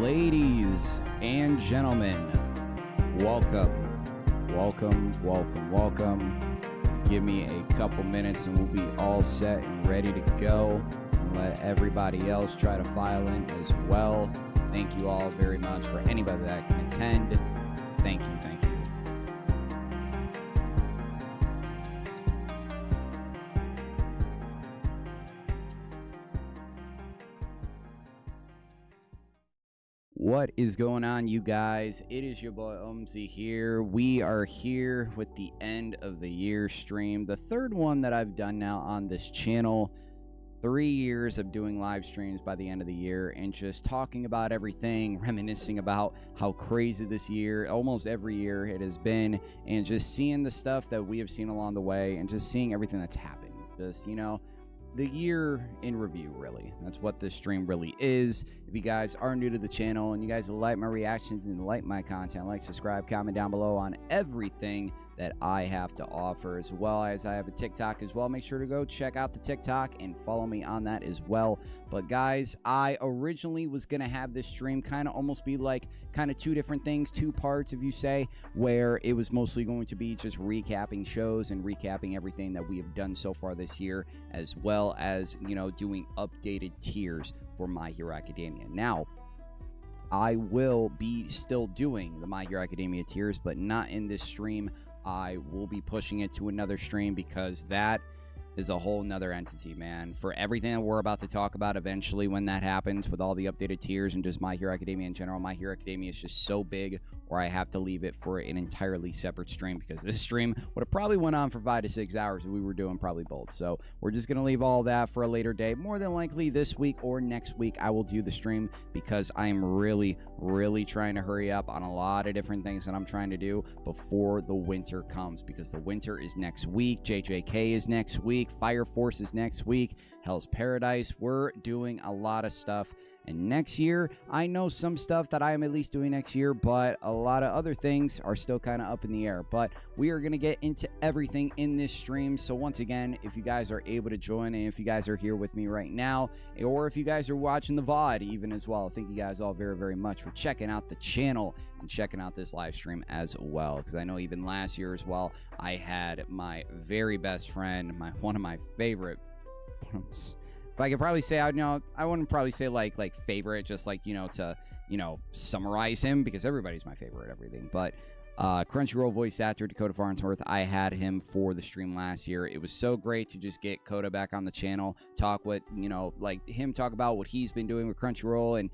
Ladies and gentlemen, welcome. Just give me a couple minutes and we'll be all set and ready to go. And let everybody else try to file in as well. Thank you all very much for anybody that can attend. Thank you. What is going on, you guys? It is your boy Omzy here. We are here with the end of the year stream, the third one that I've done now on this channel. 3 years of doing live streams by the end of the year and just talking about everything, reminiscing about how crazy this year, almost every year it has been, and just seeing the stuff that we have seen along the way and just seeing everything that's happened. Just, you know, the year in review, really. That's what this stream really is. If you guys are new to the channel and you guys like my reactions and like my content, like, subscribe, comment down below on everything that I have to offer, as well as I have a TikTok as well. Make sure to go check out the TikTok and follow me on that as well. But guys, I originally was gonna have this stream kind of almost be like kind of two different things, two parts, if you say, where it was mostly going to be just recapping shows and recapping everything that we have done so far this year, as well as, you know, doing updated tiers for My Hero Academia. Now, I will be still doing the My Hero Academia tiers, but not in this stream. I will be pushing it to another stream because that is a whole nother entity, man. For everything that we're about to talk about eventually when that happens with all the updated tiers and just My Hero Academia in general, My Hero Academia is just so big where I have to leave it for an entirely separate stream, because this stream would have probably went on for 5 to 6 hours if we were doing probably both. So we're just going to leave all that for a later day. More than likely this week or next week I will do the stream, because I am really trying to hurry up on a lot of different things that I'm trying to do before the winter comes, because the winter is next week. JJK is next week. Fire Force is next week. Hell's Paradise. We're doing a lot of stuff. And next year, I know some stuff that I am at least doing next year, but a lot of other things are still kind of up in the air. But we are going to get into everything in this stream. So once again, if you guys are able to join, and if you guys are here with me right now, or if you guys are watching the VOD even as well, thank you guys all very much for checking out the channel and checking out this live stream as well. Because I know even last year as well, I had my very best friend, one of my favorite. If I could probably say, I wouldn't probably say like favorite, just like, to, summarize him, because everybody's my favorite, everything. But Crunchyroll voice actor Dakota Farnsworth, I had him for the stream last year. It was so great to just get Coda back on the channel, talk what, like him talk about what he's been doing with Crunchyroll and,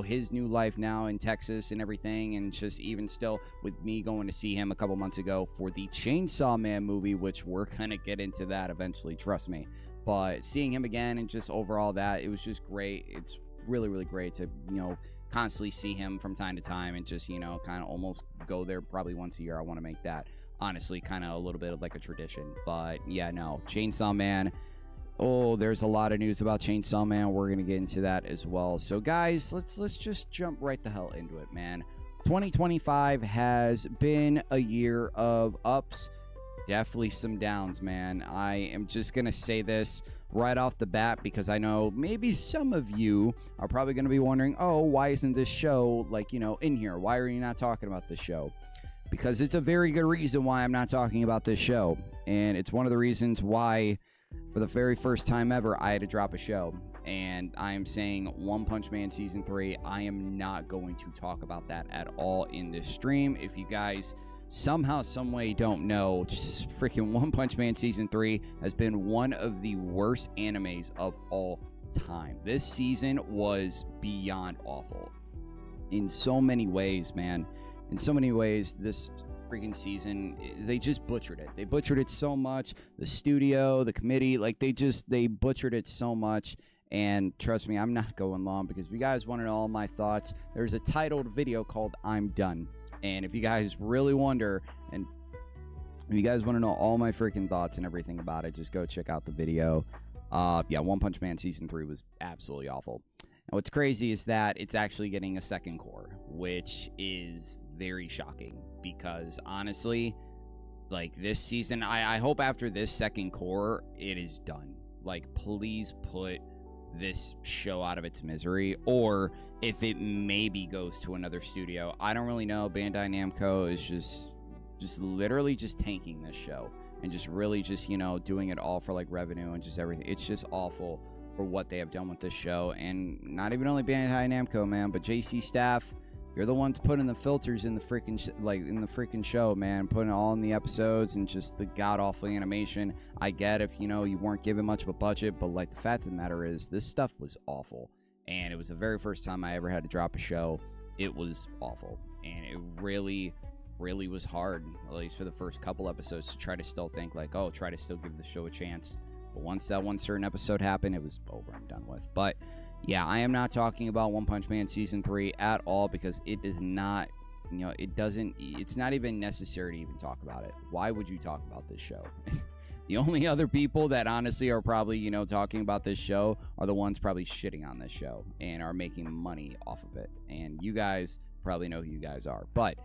his new life now in Texas and everything. And just even still with me going to see him a couple months ago for the Chainsaw Man movie, which we're going to get into that eventually, trust me. But seeing him again and just overall that, it was just great. It's really great to, constantly see him from time to time and just, kind of almost go there probably once a year. I want to make that, honestly, kind of a little bit of like a tradition. But yeah, no, Chainsaw Man. Oh, there's a lot of news about Chainsaw Man. We're going to get into that as well. So guys, let's just jump right the hell into it, man. 2025 has been a year of ups. Definitely some downs, man. I am just going to say this right off the bat, because I know maybe some of you are probably going to be wondering, oh, why isn't this show, like, in here? Why are you not talking about this show? Because it's a very good reason why I'm not talking about this show. And it's one of the reasons why, for the very first time ever, I had to drop a show. And I am saying One Punch Man Season 3, I am not going to talk about that at all in this stream. If you guys somehow, some way don't know, just freaking One Punch Man Season 3 has been one of the worst animes of all time. This season was beyond awful in so many ways, man. In so many ways, this freaking season, they just butchered it. They butchered it so much. The studio, the committee, like they butchered it so much. And trust me, I'm not going long, because if you guys want to know all my thoughts, there's a titled video called I'm Done. And if you guys really wonder, and if you guys want to know all my freaking thoughts and everything about it, just go check out the video. Yeah, One Punch Man Season 3 was absolutely awful. And what's crazy is that it's actually getting a second core, which is very shocking, because honestly, like this season, I hope after this second core, it is done. Like, please put this show out of its misery, or if it maybe goes to another studio. I don't really know. Bandai Namco is just literally just tanking this show and just really just, you know, doing it all for like revenue and just everything. It's just awful for what they have done with this show. And not even only Bandai Namco, man, but JC Staff, you're the ones putting the filters in the freaking show, man, putting it all in the episodes and just the god-awful animation. I get if, you know, you weren't given much of a budget, but like the fact of the matter is this stuff was awful. And it was the very first time I ever had to drop a show. It was awful. And it really was hard, at least for the first couple episodes, to try to still think like, oh, try to still give the show a chance. But once that one certain episode happened, it was over and done with. But yeah, I am not talking about One Punch Man Season 3 at all, because it is not, you know, it's not even necessary to even talk about it. Why would you talk about this show? The only other people that honestly are probably, you know, talking about this show are the ones probably shitting on this show and are making money off of it. And you guys probably know who you guys are. But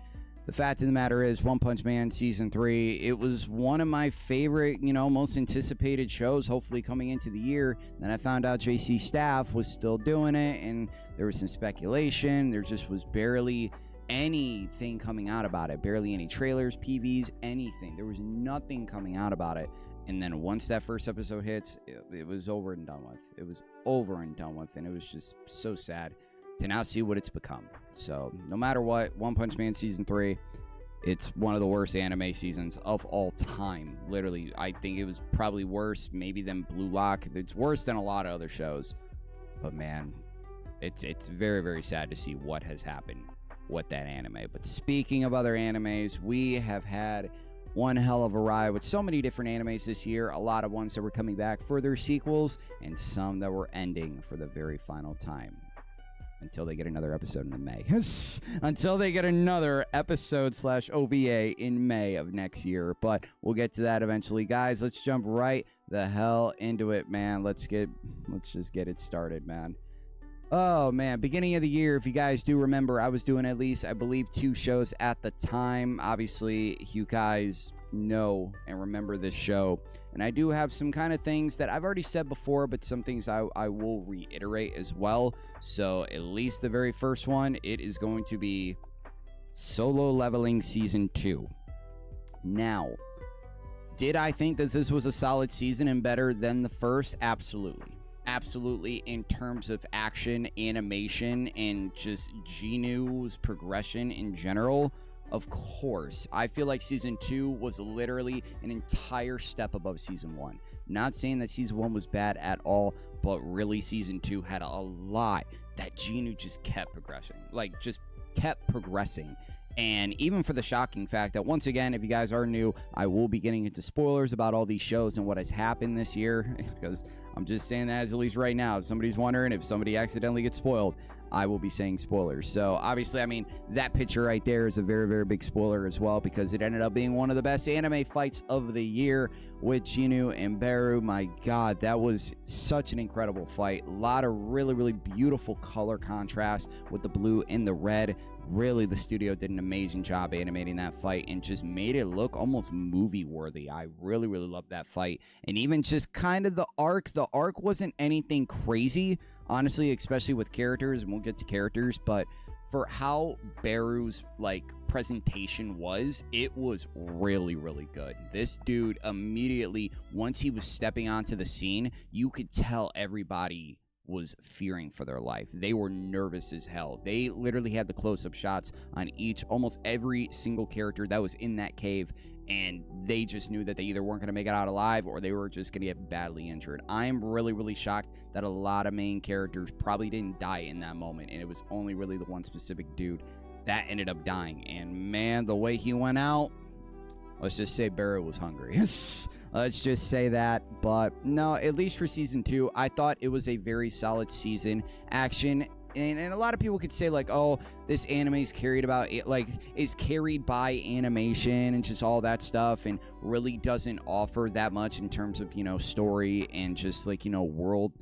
the fact of the matter is, One Punch Man Season 3, it was one of my favorite, you know, most anticipated shows, hopefully coming into the year. Then I found out JC Staff was still doing it, and there was some speculation. There just was barely anything coming out about it. Barely any trailers, PVs, anything. There was nothing coming out about it. And then once that first episode hits, it was over and done with. It was over and done with, and it was just so sad to now see what it's become. So no matter what, One Punch Man Season 3, it's one of the worst anime seasons of all time. Literally, I think it was probably worse maybe than Blue Lock. It's worse than a lot of other shows. But man, it's very, very sad to see what has happened with that anime. But speaking of other animes, we have had one hell of a ride with so many different animes this year. A lot of ones that were coming back for their sequels, and some that were ending for the very final time. Until they get another episode in May. Until they get another episode / OVA in May of next year. But we'll get to that eventually. Guys, let's jump right the hell into it, man. Let's just get it started, man. Oh, man. Beginning of the year, if you guys do remember, I was doing at least, I believe, 2 shows at the time. Obviously, you guys know and remember this show. And I do have some kind of things that I've already said before, but some things I will reiterate as well. So at least the very first one, it is going to be Solo Leveling Season 2. Now, did I think that this was a solid season and better than the first? Absolutely. Absolutely, in terms of action, animation, and just Ginu's progression in general. Of course, I feel like Season 2 was literally an entire step above Season 1. Not saying that Season 1 was bad at all, but really Season 2 had a lot that Ginu just kept progressing. Like, just kept progressing. And even for the shocking fact that, once again, if you guys are new, I will be getting into spoilers about all these shows and what has happened this year. Because I'm just saying that as at least right now. If somebody's wondering if somebody accidentally gets spoiled, I will be saying spoilers. So obviously, I mean, that picture right there is a very, very big spoiler as well, because it ended up being one of the best anime fights of the year with Ginu and Beru. My God, that was such an incredible fight. A lot of really, really beautiful color contrast with the blue and the red. Really, the studio did an amazing job animating that fight and just made it look almost movie worthy. I really, really loved that fight. And even just kind of the arc wasn't anything crazy, honestly, especially with characters, and we'll get to characters, but for how Beru's like presentation was, it was really, really good. This dude immediately, once he was stepping onto the scene, you could tell everybody was fearing for their life. They were nervous as hell. They literally had the close-up shots on almost every single character that was in that cave, and they just knew that they either weren't going to make it out alive or they were just going to get badly injured. I'm really, really shocked that a lot of main characters probably didn't die in that moment, and it was only really the one specific dude that ended up dying. And man, the way he went out, let's just say Beru was hungry. Let's just say that. But no, at least for Season 2, I thought it was a very solid season. Action, and a lot of people could say like, oh, this anime is carried by animation and just all that stuff, and really doesn't offer that much in terms of, you know, story and just like, you know, world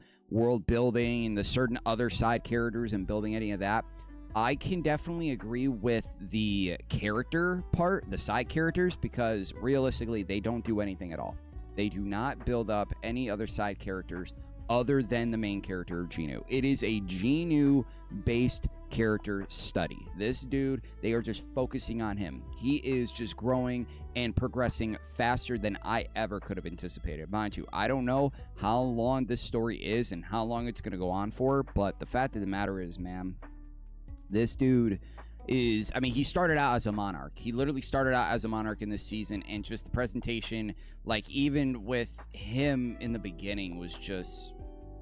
building and the certain other side characters and building any of that. I can definitely agree with the character part, the side characters, because realistically, they don't do anything at all. They do not build up any other side characters other than the main character of Genu. It is a Genu-based character study. This dude, they are just focusing on him. He is just growing and progressing faster than I ever could have anticipated. Mind you, I don't know how long this story is and how long it's going to go on for, but the fact of the matter is, man, this dude is, I mean, he started out as a monarch. He literally started out as a monarch in this season, and just the presentation, like, even with him in the beginning, was just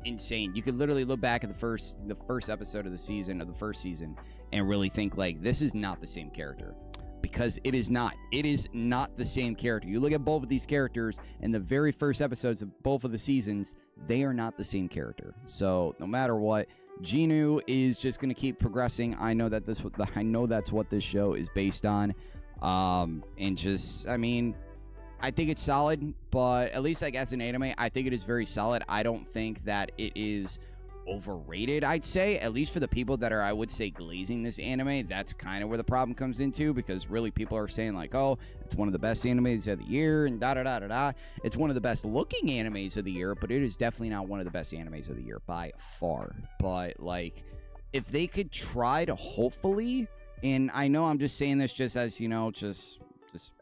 insane. You could literally look back at the first episode of the season, of the first season, and really think, like, this is not the same character. Because it is not. It is not the same character. You look at both of these characters in the very first episodes of both of the seasons, they are not the same character. So no matter what, Genu is just going to keep progressing. I know that that's what this show is based on. And just, I mean, I think it's solid, but at least, like, as an anime, I think it is very solid. I don't think that it is overrated, I'd say, at least for the people that are, I would say, glazing this anime. That's kind of where the problem comes into, because really people are saying, like, oh, it's one of the best animes of the year and da-da-da-da-da. It's one of the best looking animes of the year, but it is definitely not one of the best animes of the year by far. But, like, if they could try to hopefully, and I know I'm just saying this just as, you know, just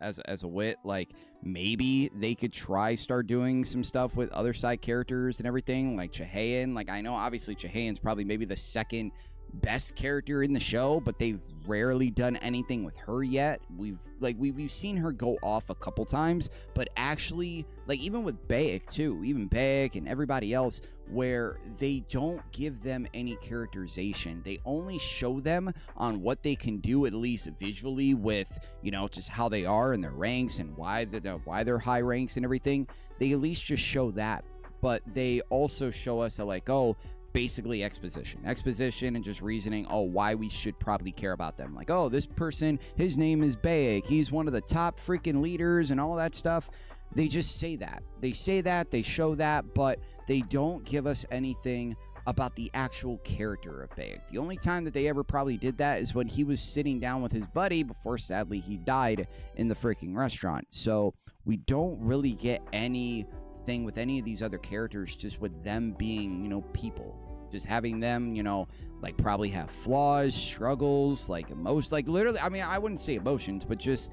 as a wit, like, maybe they could start doing some stuff with other side characters and everything, like Chahayan. Like, I know obviously Chahayan's probably maybe the second best character in the show, but they've rarely done anything with her yet. We've seen her go off a couple times, but actually, like, even with Baek too, even Baek and everybody else, where they don't give them any characterization. They only show them on what they can do, at least visually, with, you know, just how they are and their ranks and why they're high ranks and everything. They at least just show that, but they also show us that, like, oh, basically exposition and just reasoning, oh, why we should probably care about them. Like, oh, this person, his name is Baek, he's one of the top freaking leaders and all that stuff. They just say that. They show that, but they don't give us anything about the actual character of Baek. The only time that they ever probably did that is when he was sitting down with his buddy before, sadly, he died in the freaking restaurant. So we don't really get anything with any of these other characters, just with them being, you know, people. Just having them, you know, like, probably have flaws, struggles, like, emotions, like, literally, I mean, I wouldn't say emotions, but just,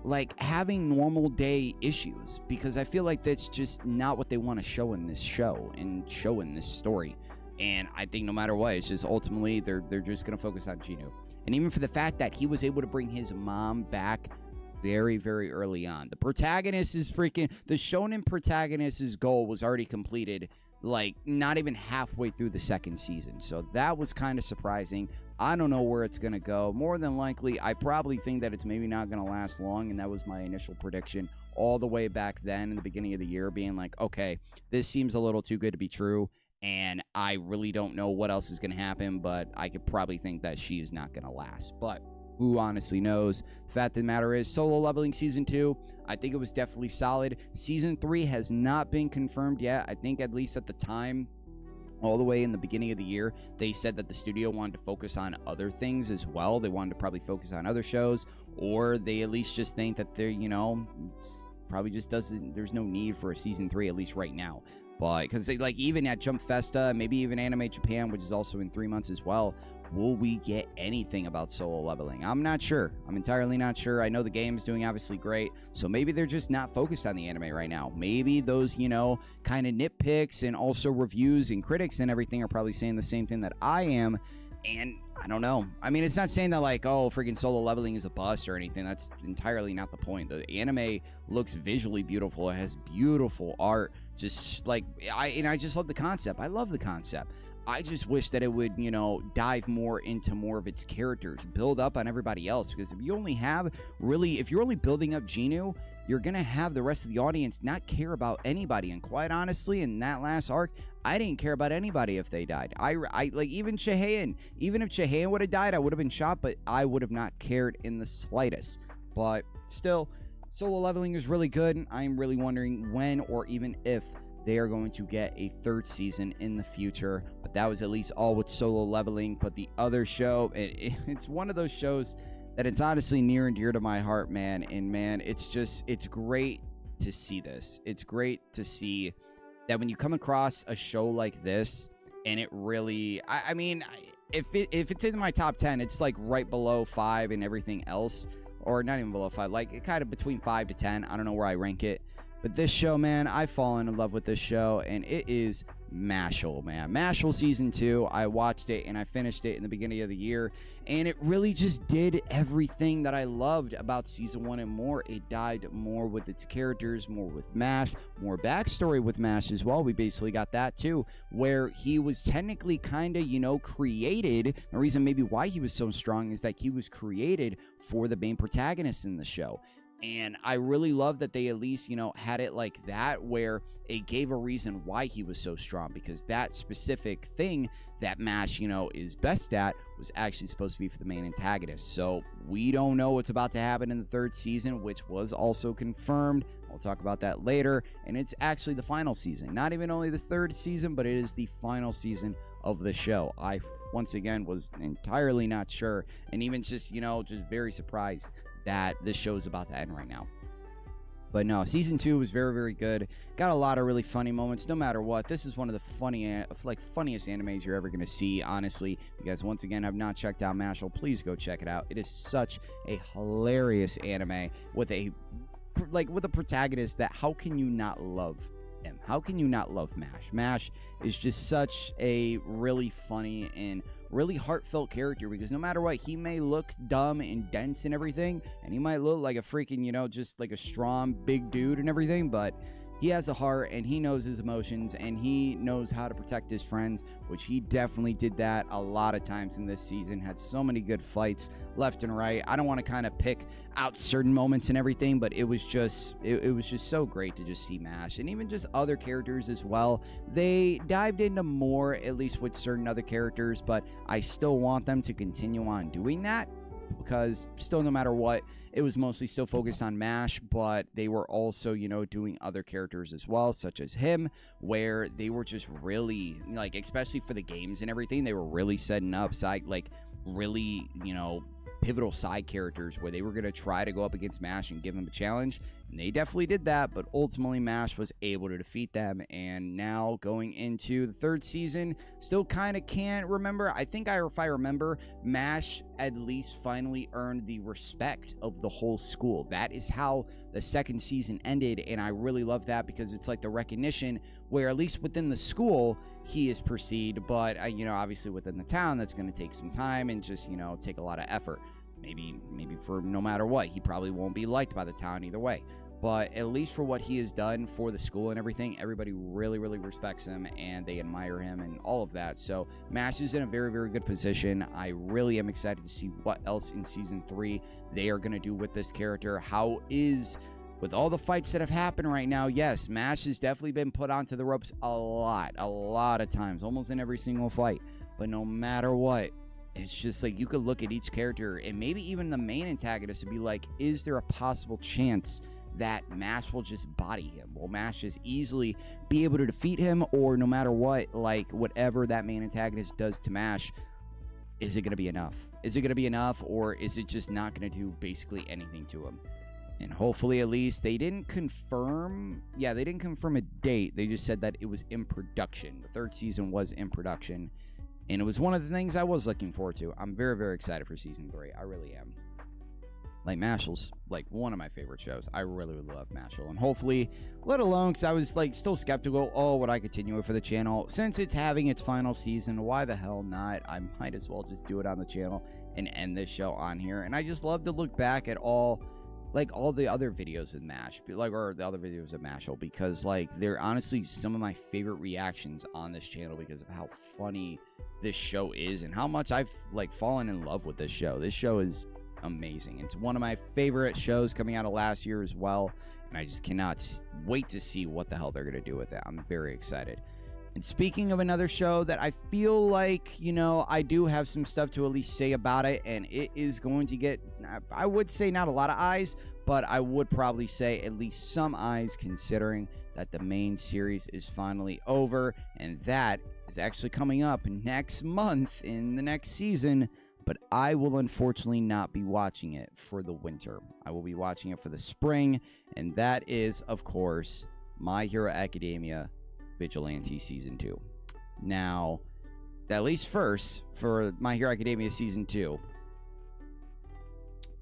like, having normal day issues, because I feel like that's just not what they want to show in this show and show in this story. And I think no matter what, it's just ultimately they're just going to focus on Genu. And even for the fact that he was able to bring his mom back very, very early on. The shonen protagonist's goal was already completed, like, not even halfway through the second season. So that was kind of surprising. I don't know where it's going to go. More than likely, I probably think that it's maybe not going to last long, and that was my initial prediction all the way back then in the beginning of the year, being like, okay, this seems a little too good to be true, and I really don't know what else is going to happen, but I could probably think that she is not going to last. But who honestly knows? The fact of the matter is, Solo Leveling Season 2, I think it was definitely solid. Season 3 has not been confirmed yet. I think at least at the time, all the way in the beginning of the year, they said that the studio wanted to focus on other things as well. They wanted to probably focus on other shows, or they at least just think that they're, you know, probably just there's no need for a Season 3, at least right now. But, because, like, even at Jump Festa, maybe even Anime Japan, which is also in 3 months as well, will we get anything about Solo Leveling? I'm not sure. I'm entirely not sure. I know the game's doing obviously great, so maybe they're just not focused on the anime right now. Maybe those, you know, kind of nitpicks and also reviews and critics and everything are probably saying the same thing that I am, and I don't know. I mean, it's not saying that, like, oh, freaking Solo Leveling is a bust or anything. That's entirely not the point. The anime looks visually beautiful. It has beautiful art. Just, like, I just love the concept. I love the concept. I just wish that it would, you know, dive more into more of its characters, build up on everybody else, because if you're only building up Genu, you're going to have the rest of the audience not care about anybody. And quite honestly, in that last arc, I didn't care about anybody if they died. I like, even Chahayan. Even if Chahayan would have died, I would have been shocked, but I would have not cared in the slightest. But still, Solo Leveling is really good. I'm really wondering when or even if they are going to get a third season in the future. But that was at least all with Solo Leveling. But the other show, it's one of those shows that it's honestly near and dear to my heart, man. And man, it's great to see this. It's great to see that when you come across a show like this, and it really, I mean, if it's in my top 10, it's like right below 5 and everything else, or not even below 5, like kind of between 5 to 10. I don't know where I rank it. But this show, man, I've fallen in love with this show, and it is Mashal, man. Mashal Season 2, I watched it, and I finished it in the beginning of the year, and it really just did everything that I loved about Season 1 and more. It dived more with its characters, more with Mash, more backstory with Mash as well. We basically got that, too, where he was technically kind of, you know, created. The reason maybe why he was so strong is that he was created for the main protagonist in the show. And I really love that they at least, you know, had it like that, where it gave a reason why he was so strong, because that specific thing that Mash, you know, is best at was actually supposed to be for the main antagonist. So we don't know what's about to happen in the 3rd season, which was also confirmed. We'll talk about that later. And it's actually the final season. Not even only the 3rd season, but it is the final season of the show. I, once again, was entirely not sure, and even just, you know, just very surprised that this show is about to end right now. But no, Season 2 was very, very good. Got a lot of really funny moments, no matter what. This is one of the funniest animes you're ever going to see, honestly. If you guys, once again, have not checked out Mashal, please go check it out. It is such a hilarious anime with a protagonist that, how can you not love him? How can you not love Mash? Mash is just such a really funny and really heartfelt character, because no matter what, he may look dumb and dense and everything, and he might look like a freaking, you know, just like a strong big dude and everything, but he has a heart, and he knows his emotions, and he knows how to protect his friends, which he definitely did that a lot of times in this season. Had so many good fights left and right. I don't want to kind of pick out certain moments and everything, but it was just so great to just see Mash, and even just other characters as well. They dived into more, at least with certain other characters, but I still want them to continue on doing that, because still, no matter what, it was mostly still focused on Mash, but they were also, you know, doing other characters as well, such as him, where they were just really, like, especially for the games and everything, they were really setting up really, you know, pivotal side characters where they were going to try to go up against Mash and give him a challenge. And they definitely did that, but ultimately Mash was able to defeat them. And now going into the 3rd season, still kind of can't remember. I think if I remember, Mash at least finally earned the respect of the whole school. That is how the 2nd season ended, and I really love that, because it's like the recognition where, at least within the school, he is perceived, but you know, obviously within the town, that's going to take some time and just, you know, take a lot of effort. Maybe for no matter what, he probably won't be liked by the town either way. But at least for what he has done for the school and everything, everybody really, really respects him, and they admire him and all of that. So Mash is in a very, very good position. I really am excited to see what else in Season 3 they are going to do with this character. With all the fights that have happened right now, yes, Mash has definitely been put onto the ropes a lot of times, almost in every single fight. But no matter what, it's just like you could look at each character, and maybe even the main antagonist, and be like, is there a possible chance that Mash will just body him? Will Mash just easily be able to defeat him? Or no matter what, like, whatever that main antagonist does to Mash, is it going to be enough? Is it going to be enough, or is it just not going to do basically anything to him? And hopefully, at least, they didn't confirm a date. They just said that it was in production. The 3rd season was in production, and it was one of the things I was looking forward to. I'm very, very excited for Season 3. I really am. Like, Mashal's, like, one of my favorite shows. I really, really love Mashal. And hopefully, let alone, because I was, like, still skeptical, would I continue it for the channel? Since it's having its final season, why the hell not? I might as well just do it on the channel and end this show on here. And I just love to look back at all the other videos of Mash, or the other videos of Mashal, because, like, they're honestly some of my favorite reactions on this channel, because of how funny this show is and how much I've, like, fallen in love with this show. This show is amazing. It's one of my favorite shows coming out of last year as well, and I just cannot wait to see what the hell they're going to do with it. I'm very excited. And speaking of another show that I feel like, you know, I do have some stuff to at least say about it, and it is going to get, I would say not a lot of eyes, but I would probably say at least some eyes, considering that the main series is finally over, and that is actually coming up next month in the next season. But I will unfortunately not be watching it for the winter. I will be watching it for the spring, and that is, of course, My Hero Academia Vigilante Season 2. Now, at least first, for My Hero Academia Season 2.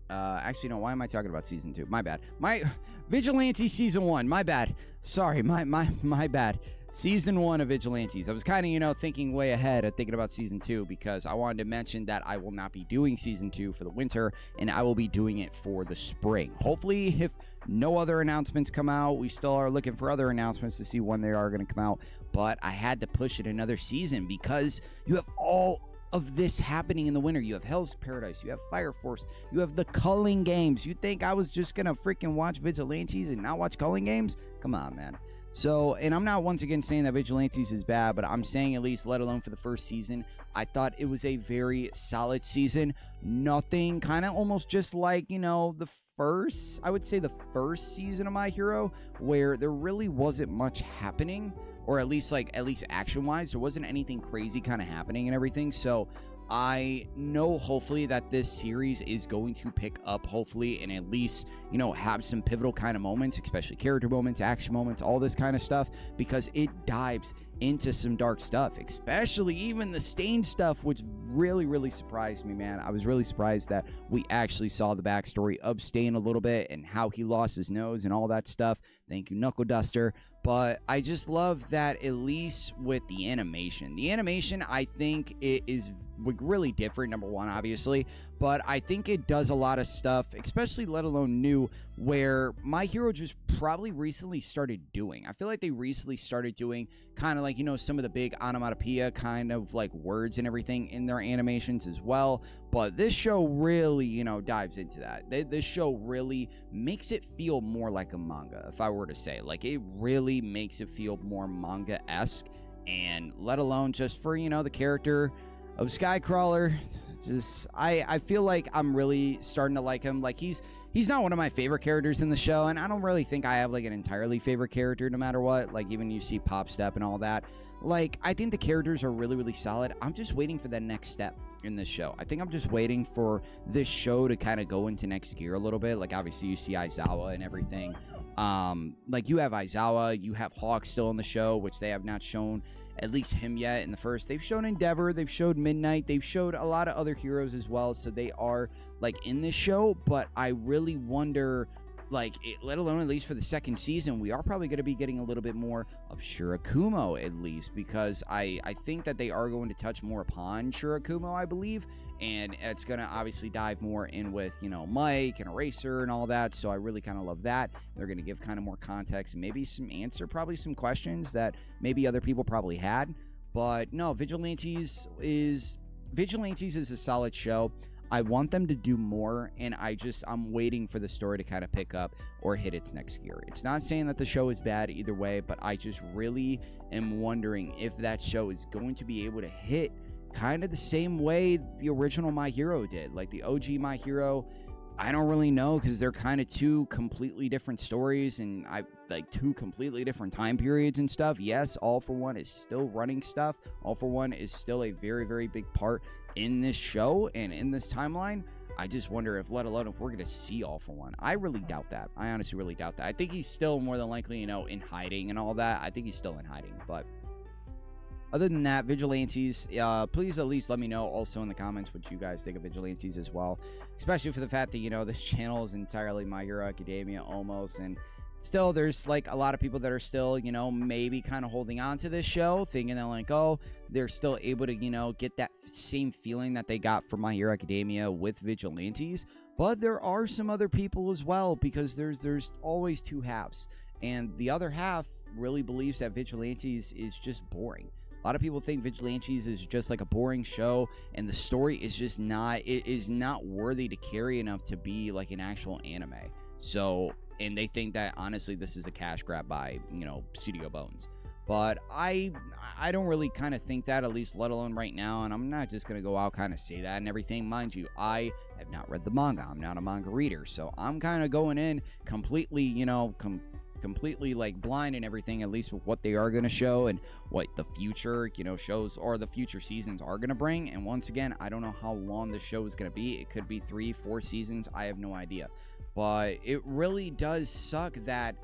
Actually, no, why am I talking about Season 2? My bad. My Vigilante Season 1. My bad. Sorry, my bad. Season 1 of Vigilantes. I was kind of, thinking way ahead of thinking about Season 2 because I wanted to mention that I will not be doing Season 2 for the winter, and I will be doing it for the spring. Hopefully, if no other announcements come out, we still are looking for other announcements to see when they are going to come out, but I had to push it another season because you have all of this happening in the winter. You have Hell's Paradise, you have Fire Force, you have the Culling Games. You think I was just going to freaking watch Vigilantes and not watch Culling Games? Come on, man. So, and I'm not once again saying that Vigilantes is bad, but I'm saying at least, let alone for the first season, I thought it was a very solid season. Nothing, kind of almost just like, the first, I would say the first season of My Hero, where there really wasn't much happening, or at least action-wise, there wasn't anything crazy kind of happening and everything. So I know hopefully that this series is going to pick up, hopefully, and at least, have some pivotal kind of moments, especially character moments, action moments, all this kind of stuff, because it dives into some dark stuff, especially even the Stain stuff, which really, really surprised me, man. I was really surprised that we actually saw the backstory of Stain a little bit and how he lost his nose and all that stuff. Thank you, Knuckle Duster. But I just love that, at least with the animation. The animation, I think it is really different, number one, obviously. But I think it does a lot of stuff, especially let alone new, where My Hero just probably recently started doing. I feel like they recently started doing kind of like, some of the big onomatopoeia kind of like words and everything in their animations as well. But this show really, dives into that. This show really makes it feel more like a manga, if I were to say. Like, it really makes it feel more manga-esque. And let alone just for, the character of Skycrawler. Just, I feel like I'm really starting to like him. Like, he's not one of my favorite characters in the show, and I don't really think I have, like, an entirely favorite character no matter what. Like, even you see Pop Step and all that. Like, I think the characters are really, really solid. I'm just waiting for that next step in this show. I think I'm just waiting for this show to kind of go into next gear a little bit. Like, obviously, you see Aizawa and everything. Like, you have Aizawa, you have Hawk still in the show, which they have not shown at least him yet in the first. They've shown Endeavor, they've showed Midnight, they've showed a lot of other heroes as well, so they are, like, in this show. But I really wonder, like, let alone at least for the second season, we are probably going to be getting a little bit more of Shirakumo, at least, because I think that they are going to touch more upon Shirakumo, I believe, and it's going to obviously dive more in with, Mike and Eraser and all that, so I really kind of love that. They're going to give kind of more context and maybe probably some questions that maybe other people probably had. But no, Vigilantes is a solid show. I want them to do more, and I'm waiting for the story to kind of pick up or hit its next gear. It's not saying that the show is bad either way, but I just really am wondering if that show is going to be able to hit kind of the same way the original My Hero did. Like, the OG My Hero, I don't really know, because they're kind of two completely different stories and two completely different time periods and stuff. Yes, All For One is still running stuff. All For One is still a very, very big part in this show and in this timeline. I just wonder if, let alone if we're going to see All For One. I really doubt that. I honestly really doubt that. I think he's still more than likely, in hiding and all that. I think he's still in hiding. But other than that, Vigilantes, please at least let me know also in the comments what you guys think of Vigilantes as well. Especially for the fact that, this channel is entirely My Hero Academia almost. And still, there's, like, a lot of people that are still, maybe kind of holding on to this show, thinking that, like, oh, they're still able to, get that same feeling that they got from My Hero Academia with Vigilantes. But there are some other people as well, because there's always two halves. And the other half really believes that Vigilantes is just boring. A lot of people think Vigilantes is just like a boring show, and the story is just not, it is not worthy to carry enough to be like an actual anime. So, and they think that, honestly, this is a cash grab by, Studio Bones. But I don't really kind of think that, at least let alone right now, and I'm not just going to go out kind of say that and everything. Mind you, I have not read the manga. I'm not a manga reader, so I'm kind of going in completely, completely like blind and everything, at least with what they are going to show and what the future, shows or the future seasons are going to bring. And once again, I don't know how long the show is going to be. It could be 3-4 seasons. I have no idea. But it really does suck that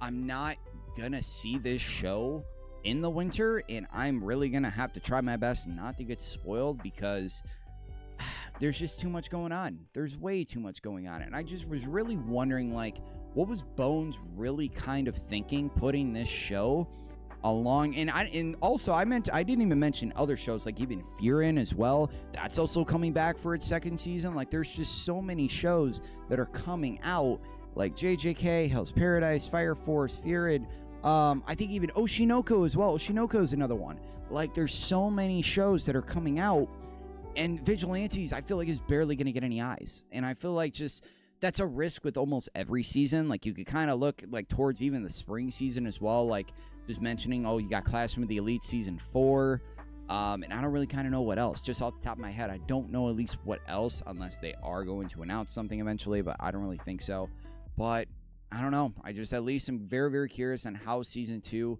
I'm not going to see this show in the winter, and I'm really gonna have to try my best not to get spoiled because there's just too much going on. There's way too much going on, and I just was really wondering, like, what was Bones really kind of thinking putting this show along? And also I didn't even mention other shows, like even Fearin' as well. That's also coming back for its second season. Like, there's just so many shows that are coming out, like JJK, Hell's Paradise, Fire Force, Fearin'. I think even Oshinoko as well. Oshinoko is another one. Like, there's so many shows that are coming out, and Vigilantes, I feel like, is barely going to get any eyes. And I feel like just that's a risk with almost every season. Like, you could kind of look like towards even the spring season as well. Like, just mentioning, oh, you got Classroom of the Elite season 4. And I don't really kind of know what else. Just off the top of my head, I don't know at least what else, unless they are going to announce something eventually, but I don't really think so. But I don't know. I just at least am very, very curious on how season 2,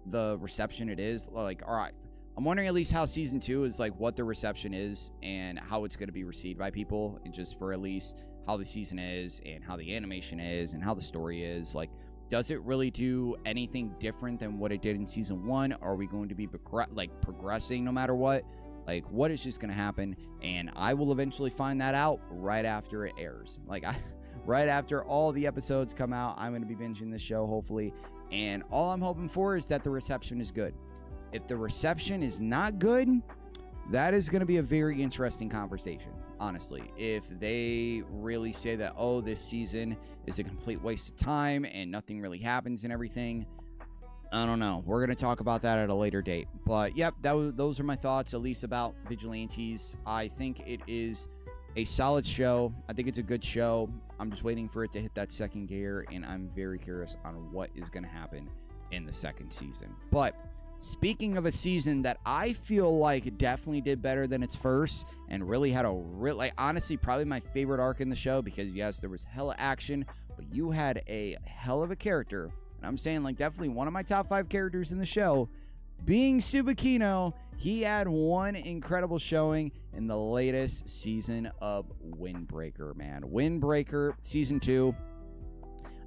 the reception it is. Like, all right, I'm wondering at least how season 2 is, like, what the reception is and how it's going to be received by people, and just for at least how the season is and how the animation is and how the story is. Like, does it really do anything different than what it did in season 1? Are we going to be progressing no matter what? Like, what is just going to happen? And I will eventually find that out right after it airs. Like, right after all the episodes come out, I'm going to be binging this show, hopefully. And all I'm hoping for is that the reception is good. If the reception is not good, that is going to be a very interesting conversation, honestly. If they really say that, oh, this season is a complete waste of time and nothing really happens and everything, I don't know. We're going to talk about that at a later date. But, yep, those are my thoughts, at least about Vigilantes. I think it is a solid show. I think it's a good show. I'm just waiting for it to hit that second gear, and I'm very curious on what is going to happen in the second season. But speaking of a season that I feel like definitely did better than its first, and really had honestly, probably my favorite arc in the show, because yes, there was hella action, but you had a hell of a character, and I'm saying, like, definitely one of my top 5 characters in the show, being Tsubakino. He had one incredible showing in the latest season of Windbreaker, man. Windbreaker season 2.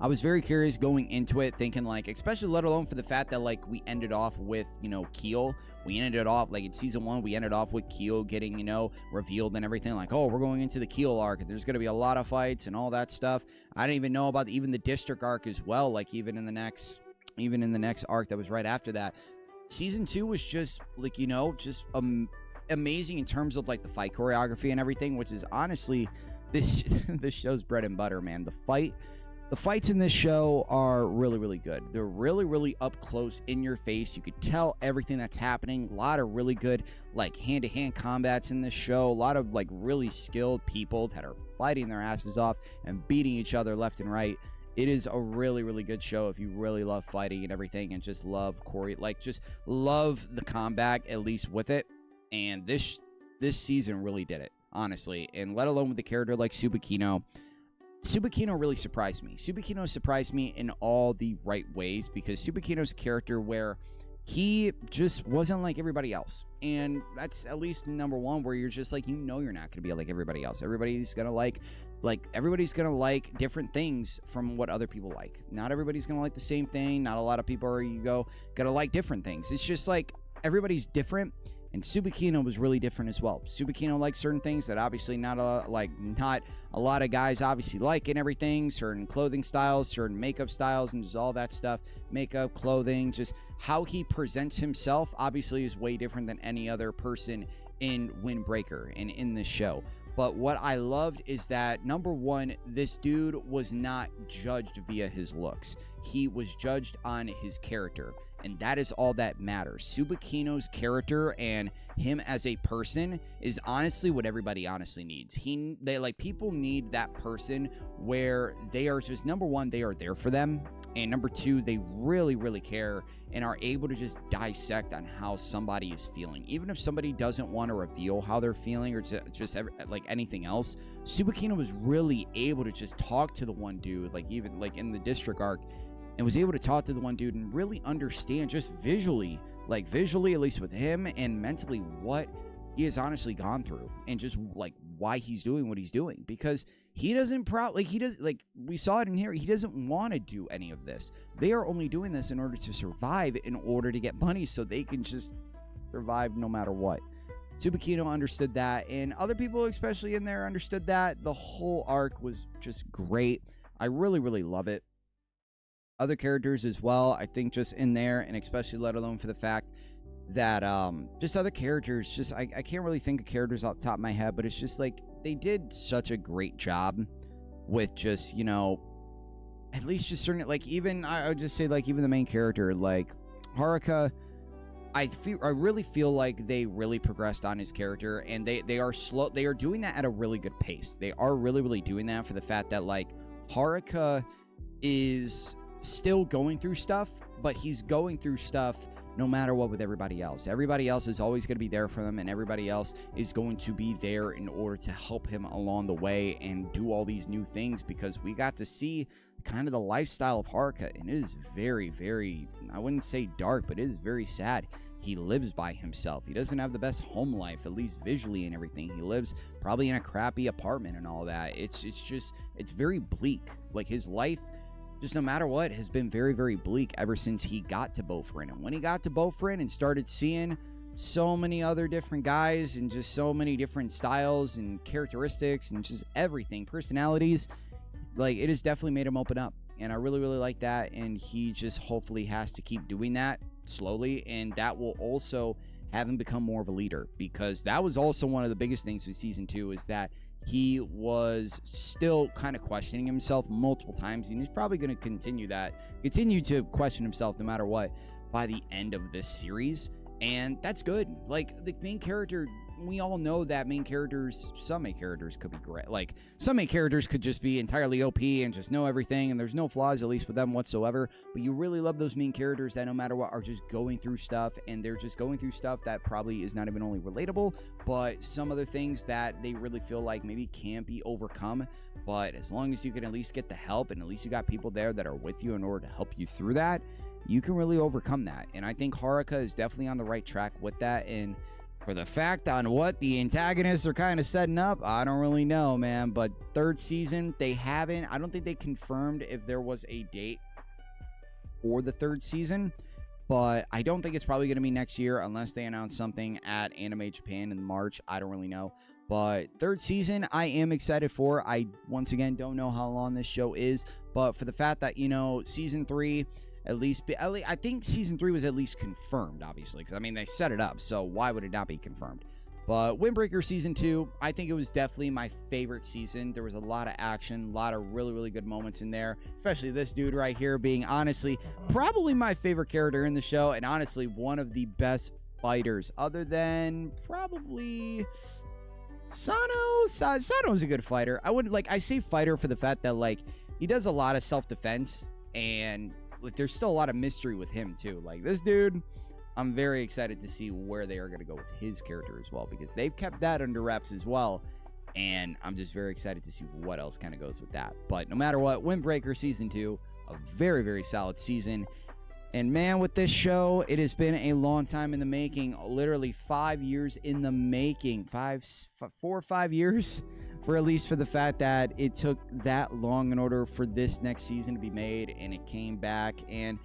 I was very curious going into it, thinking, like, especially let alone for the fact that, like, we ended off with, you know, Keel. We ended off, like, in season 1, we ended off with Keel getting, you know, revealed and everything. Like, oh, we're going into the Keel arc, and there's going to be a lot of fights and all that stuff. I didn't even know about even the district arc as well. Like, even in the next arc that was right after that. Season 2 was just, like, you know, just amazing in terms of, like, the fight choreography and everything, which is honestly this show's bread and butter, man. The fights in this show are really, really good. They're really, really up close, in your face. You could tell everything that's happening. A lot of really good, like, hand-to-hand combats in this show. A lot of, like, really skilled people that are fighting their asses off and beating each other left and right. It is a really, really good show if you really love fighting and everything and just love just love the combat, at least with it. And this season really did it, honestly. And let alone with a character like Tsubakino. Tsubakino really surprised me. Tsubakino surprised me in all the right ways, because Tsubakino's a character where he just wasn't like everybody else. And that's at least number one, where you're just like, you know, you're not going to be like everybody else. Everybody's going to everybody's going to like different things from what other people like. Not everybody's going to like the same thing. Not a lot of people are going to like different things. It's just like everybody's different. And Tsubakino was really different as well. Tsubakino liked certain things that obviously not a lot of guys obviously like and everything. Certain clothing styles, certain makeup styles, and just all that stuff. Makeup, clothing, just how he presents himself obviously is way different than any other person in Windbreaker and in this show. But what I loved is that, number one, this dude was not judged via his looks. He was judged on his character. And that is all that matters. Tsubakino's character and him as a person is honestly what everybody honestly needs. People need that person where they are just, number one, they are there for them. And number two, they really, really care and are able to just dissect on how somebody is feeling. Even if somebody doesn't want to reveal how they're feeling or like anything else, Tsubakino was really able to just talk to the one dude, like even like in the district arc, and was able to talk to the one dude and really understand just visually, at least with him, and mentally what he has honestly gone through, and just like why he's doing what he's doing, because he doesn't like we saw it in here. He doesn't want to do any of this. They are only doing this in order to survive, in order to get money so they can just survive no matter what. Tsubakino understood that, and other people, especially in there, understood that. The whole arc was just great. I really, really love it. Other characters as well, I think, just in there, and especially let alone for the fact that just other characters, just I can't really think of characters off the top of my head, but it's just like they did such a great job with just, you know, at least just certain, like, even I would just say, like, even the main character, like Haruka, I really feel like they really progressed on his character, and they are doing that at a really good pace. They are really, really doing that for the fact that, like, Haruka is still going through stuff, but he's going through stuff no matter what with everybody else. Everybody else is always going to be there for them, and everybody else is going to be there in order to help him along the way and do all these new things, because we got to see kind of the lifestyle of Haruka, and it is very, very, I wouldn't say dark, but it is very sad. He lives by himself. He doesn't have the best home life, at least visually and everything. He lives probably in a crappy apartment and all that. It's very bleak. Like, his life, just no matter what, has been very, very bleak ever since he got to Bofrin. And when he got to Bofrin and started seeing so many other different guys and just so many different styles and characteristics and just everything, personalities, like, it has definitely made him open up. And I really, really like that. And he just hopefully has to keep doing that slowly, and that will also have him become more of a leader, because that was also one of the biggest things with season 2, is that he was still kind of questioning himself multiple times, and he's probably going to continue to question himself no matter what by the end of this series. And that's good. Like, the main character, we all know that some main characters could be great. Like, some main characters could just be entirely OP and just know everything, and there's no flaws, at least with them whatsoever. But you really love those main characters that no matter what are just going through stuff, and they're just going through stuff that probably is not even only relatable, but some other things that they really feel like maybe can't be overcome. But as long as you can at least get the help, and at least you got people there that are with you in order to help you through that, you can really overcome that. And I think Haruka is definitely on the right track with that. And for the fact on what the antagonists are kind of setting up, I don't really know, man. But third season, I don't think they confirmed if there was a date for the third season, but I don't think it's probably going to be next year unless they announce something at Anime Japan in March. I don't really know. But third season, I am excited for. I, once again, don't know how long this show is, but for the fact that, you know, season 3, I think season 3 was at least confirmed, obviously, because, I mean, they set it up, so why would it not be confirmed? But Windbreaker season 2, I think it was definitely my favorite season. There was a lot of action, a lot of really, really good moments in there, especially this dude right here being, honestly, probably my favorite character in the show, and honestly, one of the best fighters, other than probably Sano. Sano's a good fighter. I say fighter for the fact that, like, he does a lot of self-defense, and like, there's still a lot of mystery with him too. Like, this dude, I'm very excited to see where they are going to go with his character as well, because they've kept that under wraps as well, and I'm just very excited to see what else kind of goes with that. But no matter what, Windbreaker season 2, a very, very solid season. And man, with this show, it has been a long time in the making, literally 5 years in the making, 4 or 5 years, for at least for the fact that it took that long in order for this next season to be made, and it came back, and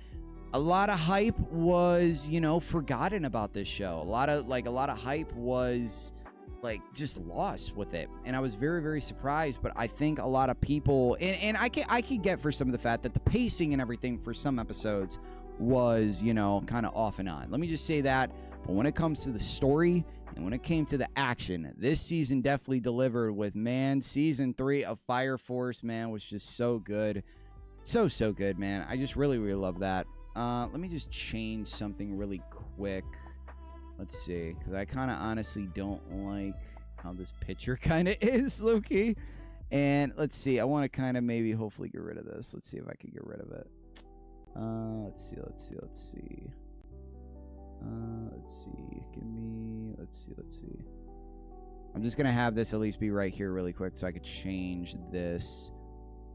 a lot of hype was, you know, forgotten about this show. A lot of hype was like just lost with it, and I was very, very surprised. But I think a lot of people, and I could get for some of the fact that the pacing and everything for some episodes was, you know, kind of off and on. Let me just say that. But when it comes to the story and when it came to the action, this season definitely delivered with, man, season 3 of Fire Force, man, was just so good. So good, man. I just really, really love that. Let me just change something really quick. Let's see, because I kind of honestly don't like how this picture kind of is, low-key. And let's see, I want to kind of maybe hopefully get rid of this. Let's see if I can get rid of it. Let's see. Let's see. I'm just going to have this at least be right here really quick so I could change this.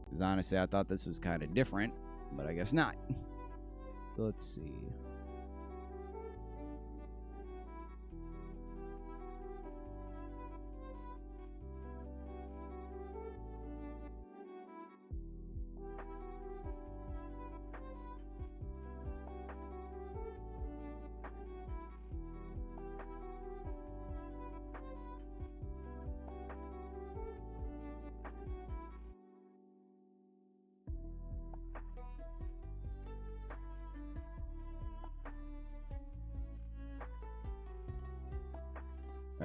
Because honestly, I thought this was kind of different, but I guess not. So let's see.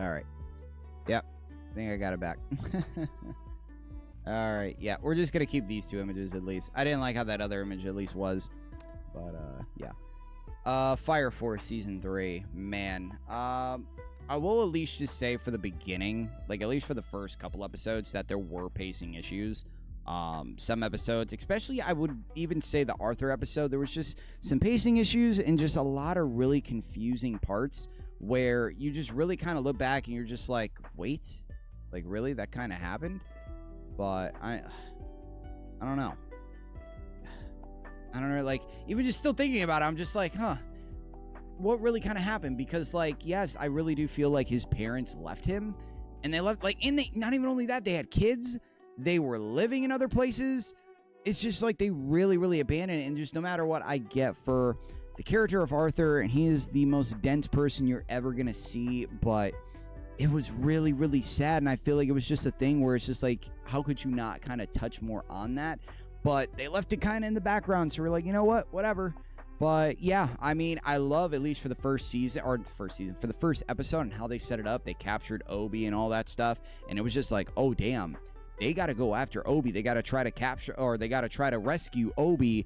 All right. Yep. I think I got it back. All right. Yeah, we're just going to keep these two images at least. I didn't like how that other image at least was. But, yeah. Fire Force Season 3. Man. I will at least just say for the beginning, like at least for the first couple episodes, that there were pacing issues. Some episodes, especially I would even say the Arthur episode, there was just some pacing issues and just a lot of really confusing parts where you just really kind of look back and you're just like, wait, like really that kind of happened? But I don't know. I don't know, like even just still thinking about it, I'm just like, huh, what really kind of happened? Because like, yes, I really do feel like his parents left him and they left, like, and they, not even only that, they had kids. They were living in other places. It's just like they really, really abandoned it. And just no matter what I get for the character of Arthur, and he is the most dense person you're ever going to see, but it was really, really sad. And I feel like it was just a thing where it's just like, how could you not kind of touch more on that? But they left it kind of in the background. So we're like, you know what? Whatever. But yeah, I mean, I love, at least for the first season, or the first season, for the first episode and how they set it up. They captured Obi and all that stuff. And it was just like, oh, damn. They got to go after Obi. They got to try to capture, or they got to try to rescue Obi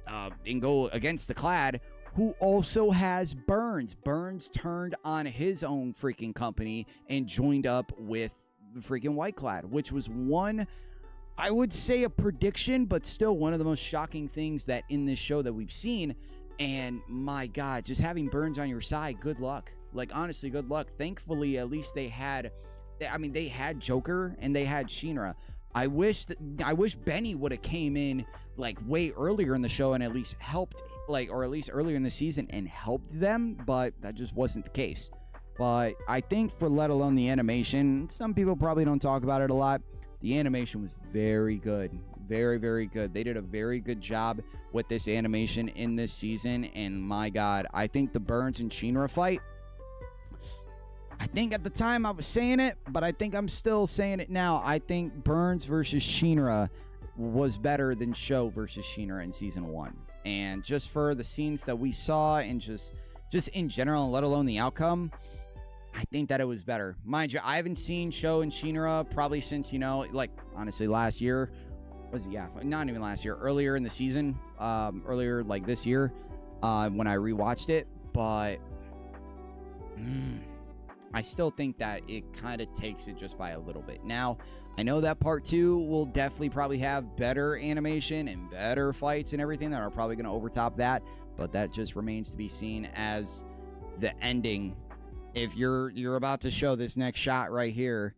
and go against the Clad, who also has Burns. Burns turned on his own freaking company and joined up with the freaking White Clad, which was one, I would say, a prediction, but still one of the most shocking things that in this show that we've seen. And my God, just having Burns on your side, good luck. Like, honestly, good luck. Thankfully, at least they had Joker and they had Shinra. I wish Benny would have came in like way earlier in the show and at least helped, like, or at least earlier in the season and helped them, but that just wasn't the case. But I think for let alone the animation, some people probably don't talk about it a lot. The animation was very good. Very, very good. They did a very good job with this animation in this season. And my God, I think the Burns and Shinra fight, I think at the time I was saying it, but I think I'm still saying it now. I think Burns versus Shinra was better than Sho versus Shinra in season 1. And just for the scenes that we saw and just in general, let alone the outcome, I think that it was better. Mind you, I haven't seen Sho and Shinra probably since, like, honestly, last year. Not even last year. Earlier in the season. Earlier, like, this year. When I rewatched it. But I still think that it kind of takes it just by a little bit. Now, I know that part 2 will definitely probably have better animation and better fights and everything that are probably going to overtop that. But that just remains to be seen as the ending. If you're about to show this next shot right here,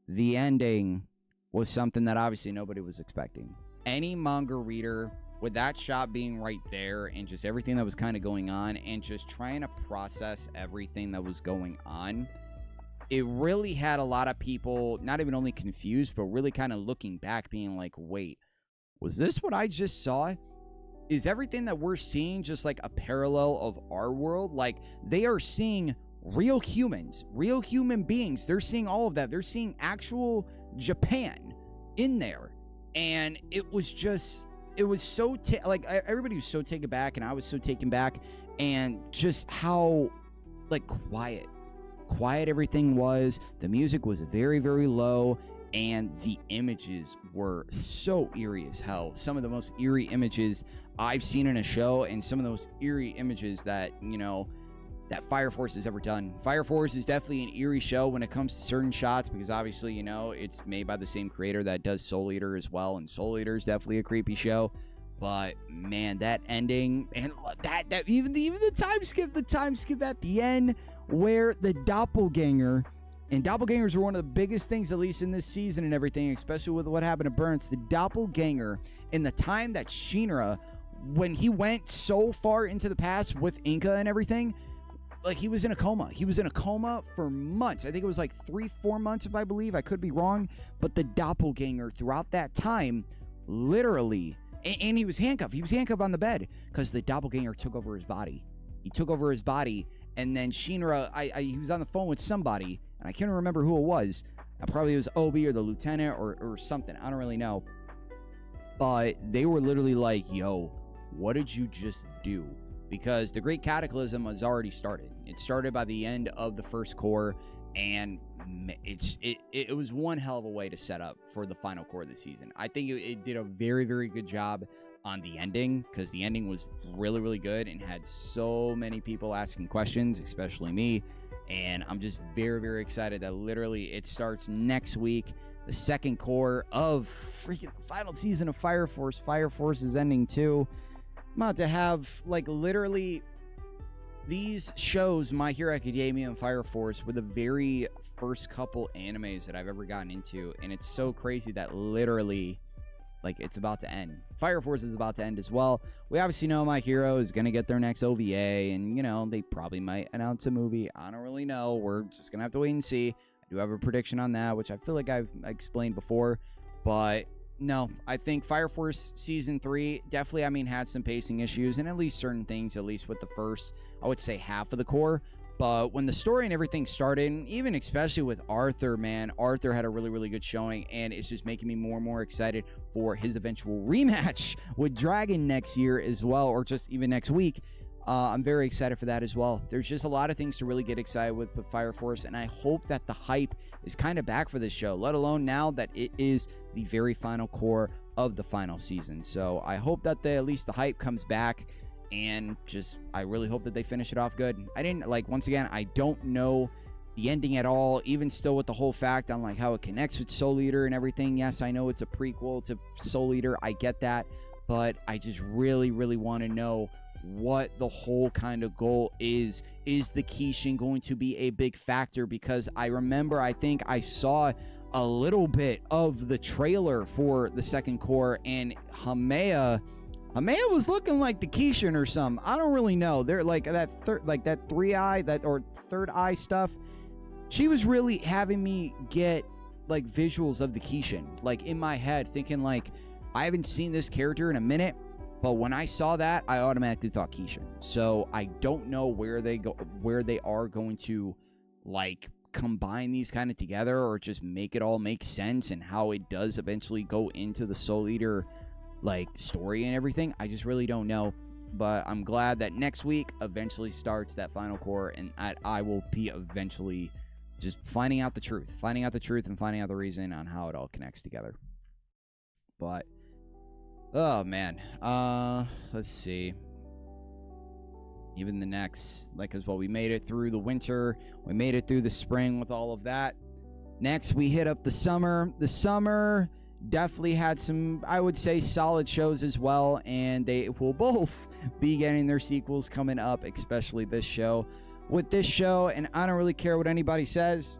the ending was something that obviously nobody was expecting. Any manga reader, with that shot being right there and just everything that was kind of going on and just trying to process everything that was going on, it really had a lot of people not even only confused, but really kind of looking back being like, wait, was this what I just saw? Is everything that we're seeing just like a parallel of our world? Like, they are seeing real humans, real human beings. They're seeing all of that. They're seeing actual Japan in there. And it was so, like, everybody was so taken back, and I was so taken back, and just how, like, quiet everything was. The music was very, very low, and the images were so eerie as hell. Some of the most eerie images I've seen in a show, and some of the most eerie images that, that Fire Force has ever done. Fire Force is definitely an eerie show when it comes to certain shots, because obviously, it's made by the same creator that does Soul Eater as well, and Soul Eater is definitely a creepy show. But man, that ending, and that even the time skip at the end where the doppelganger, and doppelgangers were one of the biggest things, at least in this season and everything, especially with what happened to Burns. The doppelganger, in the time that Shinra, when he went so far into the past with Inca and everything, like, he was in a coma. He was in a coma for months. I think it was like 3-4 months, if I believe. I could be wrong. But the doppelganger throughout that time, literally, and he was handcuffed. He was handcuffed on the bed because the doppelganger took over his body. He took over his body, and then Shinra, he was on the phone with somebody, and I can't remember who it was. Probably it was Obi or the lieutenant or something. I don't really know. But they were literally like, yo, what did you just do? Because the Great Cataclysm was already started. It started by the end of the first core, And it was one hell of a way to set up for the final core of the season. I think it did a very, very good job on the ending, because the ending was really, really good and had so many people asking questions, especially me. And I'm just very, very excited that literally it starts next week. The second core of freaking final season of Fire Force. Fire Force is ending too. I'm about to have, like, literally these shows, My Hero Academia and Fire Force, were the very first couple animes that I've ever gotten into. And it's so crazy that literally, like, it's about to end. Fire Force is about to end as well. We obviously know My Hero is going to get their next OVA. And, you know, they probably might announce a movie. I don't really know. We're just going to have to wait and see. I do have a prediction on that, which I feel like I've explained before. But no, I think Fire Force Season 3 definitely, I mean, had some pacing issues. And at least certain things, at least with the first, I would say, half of the core. But when the story and everything started, even especially with Arthur, man, Arthur had a really, really good showing, and it's just making me more and more excited for his eventual rematch with Dragon next year as well, or just even next week. I'm very excited for that as well. There's just a lot of things to really get excited with Fire Force, and I hope that the hype is kind of back for this show, let alone now that it is the very final core of the final season. So I hope that at least the hype comes back. And just, I really hope that they finish it off good. I didn't, like, once again, I don't know the ending at all, even still with the whole fact on, like, how it connects with Soul Eater and everything. Yes, I know it's a prequel to Soul Eater. I get that. But I just really, really want to know what the whole kind of goal is. Is the Kishin going to be a big factor? Because I remember, I think I saw a little bit of the trailer for the second core, and Hamea was looking like the Kishin or something. I don't really know. They're like that third eye stuff. She was really having me get like visuals of the Kishin, like in my head, thinking like, I haven't seen this character in a minute, but when I saw that, I automatically thought Kishin. So I don't know where they are going to like combine these kind of together, or just make it all make sense, and how it does eventually go into the Soul Eater like story and everything. I just really don't know, but I'm glad that next week eventually starts that final core, and I will be eventually just finding out the truth and finding out the reason on how it all connects together. But oh man, let's see. Even the next, like, as well, we made it through the winter, we made it through the spring with all of that. Next, we hit up the summer. The summer definitely had some, I would say, solid shows as well, and they will both be getting their sequels coming up, especially this show. With this show, and I don't really care what anybody says,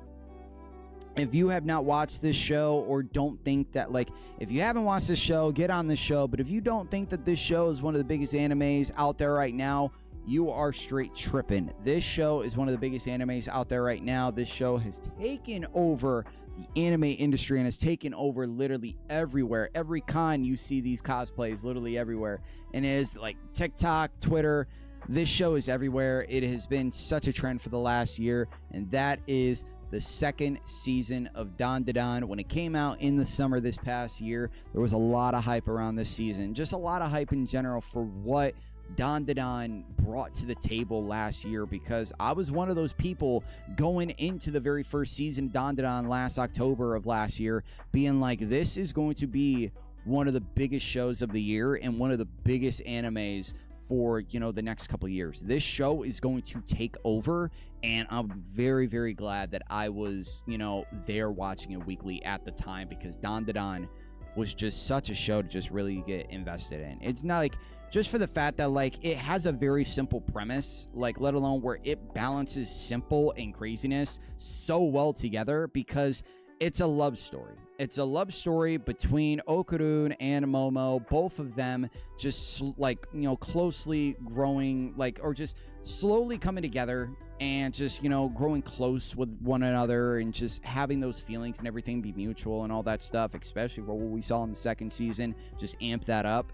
if you have not watched this show, or don't think that, like, if you haven't watched this show, get on this show, but if you don't think that this show is one of the biggest animes out there right now, you are straight tripping. This show is one of the biggest animes out there right now. This show has taken over the anime industry and has taken over literally everywhere. Every con you see these cosplays literally everywhere, and it is like TikTok, Twitter. This show is everywhere. It has been such a trend for the last year, and that is the second season of Dandadan. When it came out in the summer this past year, there was a lot of hype around this season, just a lot of hype in general for what Dandadan brought to the table last year, because I was one of those people going into the very first season of Dandadan last October of last year, being like, this is going to be one of the biggest shows of the year and one of the biggest animes for, you know, the next couple of years. This show is going to take over, and I'm very, very glad that I was, you know, there watching it weekly at the time, because Dandadan was just such a show to just really get invested in. It's not like, just for the fact that, like, it has a very simple premise, like, let alone where it balances simple and craziness so well together, because it's a love story. It's a love story between Okarun and Momo, both of them just, like, you know, closely growing, like, or just slowly coming together and just, you know, growing close with one another, and just having those feelings and everything be mutual and all that stuff, especially for what we saw in the second season, just amp that up.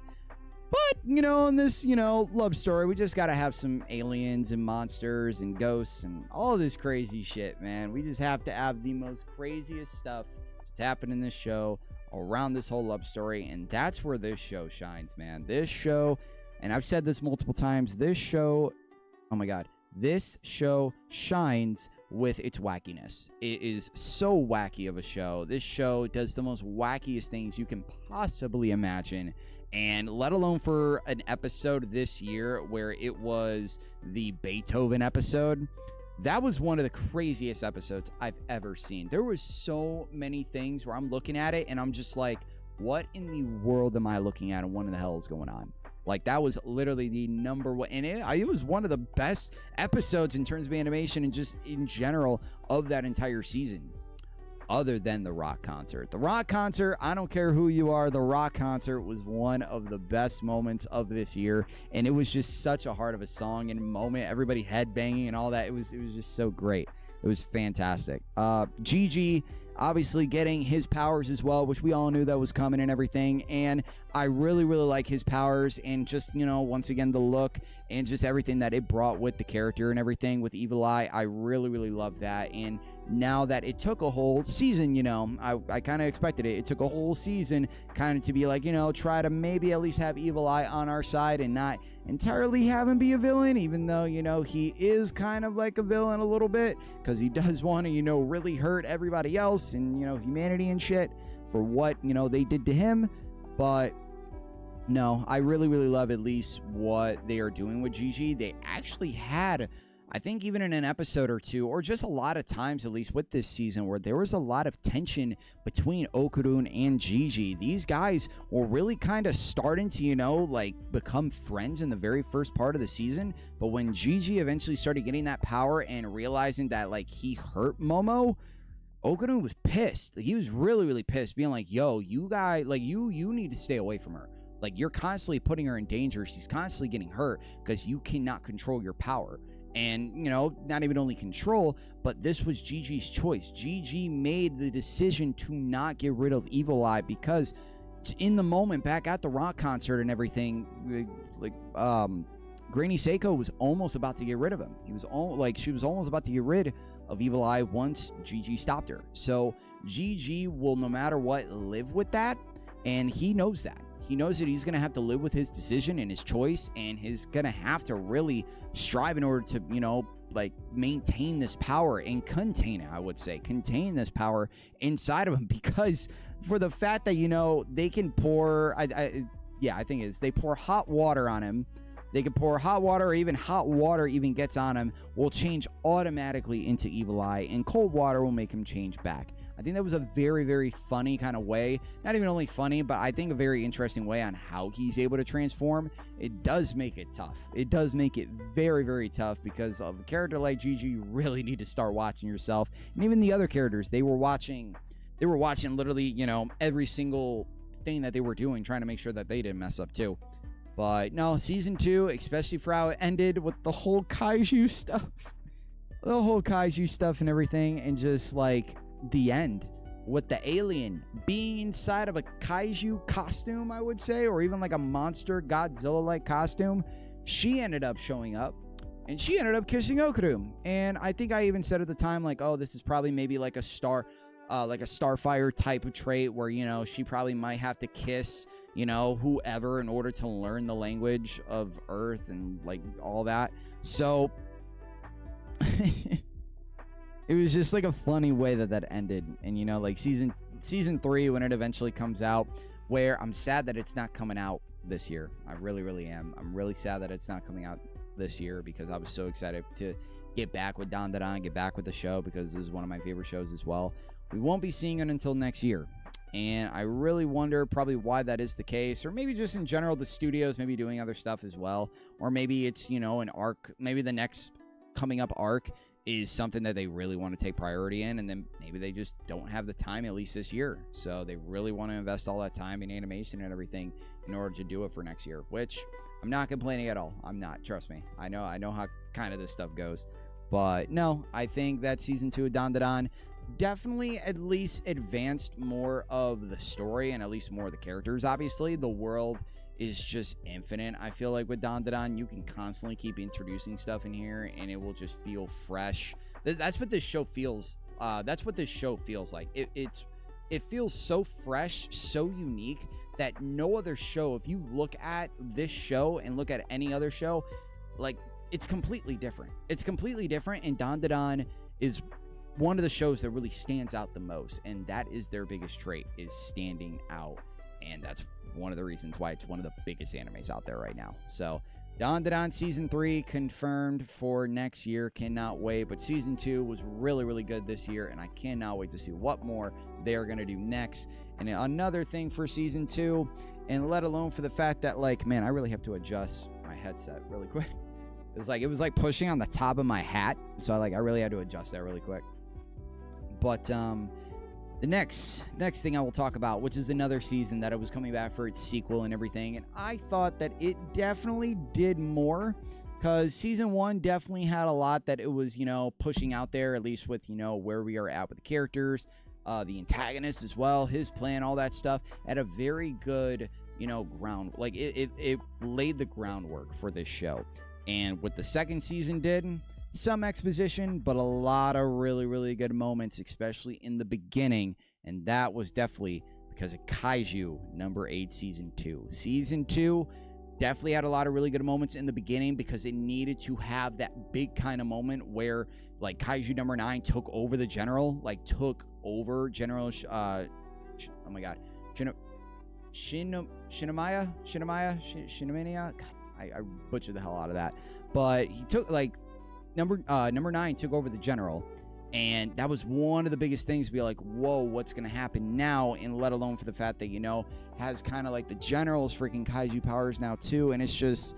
But, you know, in this, you know, love story, we just got to have some aliens and monsters and ghosts and all this crazy shit, man. We just have to have the most craziest stuff that's happened in this show around this whole love story. And that's where this show shines, man. This show, and I've said this multiple times, this show, oh my God, this show shines with its wackiness. It is so wacky of a show. This show does the most wackiest things you can possibly imagine. And let alone for an episode this year where it was the Beethoven episode, that was one of the craziest episodes I've ever seen. There was so many things where I'm looking at it and I'm just like, what in the world am I looking at and what in the hell is going on? Like, that was literally the number one, and it was one of the best episodes in terms of animation and just in general of that entire season, other than the Rock concert. The Rock concert, I don't care who you are, the Rock concert was one of the best moments of this year, and it was just such a heart of a song and moment. Everybody headbanging and all that. It was just so great. It was fantastic. Gigi obviously getting his powers as well, which we all knew that was coming and everything. And I really, really like his powers and just, you know, once again, the look and just everything that it brought with the character and everything with Evil Eye. I really, really love that. And now that it took a whole season, you know, I kind of expected it. It took a whole season kind of to be like, you know, try to maybe at least have Evil Eye on our side and not entirely have him be a villain, even though, you know, he is kind of like a villain a little bit because he does want to, you know, really hurt everybody else and, you know, humanity and shit for what, you know, they did to him. But no, I really, really love at least what they are doing with Gigi. They actually had, I think, even in an episode or two, or just a lot of times, at least with this season, where there was a lot of tension between Okarun and Gigi. These guys were really kind of starting to, you know, like become friends in the very first part of the season. But when Gigi eventually started getting that power and realizing that, like, he hurt Momo, Okarun was pissed. He was really, really pissed, being like, yo, you guys, like, you need to stay away from her. Like, you're constantly putting her in danger. She's constantly getting hurt because you cannot control your power. And, you know, not even only control, but this was Gigi's choice. Gigi made the decision to not get rid of Evil Eye because in the moment back at the Rock concert and everything, like, Granny Seiko was almost about to get rid of him. She was almost about to get rid of Evil Eye once Gigi stopped her. So Gigi will, no matter what, live with that. And he knows that. He knows that he's going to have to live with his decision and his choice, and he's going to have to really strive in order to, you know, like, maintain this power and contain it, I would say. Contain this power inside of him, because for the fact that, you know, they can pour, I think it's, they pour hot water on him. They can pour hot water, or even hot water even gets on him, will change automatically into Evil Eye, and cold water will make him change back. I think that was a very, very funny kind of way. Not even only funny, but I think a very interesting way on how he's able to transform. It does make it tough. It does make it very, very tough because of a character like Gigi. You really need to start watching yourself. And even the other characters, they were watching literally, you know, every single thing that they were doing, trying to make sure that they didn't mess up too. But no, season 2, especially for how it ended with the whole kaiju stuff. The whole kaiju stuff and everything, and just like the end with the alien being inside of a kaiju costume, I would say, or even like a monster Godzilla-like costume. She ended up showing up and she ended up kissing Okarun. And I think I even said at the time, like, oh, this is probably maybe like a Starfire type of trait where, you know, she probably might have to kiss, you know, whoever in order to learn the language of Earth and like all that. So it was just like a funny way that ended. And, you know, like season 3, when it eventually comes out, where I'm sad that it's not coming out this year. I really, really am. I'm really sad that it's not coming out this year because I was so excited to get back with Dan, get back with the show, because this is one of my favorite shows as well. We won't be seeing it until next year. And I really wonder probably why that is the case, or maybe just in general, the studios maybe doing other stuff as well. Or maybe it's, you know, an arc, maybe the next coming up arc is something that they really want to take priority in, and then maybe they just don't have the time, at least this year. So they really want to invest all that time in animation and everything in order to do it for next year, which I'm not complaining at all. I'm not, trust me. I know how kind of this stuff goes. But no, I think that season 2 of Dan definitely at least advanced more of the story and at least more of the characters. Obviously, the world is just infinite. I feel like with Dan, you can constantly keep introducing stuff in here and it will just feel fresh. That's what this show feels. That's what this show feels like. It feels so fresh, so unique that no other show, if you look at this show and look at any other show, like, it's completely different. It's completely different, and Dan is one of the shows that really stands out the most, and that is their biggest trait, is standing out. And that's one of the reasons why it's one of the biggest animes out there right now. So Dan season 3 confirmed for next year. Cannot wait. But season 2 was really, really good this year, and I cannot wait to see what more they are going to do next. And another thing for season 2, and let alone for the fact that, like, man, I really have to adjust my headset really quick. It was like pushing on the top of my hat, so I really had to adjust that really quick. But the next thing I will talk about, which is another season that it was coming back for its sequel and everything, and I thought that it definitely did more, because season 1 definitely had a lot that it was, pushing out there, at least with, where we are at with the characters, the antagonist as well, his plan, all that stuff, at a very good, ground. Like, it laid the groundwork for this show. And what the second season did, some exposition, but a lot of really, really good moments, especially in the beginning. And that was definitely because of Kaiju number 8, season 2. Season 2 definitely had a lot of really good moments in the beginning, because it needed to have that big kind of moment where, like, Kaiju number 9 took over the general, oh my god, Shinamaya. God, I butchered the hell out of that. But he took, number 9 took over the general, and that was one of the biggest things to be like, whoa, what's gonna happen now? And let alone for the fact that, has kind of like the general's freaking kaiju powers now too, and it's just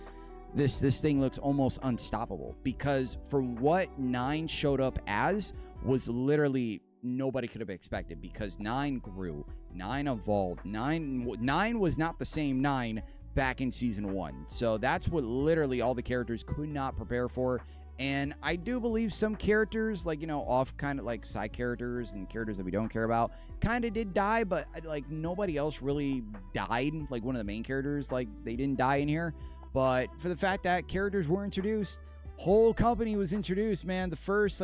this thing looks almost unstoppable, because from what 9 showed up as was literally nobody could have expected, because 9 grew, 9 evolved, 9 was not the same 9 back in season 1. So that's what literally all the characters could not prepare for. And I do believe some characters, off kind of like side characters and characters that we don't care about, kind of did die, but nobody else really died. Like one of the main characters, they didn't die in here. But for the fact that characters were introduced, whole company was introduced, man. The first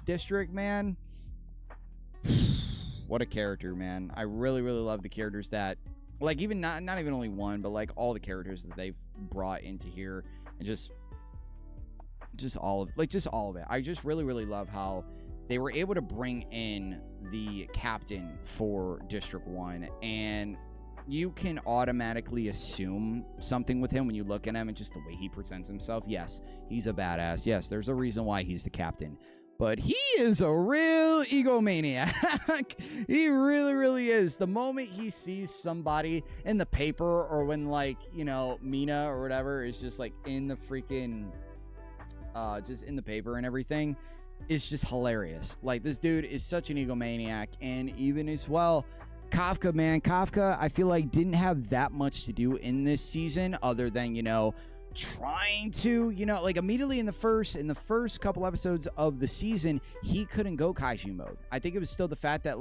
district, man. What a character, man. I really, really love the characters that, even not even only one, but all the characters that they've brought into here, and just all of it. I just really, really love how they were able to bring in the captain for District 1, and you can automatically assume something with him when you look at him and just the way he presents himself. Yes, he's a badass. Yes, there's a reason why he's the captain. But he is a real egomaniac. He really, really is. The moment he sees somebody in the paper, or when, Mina or whatever is just, in the freaking, just in the paper and everything, it's just hilarious. This dude is such an egomaniac. And even as well, Kafka, man. Kafka, I feel like didn't have that much to do in this season, other than, trying to, immediately in the first couple episodes of the season, he couldn't go kaiju mode. I think it was still the fact that,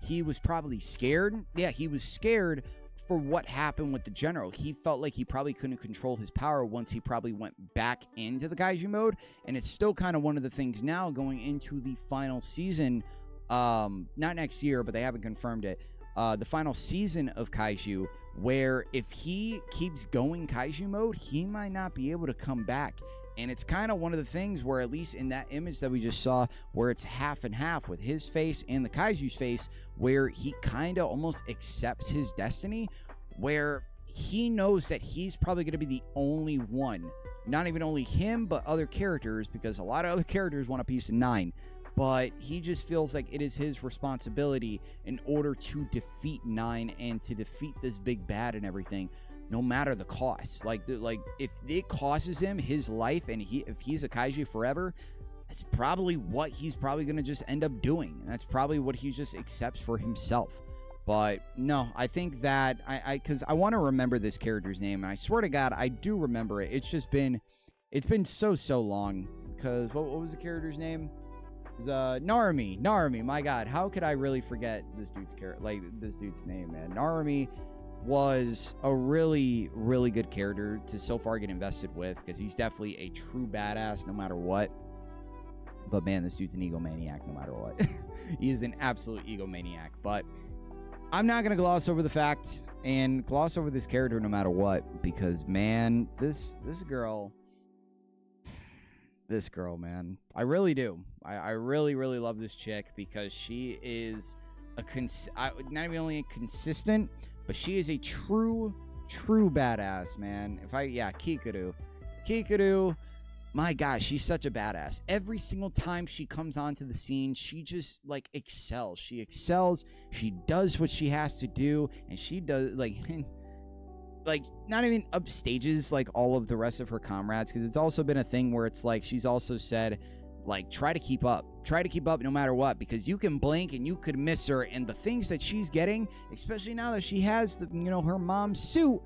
he was probably scared. Yeah, he was scared for what happened with the general. He felt like he probably couldn't control his power once he probably went back into the kaiju mode. And it's still kind of one of the things now going into the final season, not next year, but they haven't confirmed it, the final season of Kaiju, where if he keeps going kaiju mode, he might not be able to come back. And it's kind of one of the things where, at least in that image that we just saw, where it's half and half with his face and the kaiju's face, where he kind of almost accepts his destiny, where he knows that he's probably going to be the only one, not even only him, but other characters, because a lot of other characters want a piece of 9. But he just feels like it is his responsibility in order to defeat 9 and to defeat this big bad and everything, no matter the cost. If it costs him his life, and if he's a kaiju forever, that's probably what he's probably going to just end up doing. And that's probably what he just accepts for himself. But no, I think that because I want to remember this character's name, and I swear to God, I do remember it. It's been so long. Because what was the character's name? Narumi. My God, how could I really forget this dude's this dude's name, man? Narumi was a really, really good character to so far get invested with, because he's definitely a true badass no matter what. But man, this dude's an egomaniac no matter what. He is an absolute egomaniac. But I'm not gonna gloss over the fact and gloss over this character no matter what, because man, this girl, this girl, man. I really do. I really, really love this chick because she is not even only consistent, but she is a true badass, man. Kikuru, my gosh, she's such a badass. Every single time she comes onto the scene, she just like excels. She excels. She does what she has to do, and she does like not even upstages like all of the rest of her comrades, because it's also been a thing where it's like she's also said like try to keep up no matter what, because you can blink and you could miss her, and the things that she's getting, especially now that she has the her mom's suit,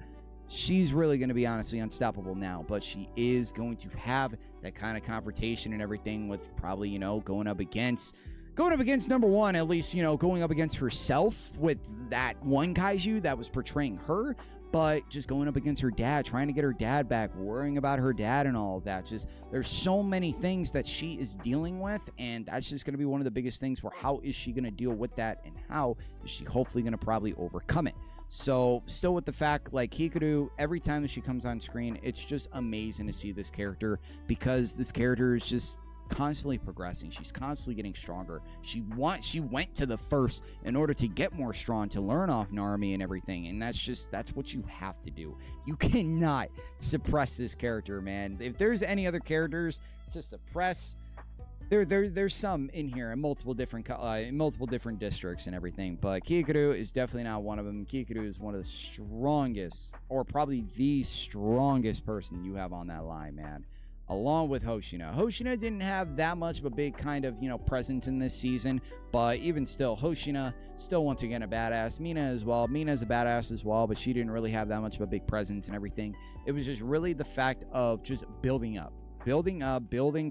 she's really going to be honestly unstoppable now. But she is going to have that kind of confrontation and everything with probably going up against number one, at least going up against herself with that one kaiju that was portraying her, but just going up against her dad, trying to get her dad back, worrying about her dad and all of that. Just there's so many things that she is dealing with, and that's just going to be one of the biggest things where how is she going to deal with that, and how is she hopefully going to probably overcome it. So still with the fact, like Hikaru, every time that she comes on screen, it's just amazing to see this character, because this character is just constantly progressing. She's constantly getting stronger. She went to the first in order to get more strong, to learn off Narumi and everything, and that's what you have to do. You cannot suppress this character, man. If there's any other characters to suppress, there's some in here in multiple different districts and everything, but Kikuru is definitely not one of them. Kikuru is one of the strongest, or probably the strongest person you have on that line, man, along with Hoshina. Hoshina didn't have that much of a big kind of, presence in this season, but even still, Hoshina still once again a badass. Mina as well. Mina's a badass as well, but she didn't really have that much of a big presence and everything. It was just really the fact of just building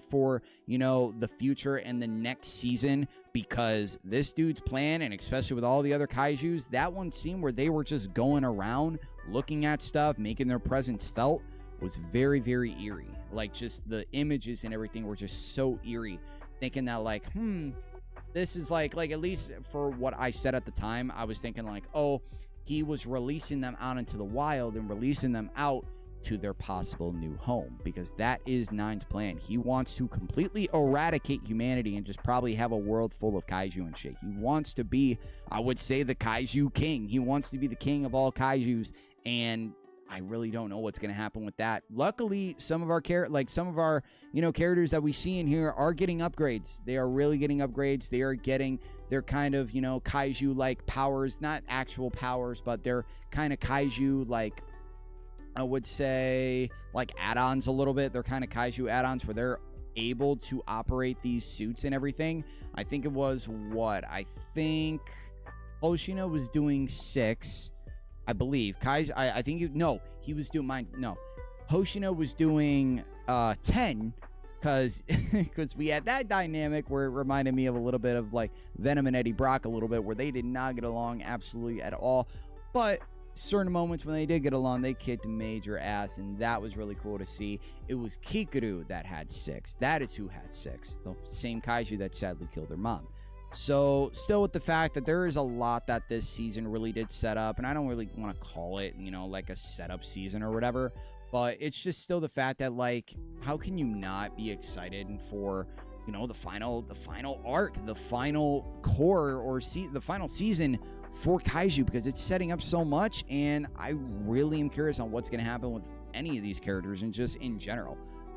for, the future and the next season, because this dude's plan, and especially with all the other kaijus, that one scene where they were just going around, looking at stuff, making their presence felt, was very, very eerie. Like, just the images and everything were just so eerie, thinking that like, this is like at least for what I said at the time, I was thinking like, oh, he was releasing them out into the wild and releasing them out to their possible new home, because that is Nine's plan. He wants to completely eradicate humanity and just probably have a world full of kaiju and shit. He wants to be, I would say, the kaiju king. He wants to be the king of all kaijus, and I really don't know what's going to happen with that. Luckily, some of our characters that we see in here are getting upgrades. They are really getting upgrades. They are getting their kind of, kaiju like powers, not actual powers, but they're kind of kaiju like, I would say, like add-ons a little bit. They're kind of kaiju add-ons where they're able to operate these suits and everything. I think it was I think Hoshina was doing 6, I believe. He was doing mine. No, Hoshina was doing 10, because we had that dynamic where it reminded me of a little bit of like Venom and Eddie Brock a little bit, where they did not get along absolutely at all. But certain moments when they did get along, they kicked major ass, and that was really cool to see. It was Kikuru that had 6. That is who had 6. The same kaiju that sadly killed their mom. So still with the fact that there is a lot that this season really did set up, and I don't really want to call it, like a setup season or whatever, but it's just still the fact that, like, how can you not be excited for, the final arc, the final core, or the final season for kaiju, because it's setting up so much, and I really am curious on what's going to happen with any of these characters and just in general.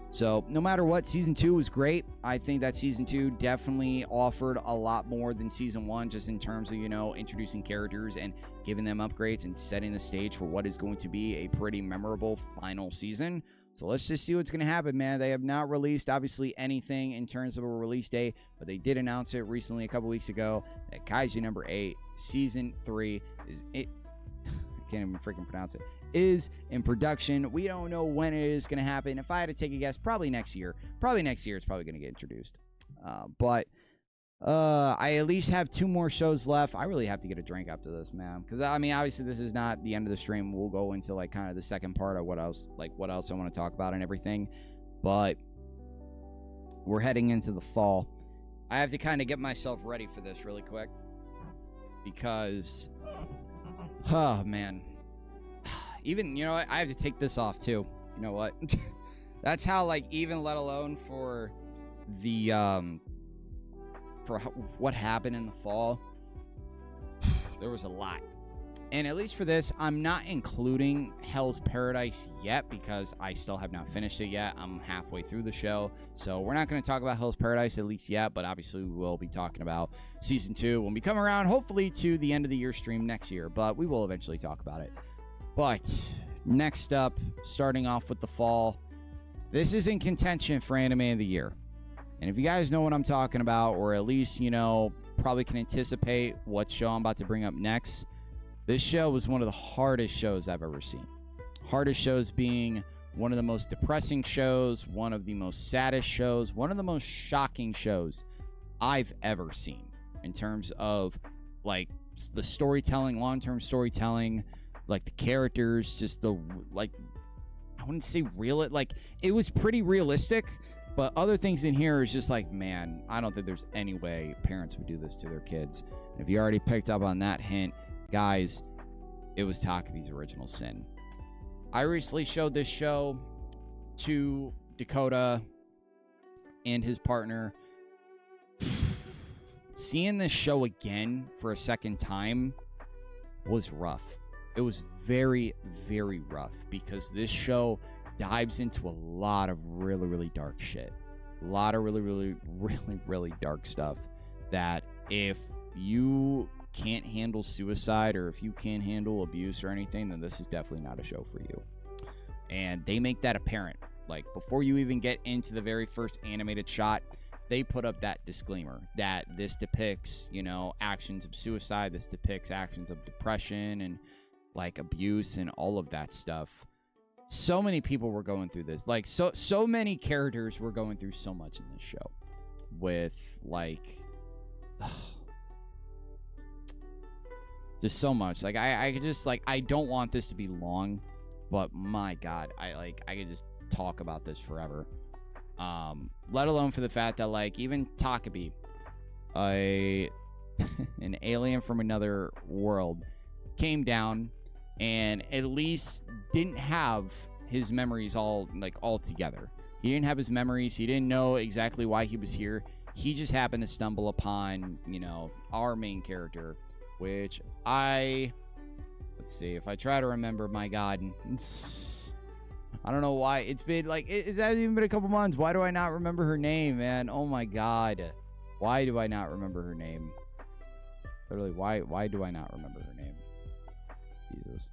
So no matter what, season 2 was great. I think that season 2 definitely offered a lot more than season 1, just in terms of, introducing characters and giving them upgrades and setting the stage for what is going to be a pretty memorable final season. So let's just see what's going to happen, man. They have not released, obviously, anything in terms of a release date, but they did announce it recently, a couple weeks ago, that Kaiju number 8, season 3 is it. I can't even freaking pronounce it. Is in production. We don't know when it is going to happen. If I had to take a guess, probably next year. It's probably going to get introduced. But I at least have 2 more shows left. I really have to get a drink after this, man, because I mean, obviously this is not the end of the stream. We'll go into like kind of the second part of what else I want to talk about and everything. But we're heading into the fall. I have to kind of get myself ready for this really quick, because oh man, even I have to take this off too. You know what? That's how, like, even let alone for the what happened in the fall, there was a lot. And at least for this, I'm not including Hell's Paradise yet because I still have not finished it yet. I'm halfway through the show, so we're not going to talk about Hell's Paradise at least yet, but obviously we will be talking about Season 2 when we come around, hopefully to the end of the year stream next year, but we will eventually talk about it. But next up, starting off with the fall, this is in contention for Anime of the Year. And if you guys know what I'm talking about, or at least, you know, probably can anticipate what show I'm about to bring up next, this show was one of the hardest shows I've ever seen. Hardest shows being one of the most depressing shows, one of the most saddest shows, one of the most shocking shows I've ever seen in terms of, like, the storytelling, long-term storytelling, like the characters, just the, like, I wouldn't say real, like, it was pretty realistic, but other things in here is just like, man, I don't think there's any way parents would do this to their kids. And if you already picked up on that hint, guys, it was Takabe's Original Sin. I recently showed this show to Dakota and his partner. Seeing this show again for a second time was rough. It was very, very rough because this show dives into a lot of really, really dark shit. A lot of really, really, really, really dark stuff that if you can't handle suicide or if you can't handle abuse or anything, then this is definitely not a show for you. And they make that apparent. Like, before you even get into the very first animated shot, they put up that disclaimer that this depicts, you know, actions of suicide, this depicts actions of depression and, like, abuse and all of that stuff. So many people were going through this. Like, so many characters were going through so much in this show with, like, just so much. Like, I could just, like, I don't want this to be long, but my God, I could just talk about this forever. Let alone for the fact that, like, even Takabe, an alien from another world, came down and at least didn't have his memories all together. He didn't have his memories. He didn't know exactly why he was here. He just happened to stumble upon, you know, our main character, which let's see, if I try to remember, my God, I don't know why. It's been, like, it's hasn't even been a couple months. Why do I not remember her name, man? Oh my God. Why do I not remember her name? Literally, why do I not remember her name? Jesus.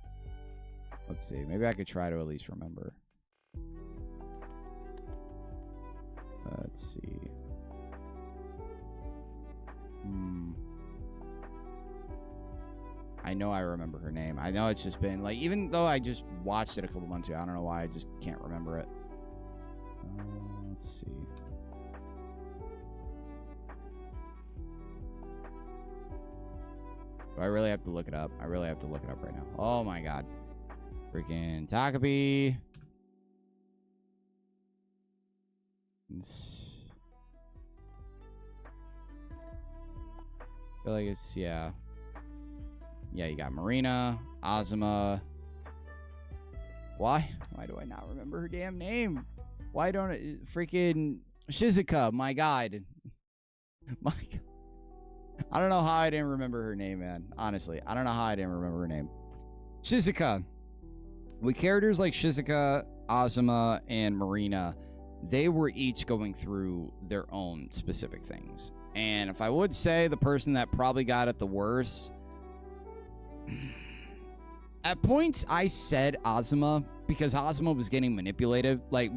Let's see. Maybe I could try to at least remember. Let's see. I know I remember her name. I know it's just been, like, even though I just watched it a couple months ago, I don't know why I just can't remember it. Let's see. Do I really have to look it up? I really have to look it up right now. Oh my God. Freaking Takabe. I feel like it's, yeah. Yeah, you got Marina, Azuma. Why do I not remember her damn name? Why don't it freaking Shizuka? My God. My God. I don't know how I didn't remember her name, man. Honestly, I don't know how I didn't remember her name. Shizuka. With characters like Shizuka, Azuma, and Marina, they were each going through their own specific things. And if I would say the person that probably got it the worst, at points I said Azuma because Azuma was getting manipulated. Like,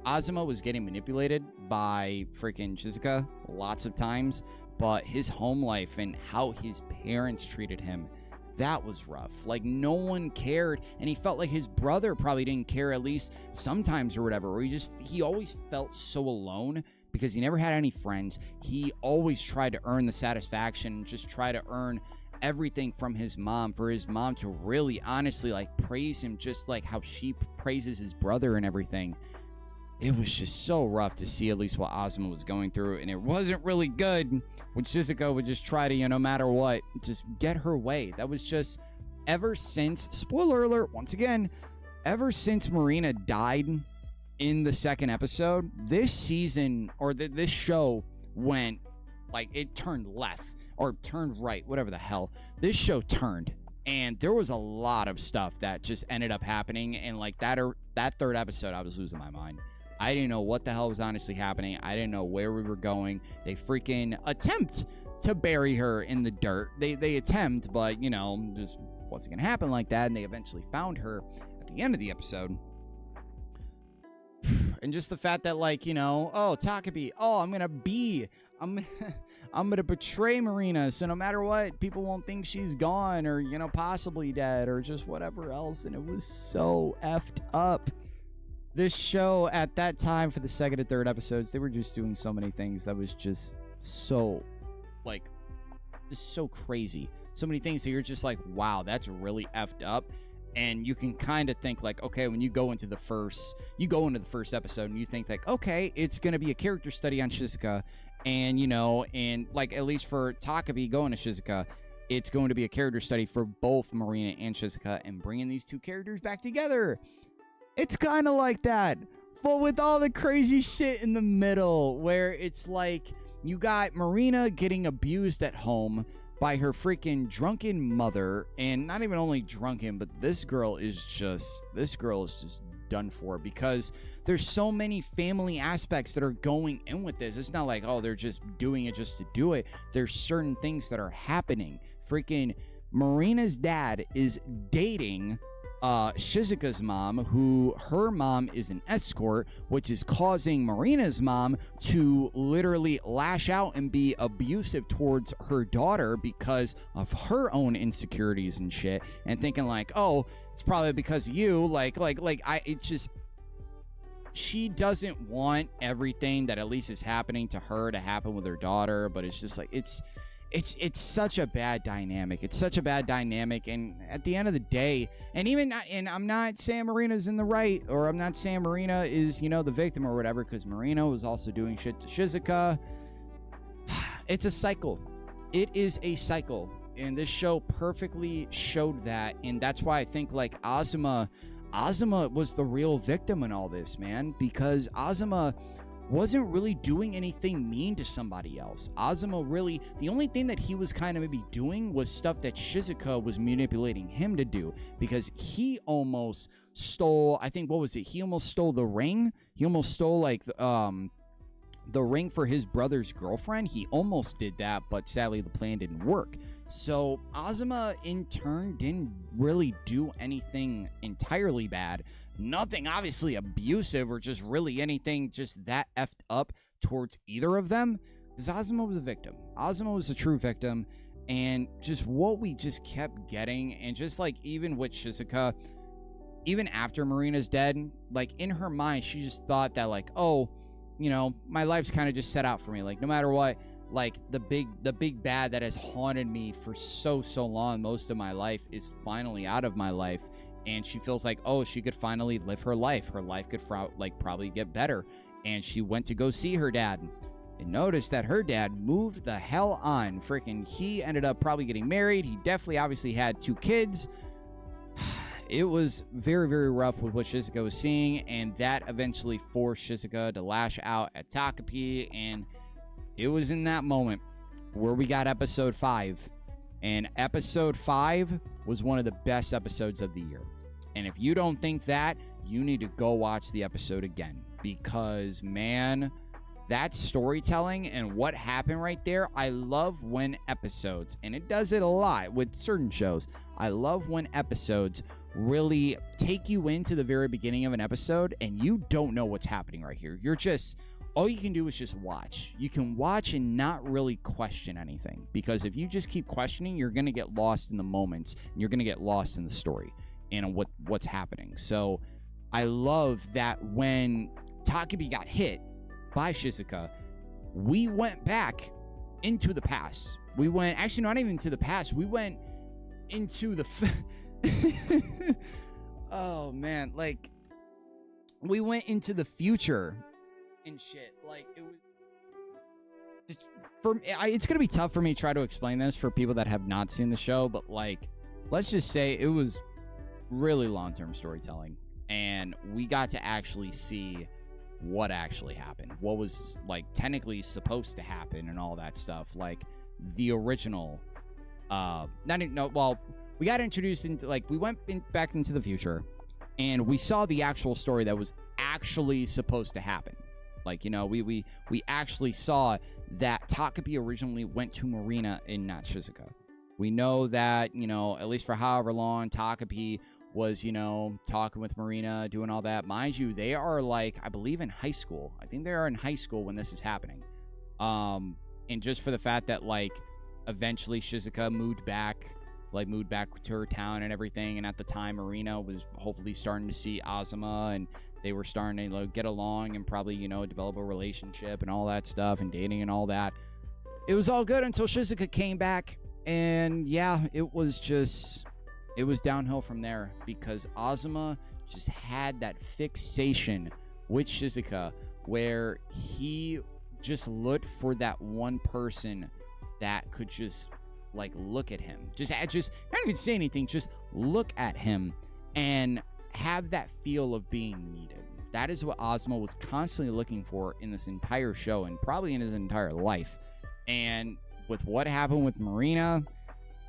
Azuma was getting manipulated by freaking Shizuka lots of times, but his home life and how his parents treated him, that was rough. Like, no one cared, and he felt like his brother probably didn't care, at least sometimes or whatever, or he always felt so alone because he never had any friends. He always tried to earn the satisfaction, just try to earn everything from his mom, for his mom to really honestly, like, praise him just like how she praises his brother and everything. It was just so rough to see at least what Azuma was going through, and it wasn't really good when Shizuka would just try to, no matter what, just get her way. That was just, ever since, spoiler alert, once again, ever since Marina died, in the second episode, this season or this show went like it turned left or turned right, whatever the hell. This show turned, and there was a lot of stuff that just ended up happening. And like that third episode, I was losing my mind. I didn't know what the hell was honestly happening. I didn't know where we were going. They freaking attempt to bury her in the dirt. They attempt, but you know, just wasn't gonna happen like that. And they eventually found her at the end of the episode. And just the fact that, like, you know, oh, Takabe, oh, I'm gonna betray Marina, so no matter what, people won't think she's gone or, you know, possibly dead or just whatever else. And it was so effed up. This show at that time, for the second and third episodes, they were just doing so many things that was just so, like, just so crazy. So many things that you're just like, wow, that's really effed up. And you can kind of think like, okay, when you go into the first episode and you think like, okay, it's going to be a character study on Shizuka. And, you know, and like, at least for Takabe going to Shizuka, it's going to be a character study for both Marina and Shizuka and bringing these two characters back together. It's kind of like that, but with all the crazy shit in the middle where it's like you got Marina getting abused at home by her freaking drunken mother, and not even only drunken, but this girl is just done for, because there's so many family aspects that are going in with this. It's not like, oh, they're just doing it just to do it. There's certain things that are happening. Freaking Marina's dad is dating Shizuka's mom, who her mom is an escort, which is causing Marina's mom to literally lash out and be abusive towards her daughter because of her own insecurities and shit, and thinking like, oh, it's probably because of you. She doesn't want everything that at least is happening to her to happen with her daughter, but it's just like, it's such a bad dynamic. It's such a bad dynamic. And at the end of the day, and I'm not saying Marina's in the right, or I'm not saying Marina is, you know, the victim or whatever, because Marina was also doing shit to Shizuka. It's a cycle. It is a cycle. And this show perfectly showed that. And that's why I think like Azuma was the real victim in all this, man, because Azuma wasn't really doing anything mean to somebody else. Azuma really, the only thing that he was kind of maybe doing was stuff that Shizuka was manipulating him to do, because he almost stole, I think, what was it? He almost stole the ring. He almost stole like the ring for his brother's girlfriend. He almost did that, but sadly the plan didn't work. So Azuma in turn didn't really do anything entirely bad. Nothing obviously abusive or just really anything just that effed up towards either of them, because Azuma was a victim. Azuma was a true victim. And just what we just kept getting, and just like even with Shizuka, even after Marina's dead, like in her mind she just thought that like, oh, you know, my life's kind of just set out for me. Like no matter what, like the big bad that has haunted me for so long, most of my life, is finally out of my life. And she feels like, oh, she could finally live her life. Her life could probably get better. And she went to go see her dad and noticed that her dad moved the hell on. Freaking, he ended up probably getting married. He definitely obviously had 2 kids. It was very, very rough with what Shizuka was seeing. And that eventually forced Shizuka to lash out at Takabe. And it was in that moment where we got episode 5. And episode 5 was one of the best episodes of the year. And if you don't think that, you need to go watch the episode again. Because, man, that storytelling and what happened right there, I love when episodes, and it does it a lot with certain shows, I love when episodes really take you into the very beginning of an episode and you don't know what's happening right here. You're just... all you can do is just watch. You can watch and not really question anything. Because if you just keep questioning, you're going to get lost in the moments. And you're going to get lost in the story and what's happening. So I love that when Takabe got hit by Shizuka, we went back into the past. We went, actually not even to the past. We went into the... oh, man. Like, we went into the future and shit. Like, it was it's gonna be tough for me to try to explain this for people that have not seen the show, but like, let's just say it was really long-term storytelling. and we got to actually see what actually happened, what was like technically supposed to happen, and all that stuff. Like the original, not even, no, well, we got introduced into, like, we went back into the future, and we saw the actual story that was actually supposed to happen. Like, you know, we actually saw that Takabe originally went to Marina and not Shizuka. We know that, you know, at least for however long, Takabe was, you know, talking with Marina, doing all that. Mind you, they are, like, I believe in high school. I think they are in high school when this is happening. And just for the fact that, like, eventually Shizuka moved back to her town and everything. And at the time, Marina was hopefully starting to see Azuma, and they were starting to, like, get along and probably, you know, develop a relationship and all that stuff, and dating and all that. It was all good until Shizuka came back. And yeah, it was downhill from there, because Azuma just had that fixation with Shizuka where he just looked for that one person that could just, like, look at him. Just not even say anything, just look at him and have that feel of being needed. That is what Azuma was constantly looking for in this entire show, and probably in his entire life. And with what happened with Marina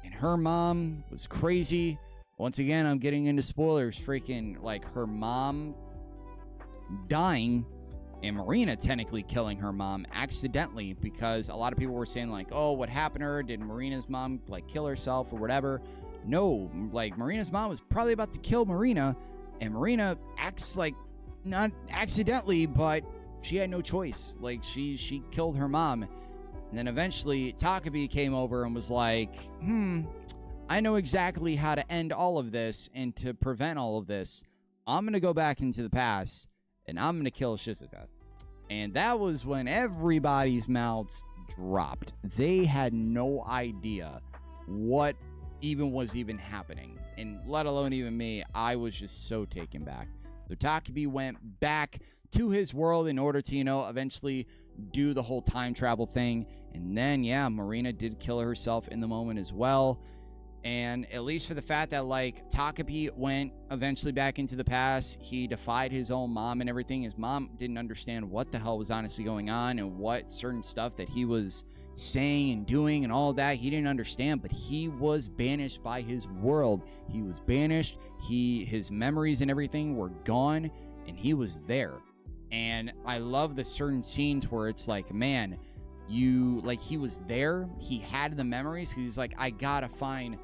and her mom was crazy. Once again, I'm getting into spoilers. Freaking, like, her mom dying and Marina technically killing her mom accidentally, because a lot of people were saying, like, oh, what happened to her? Did Marina's mom, like, kill herself or whatever? No, like, Marina's mom was probably about to kill Marina, and Marina acts like, not accidentally, but she had no choice. Like, she killed her mom. And then eventually Takabe came over and was like, I know exactly how to end all of this and to prevent all of this. I'm going to go back into the past and I'm going to kill Shizuka. And that was when everybody's mouths dropped. They had no idea what was happening. And let alone even me, I was just so taken back. So Takabe went back to his world in order to, you know, eventually do the whole time travel thing. And then, yeah, Marina did kill herself in the moment as well. And at least for the fact that, like, Takabe went eventually back into the past, he defied his own mom and everything. His mom didn't understand what the hell was honestly going on and what certain stuff that he was saying and doing and all that. He didn't understand, but he was banished by his world. He was banished. His memories and everything were gone, and he was there. And I love the certain scenes where it's like, man, he was there. He had the memories, because he's like, I gotta find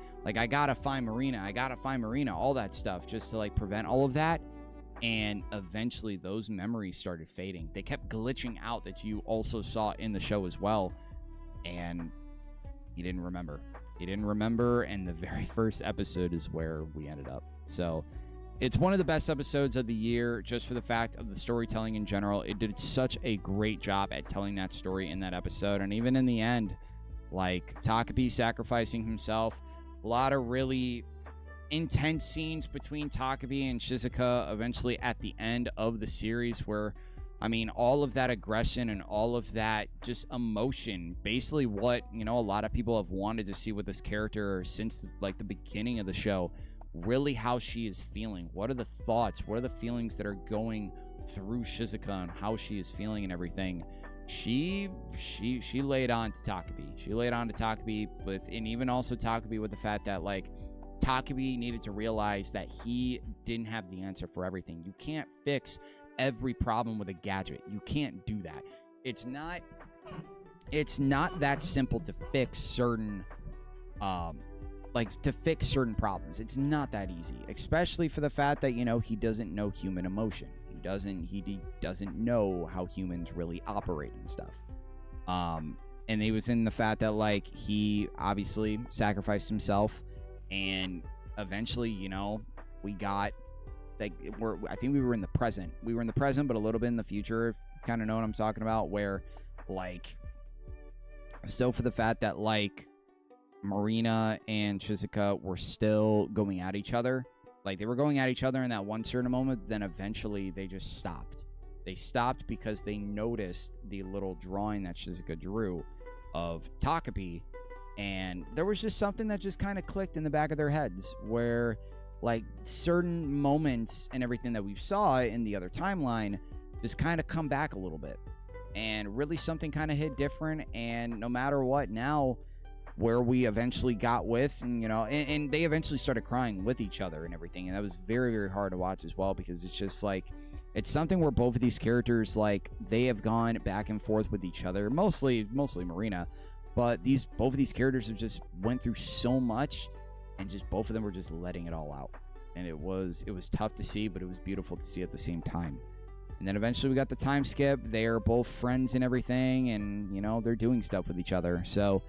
Marina, all that stuff, just to, like, prevent all of that. And eventually those memories started fading. They kept glitching out, that you also saw in the show as well. And he didn't remember. And the very first episode is where we ended up. So it's one of the best episodes of the year, just for the fact of the storytelling in general. It did such a great job at telling that story in that episode. And even in the end, like, Takabe sacrificing himself, a lot of really intense scenes between Takabe and Shizuka eventually at the end of the series, where, I mean, all of that aggression and all of that just emotion, basically what, you know, a lot of people have wanted to see with this character since, like, the beginning of the show. Really how she is feeling. What are the thoughts? What are the feelings that are going through Shizuka and how she is feeling and everything? She laid on to Takabe. She laid on to Takabe and even also Takabe with the fact that, like, Takabe needed to realize that he didn't have the answer for everything. You can't fix every problem with a gadget. You can't do that. It's not that simple to fix certain problems. It's not that easy, especially for the fact that, you know, he doesn't know human emotion. He doesn't know how humans really operate and stuff. And it was in the fact that, like, he obviously sacrificed himself, and eventually, you know, we got, like, I think we were in the present. We were in the present, but a little bit in the future, if you kind of know what I'm talking about, where, like, still for the fact that, like, Marina and Shizuka were still going at each other. Like, they were going at each other in that one certain moment, then eventually they just stopped. They stopped because they noticed the little drawing that Shizuka drew of Takabe, and there was just something that just kind of clicked in the back of their heads, where like certain moments and everything that we saw in the other timeline just kind of come back a little bit, and really something kind of hit different. And no matter what, now where we eventually got with, and and they eventually started crying with each other and everything, and that was very, very hard to watch as well, because it's just like, it's something where both of these characters, like, they have gone back and forth with each other, mostly Marina, but both of these characters have just went through so much, and just both of them were just letting it all out. And it was tough to see, but it was beautiful to see at the same time. And then eventually we got the time skip. They are both friends and everything, and they're doing stuff with each other. So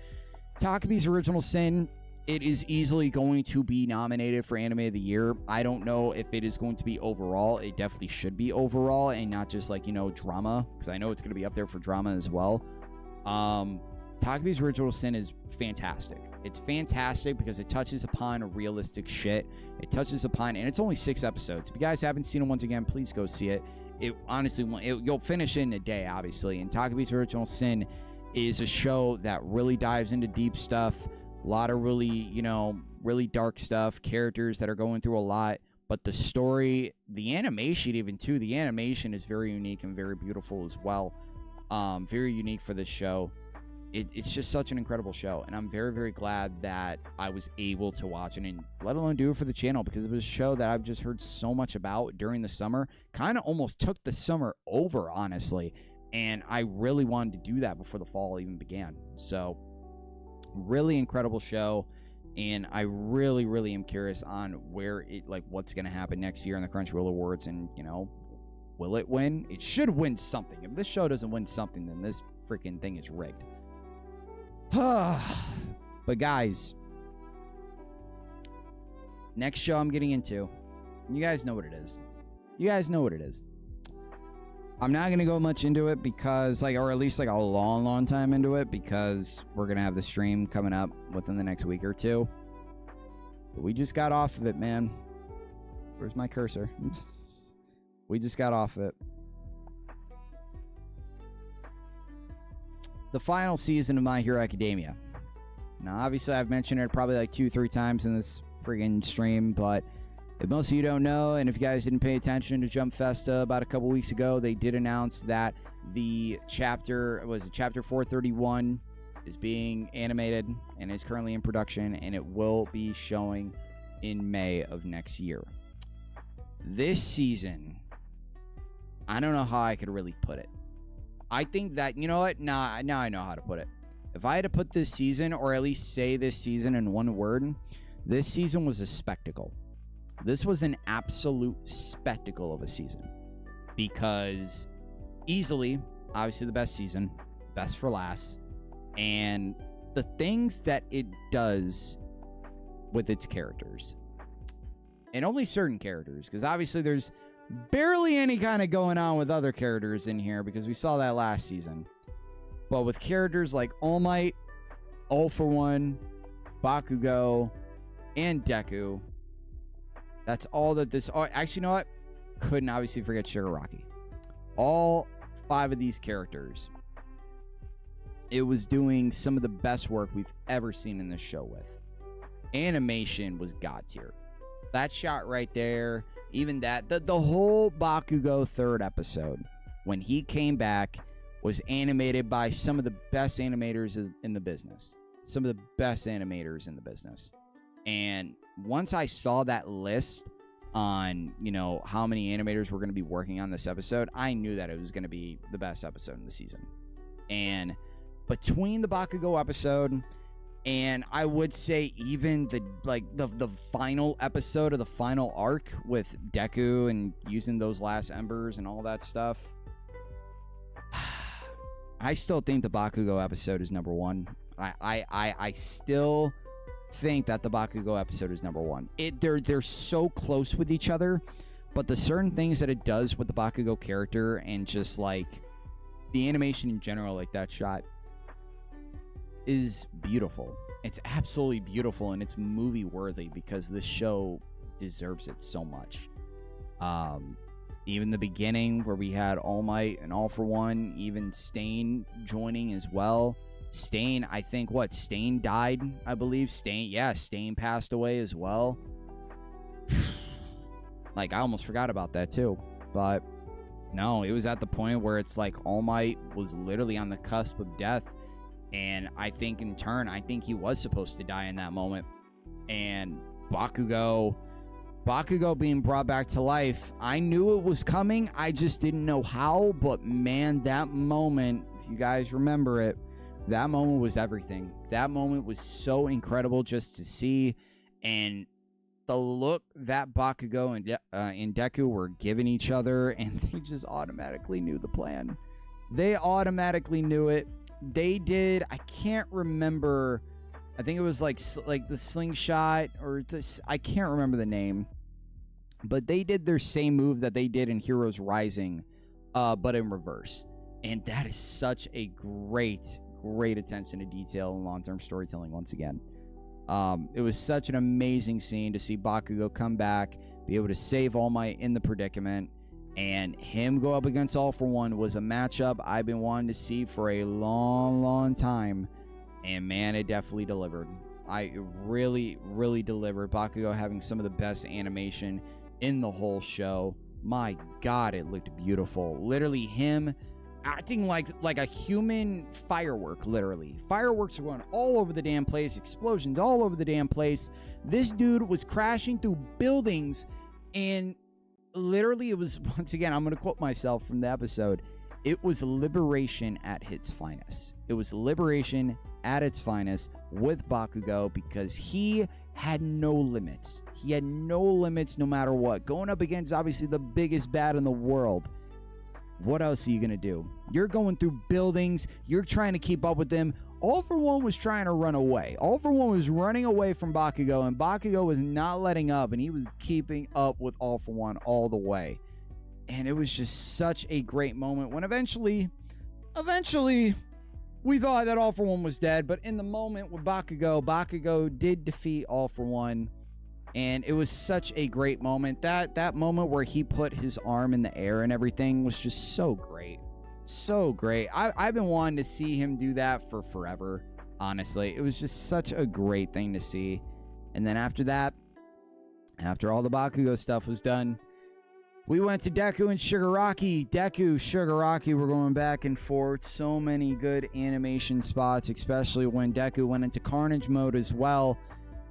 Takabe's Original Sin, it is easily going to be nominated for Anime of the Year. I don't know if it is going to be overall. It definitely should be overall, and not just like, drama, because I know it's going to be up there for drama as well. Takabe's Original Sin is fantastic. It's fantastic because it touches upon realistic shit. It touches upon, and it's only 6 episodes. If you guys haven't seen it, once again, please go see it. It honestly, you'll finish it in a day, obviously. And Takabe's Original Sin is a show that really dives into deep stuff. A lot of really, really dark stuff. Characters that are going through a lot. But the story, the animation even too, the animation is very unique and very beautiful as well. Very unique for this show. It's just such an incredible show, and I'm very, very glad that I was able to watch it, and let alone do it for the channel, because it was a show that I've just heard so much about during the summer. Kind of almost took the summer over, honestly, and I really wanted to do that before the fall even began. So, really incredible show, and I really, really am curious on what's going to happen next year in the Crunchyroll Awards, and, will it win? It should win something. If this show doesn't win something, then this freaking thing is rigged. But guys, next show I'm getting into, you guys know what it is. I'm not going to go much into it because, or at least a long time into it, because we're going to have the stream coming up within the next week or two. But we just got off of it, man. Where's my cursor? We just got off of it. The final season of My Hero Academia. Now, obviously, I've mentioned it probably 2-3 times in this friggin' stream, but if most of you don't know, and if you guys didn't pay attention to Jump Festa about a couple weeks ago, they did announce that the chapter 431 is being animated and is currently in production, and it will be showing in May of next year. This season, I don't know how I could really put it. I think that, you know what? Now I know how to put it. If I had to put this season, or at least say this season in one word, this season was a spectacle. This was an absolute spectacle of a season. Because easily, obviously the best season, best for last, and the things that it does with its characters. And only certain characters, because obviously there's barely any kind of going on with other characters in here, because we saw that last season. But with characters like All Might, All For One, Bakugo, and Deku, that's all that this... Oh, actually, you know what? Couldn't obviously forget Shigaraki. All 5 of these characters, it was doing some of the best work we've ever seen in this show with. Animation was god tier. That shot right there... Even that, the whole Bakugo 3rd episode, when he came back, was animated by some of the best animators in the business. Some of the best animators in the business. And once I saw that list on, how many animators were going to be working on this episode, I knew that it was going to be the best episode in the season. And between the Bakugo episode... And I would say even the final episode of the final arc with Deku and using those last embers and all that stuff. I still think the Bakugo episode is number 1. I still think that the Bakugo episode is number 1. They're so close with each other, but the certain things that it does with the Bakugo character and just the animation in general, that shot, is beautiful. It's absolutely beautiful, and it's movie worthy because this show deserves it so much. Even the beginning where we had All Might and All For One, even Stain joining as well. Stain, I think Stain died, I believe. Stain passed away as well. Like, I almost forgot about that too. But no, it was at the point where it's like All Might was literally on the cusp of death. And I think in turn, I think he was supposed to die in that moment. And Bakugo being brought back to life, I knew it was coming. I just didn't know how. But man, that moment, if you guys remember it, that moment was everything. That moment was so incredible just to see. And the look that Bakugo and Deku were giving each other, and they just automatically knew the plan. They automatically knew it. They did, I can't remember, I think it was like the slingshot, or this, I can't remember the name, but they did their same move that they did in Heroes Rising, but in reverse. And that is such a great attention to detail and long-term storytelling once again. It was such an amazing scene to see Bakugo come back, be able to save All Might in the predicament, and him go up against All For One was a matchup I've been wanting to see for a long time, and man, it definitely delivered. It really delivered. Bakugo having some of the best animation in the whole show. My God, it looked beautiful. Literally him acting like a human firework. Literally fireworks are going all over the damn place, explosions all over the damn place. This dude was crashing through buildings, and literally it was, once again, I'm going to quote myself from the episode, it was liberation at its finest. It was liberation at its finest with Bakugo, because he had no limits. He had no limits no matter what. Going up against obviously the biggest bad in the world. What else are you going to do? You're going through buildings. You're trying to keep up with them. All For One was trying to run away. All For One was running away from Bakugo, and Bakugo was not letting up, and he was keeping up with All For One all the way. And it was just such a great moment when eventually, we thought that All For One was dead, but in the moment with Bakugo did defeat All For One. And it was such a great moment. That moment where he put his arm in the air and everything was just so great. So great. I've been wanting to see him do that for forever, honestly. It was just such a great thing to see. And then after that, after all the Bakugo stuff was done, we went to Deku and Shigaraki. Deku, Shigaraki were going back and forth. So many good animation spots, especially when Deku went into Carnage mode as well.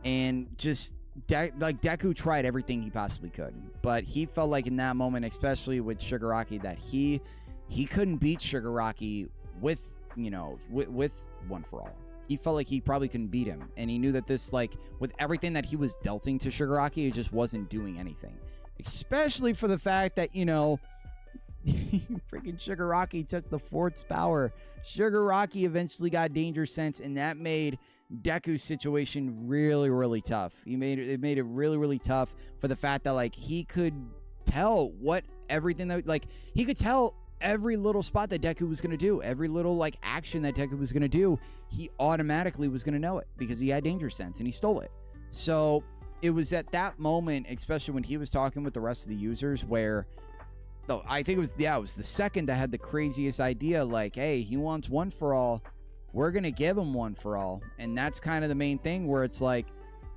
And just Deku tried everything he possibly could, but he felt like in that moment, especially with Shigaraki, that he couldn't beat Shigaraki with One For All. He felt like he probably couldn't beat him, and he knew that this, like, with everything that he was dealting to Shigaraki, it just wasn't doing anything, especially for the fact that, freaking Shigaraki took the Fort's power. Shigaraki eventually got Danger Sense, and that made Deku's situation really tough. It made it really tough for the fact that, like, he could tell he could tell every little spot that Deku was going to do, every little, like, action that Deku was going to do. He automatically was going to know it because he had Danger Sense and he stole it. So it was at that moment, especially when he was talking with the rest of the users, where I think it was the second that had the craziest idea, like, hey, he wants One For All, we're going to give him One For All. And that's kind of the main thing, where it's like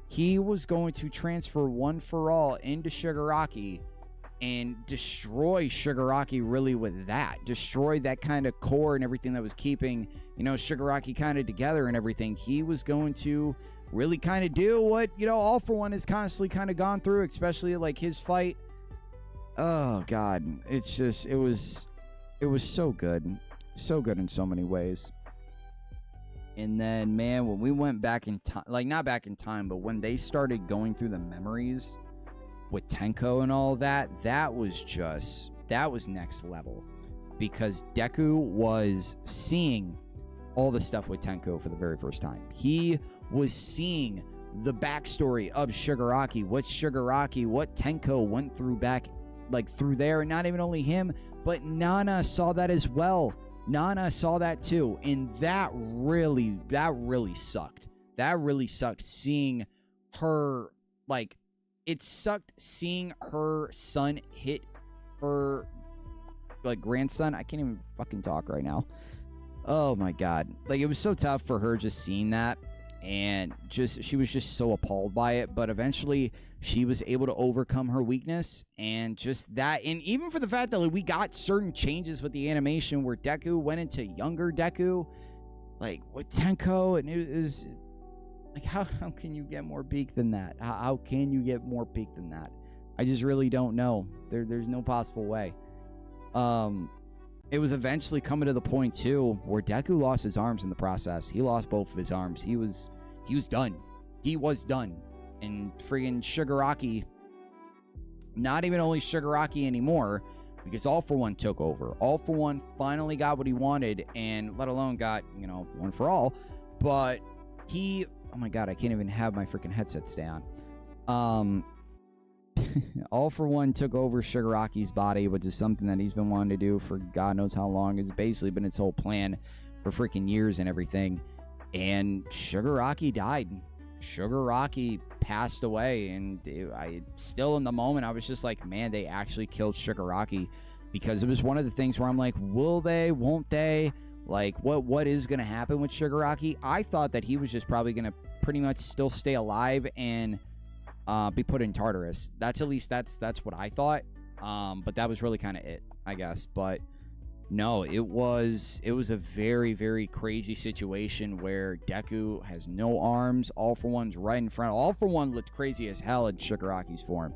he was going to transfer One For All into Shigaraki and destroy Shigaraki really with that. Destroy that kind of core and everything that was keeping, Shigaraki kind of together and everything. He was going to really kind of do what, All For One has constantly kind of gone through, especially like his fight. Oh, God. It's just, it was so good. So good in so many ways. And then, man, when we went back in time, like, not back in time, but when they started going through the memories with Tenko and all that, that was next level. Because Deku was seeing all the stuff with Tenko for the very first time. He was seeing the backstory of Shigaraki, what Tenko went through back, like, through there. And not even only him, but Nana saw that as well. Nana saw that too, and that really sucked. That really sucked seeing her, like, it sucked seeing her son hit her, like, grandson. I can't even fucking talk right now. Oh my God. Like, it was so tough for her just seeing that. and she was just so appalled by it. But eventually she was able to overcome her weakness, and just that, and even for the fact that, like, we got certain changes with the animation where Deku went into younger Deku, like with Tenko, and it was like, how can you get more peak than that? How can you get more peak than that? I just really don't know. There's no possible way. It was eventually coming to the point too where Deku lost his arms in the process. He lost both of his arms. He was done. He was done. And friggin' Shigaraki, not even only Shigaraki anymore, because All For One took over. All For One finally got what he wanted, and let alone got, One For All. But he, oh my god, I can't even have my freaking headsets down. All For One took over Shigaraki's body, which is something that he's been wanting to do for God knows how long. It's basically been his whole plan for freaking years and everything. And Shigaraki died. Shigaraki passed away, and I still, in the moment, I was just like, man, they actually killed Shigaraki, because it was one of the things where I'm like, will they, won't they? Like, what is going to happen with Shigaraki? I thought that he was just probably going to pretty much still stay alive and be put in Tartarus. That's what I thought. But that was really kind of it, I guess. But no, it was a very, very crazy situation where Deku has no arms. All For One's right in front. All For One looked crazy as hell in Shigaraki's form.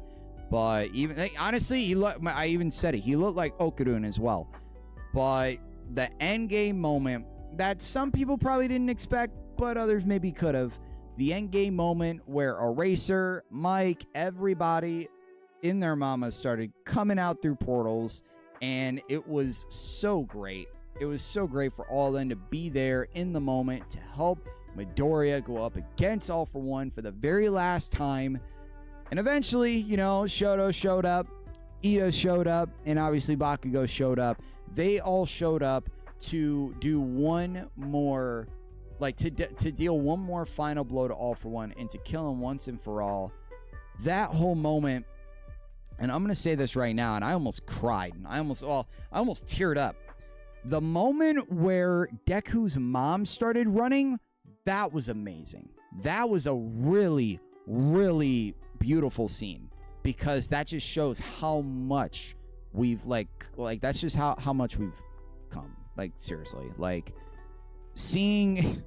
But even honestly, I even said it. He looked like Okurun as well. But the end game moment that some people probably didn't expect, but others maybe could have. The end game moment where Eraser, Mike, everybody in their mamas started coming out through portals, and it was so great. It was so great for all of them to be there in the moment to help Midoriya go up against All For One for the very last time. And eventually, Shoto showed up, Ito showed up, and obviously Bakugo showed up. They all showed up to do one more, like to deal one more final blow to All For One and to kill him once and for all. That whole moment, and I'm going to say this right now, and I almost cried. I almost teared up. The moment where Deku's mom started running, that was amazing. That was a really, really beautiful scene, because that just shows how much we've like that's just how much we've come. Like, seriously, like seeing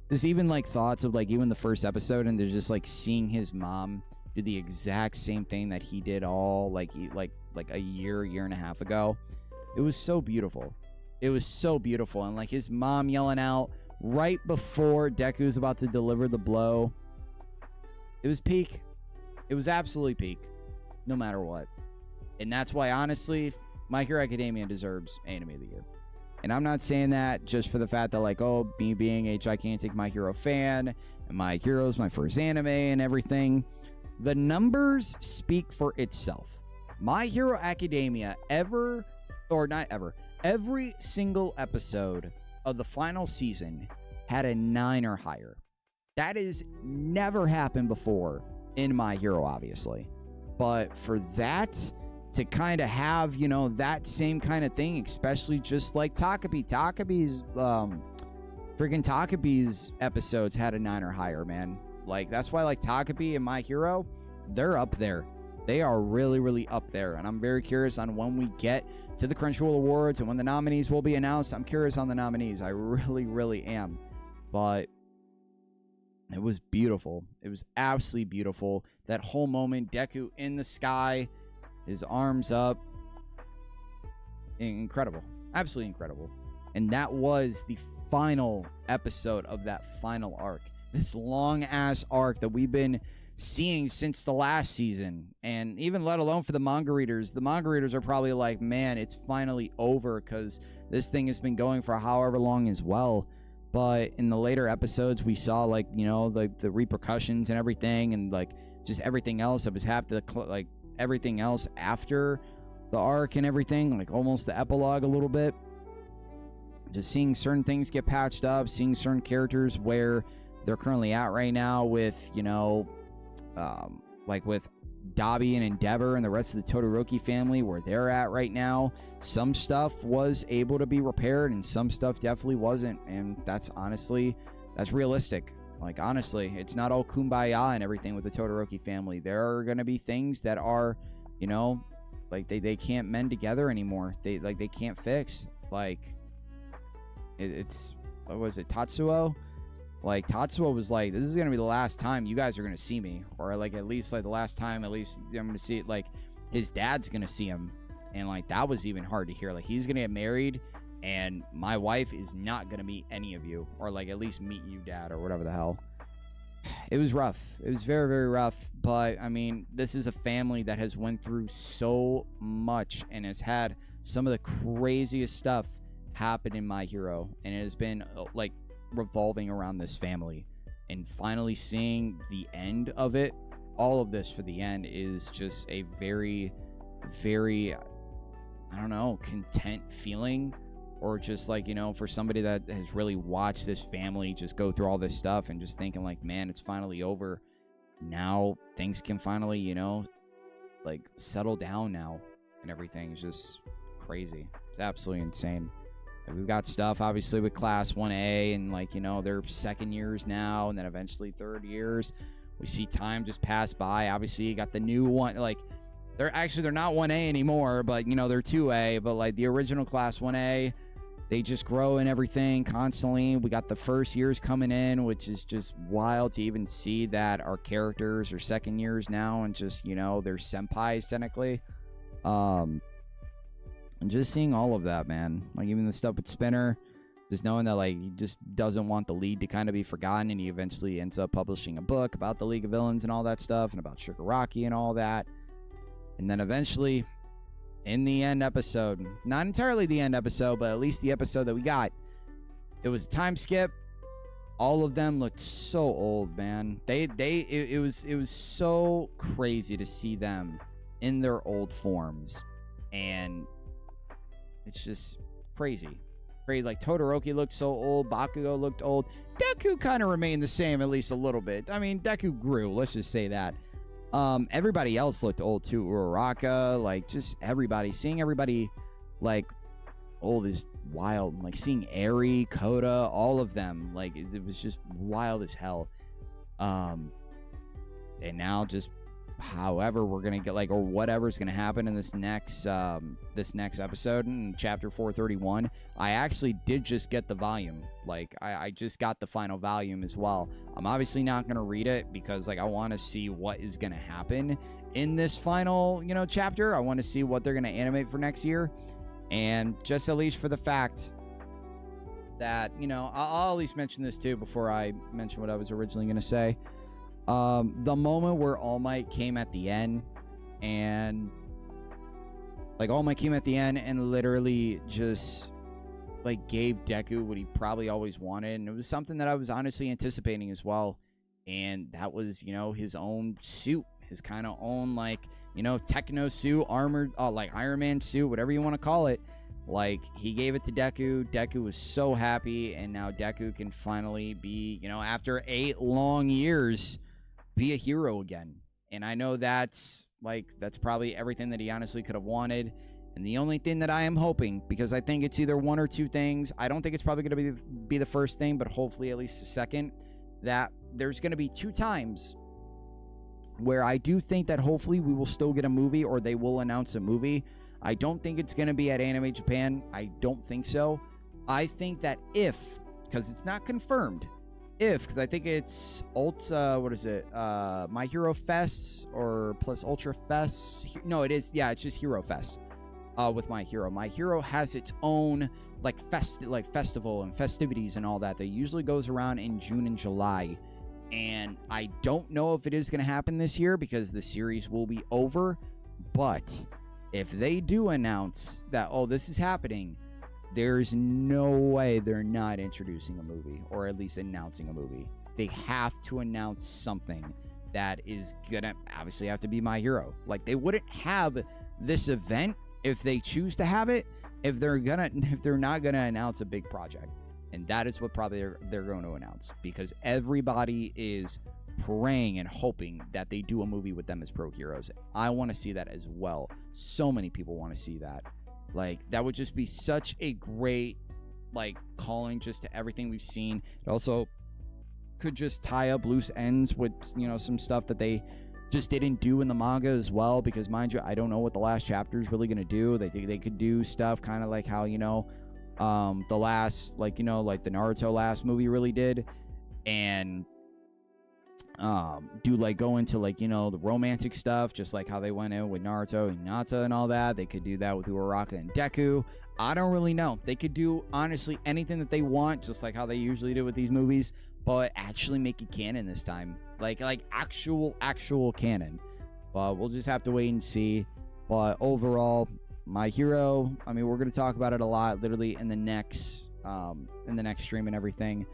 there's even like thoughts of like even the first episode, and there's just like seeing his mom do the exact same thing that he did all like a year and a half ago. It was so beautiful. It was so beautiful. And like his mom yelling out right before Deku's about to deliver the blow. It was peak. It was absolutely peak, no matter what. And that's why, honestly, My Hero Academia deserves Anime of the Year. And I'm not saying that just for the fact that, like, oh, me being a gigantic My Hero fan, and My Hero's my first anime and everything. The numbers speak for itself. My Hero Academia every single episode of the final season had a 9 or higher. That has never happened before in My Hero, obviously. But for that to kind of have, that same kind of thing, especially just like Takabe's episodes had a 9 or higher, man. Like, that's why, like, Takabe and My Hero, they're up there. They are really, really up there. And I'm very curious on when we get to the Crunchyroll Awards and when the nominees will be announced. I'm curious on the nominees. I really, really am. But it was beautiful. It was absolutely beautiful. That whole moment, Deku in the sky, his arms up. Incredible. Absolutely incredible. And that was the final episode of that final arc. This long-ass arc that we've been seeing since the last season. And even let alone for the manga readers. The manga readers are probably like, man, it's finally over, because this thing has been going for however long as well. But in the later episodes, we saw, like, the repercussions and everything, and like just everything else that was happening, like everything else after the arc and everything, like almost the epilogue a little bit. Just seeing certain things get patched up, seeing certain characters where they're currently at right now with, like with Dabi and Endeavor and the rest of the Todoroki family, where they're at right now. Some stuff was able to be repaired and some stuff definitely wasn't. And that's realistic. Like, honestly, it's not all kumbaya and everything with the Todoroki family. There are going to be things that are, you know, like they can't mend together anymore. They can't fix. Like, it's what was it, Tatsuo? Like, Tatsuo was like, this is going to be the last time you guys are going to see me. Or, like, at least, like, the last time, at least, I'm going to see it. Like, his dad's going to see him. And, like, that was even hard to hear. Like, he's going to get married, and my wife is not going to meet any of you. Or, like, at least meet you, Dad, or whatever the hell. It was rough. It was very, very rough. But, I mean, this is a family that has went through so much and has had some of the craziest stuff happen in My Hero. And it has been, like, revolving around this family, and finally seeing the end of it, all of this for the end, is just a very, very, I don't know, content feeling. Or just like, you know, for somebody that has really watched this family just go through all this stuff and just thinking like, man, it's finally over now, things can finally, you know, like settle down now, and everything is just crazy. It's absolutely insane. We've got stuff, obviously, with Class 1A, and, like, you know, they're second years now, and then eventually third years. We see time just pass by. Obviously, you got the new one. Like, they're not 1A anymore, but, you know, they're 2A. But, like, the original Class 1A, they just grow and everything constantly. We got the first years coming in, which is just wild to even see that our characters are second years now, and just, you know, they're senpais, technically. And just seeing all of that, man. Like, even the stuff with Spinner, just knowing that, like, he just doesn't want the lead to kind of be forgotten, and he eventually ends up publishing a book about the League of Villains and all that stuff, and about Shigaraki and all that. And then eventually, in the end episode, not entirely the end episode, but at least the episode that we got, it was a time skip. All of them looked so old, man. It was so crazy to see them in their old forms. And it's just crazy. Like, Todoroki looked so old. Bakugo looked old. Deku kind of remained the same, at least a little bit. I mean, Deku grew. Let's just say that. Everybody else looked old, too. Uraraka, like, just everybody. Seeing everybody, like, old is wild. Like, seeing Eri, Koda, all of them. Like, it was just wild as hell. And now just however we're gonna get, like, or whatever's gonna happen in this next episode in chapter 431. I actually did just get the volume. Like, I just got the final volume as well. I'm obviously not gonna read it because, like, I want to see what is gonna happen in this final, you know, chapter. I want to see what they're gonna animate for next year, and just at least for the fact that, you know, I'll at least mention this too before I mention what I was originally gonna say. The moment where All Might came at the end, and like All Might came at the end and literally just like gave Deku what he probably always wanted, and it was something that I was honestly anticipating as well. And that was, you know, his own suit, his kind of own, like, you know, techno suit, armored, like Iron Man suit, whatever you want to call it. Like, he gave it to Deku. Deku was so happy, and now Deku can finally be, you know, after 8 long years, be a hero again. And I know that's probably everything that he honestly could have wanted. And the only thing that I am hoping, because I think it's either one or two things, I don't think it's probably going to be the first thing, but hopefully at least the second, that there's going to be 2 times where I do think that hopefully we will still get a movie, or they will announce a movie. I don't think it's going to be at Anime Japan. I don't think so. I think that if, because it's not confirmed, because I think it's My Hero Fest or plus Ultra Fest. No, it is. Yeah, it's just Hero Fest with My Hero. My Hero has its own festival and festivities and all that. That usually goes around in June and July. And I don't know if it is going to happen this year because the series will be over. But if they do announce that, oh, this is happening, there's no way they're not introducing a movie, or at least announcing a movie. They have to announce something that is gonna obviously have to be My Hero. Like, they wouldn't have this event if they choose to have it, if they're not gonna announce a big project. And that is what probably they're going to announce, because everybody is praying and hoping that they do a movie with them as pro heroes. I want to see that as well. So many people want to see that. Like, that would just be such a great, like, calling just to everything we've seen. It also could just tie up loose ends with, you know, some stuff that they just didn't do in the manga as well, because mind you, I don't know what the last chapter is really going to do. They think they could do stuff kind of like how, you know, the last, like, you know, like the Naruto last movie really did, and do like go into like, you know, the romantic stuff, just like how they went in with Naruto and Hinata and all that. They could do that with Uraraka and Deku. I don't really know. They could do honestly anything that they want, just like how they usually do with these movies, but actually make it canon this time, like actual canon. But we'll just have to wait and see. But overall, My Hero, I mean, we're going to talk about it a lot literally in the next stream and everything.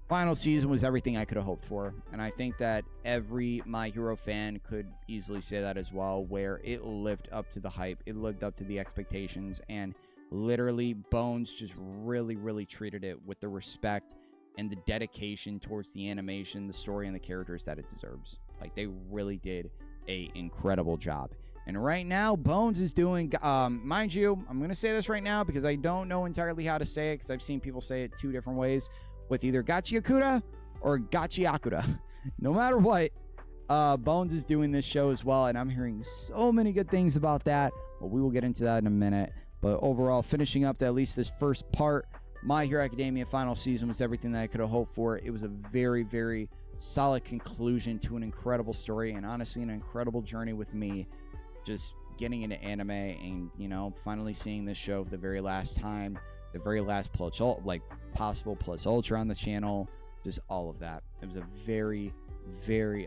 Final season was everything I could have hoped for, and I think that every My Hero fan could easily say that as well, where it lived up to the hype, it lived up to the expectations, and literally Bones just really treated it with the respect and the dedication towards the animation, the story, and the characters that it deserves. Like, they really did a incredible job. And right now, Bones is doing, mind you, I'm going to say this right now because I don't know entirely how to say it, because I've seen people say it two different ways, with either Gachiakura or Gachiakura. No matter what, Bones is doing this show as well, and I'm hearing so many good things about that, but we will get into that in a minute. But overall, finishing up at least this first part, My Hero Academia final season was everything that I could have hoped for. It was a very solid conclusion to an incredible story, and honestly an incredible journey with me, just getting into anime and, you know, finally seeing this show for the very last time, the very last plus, like, possible plus ultra on the channel, just all of that. It was a very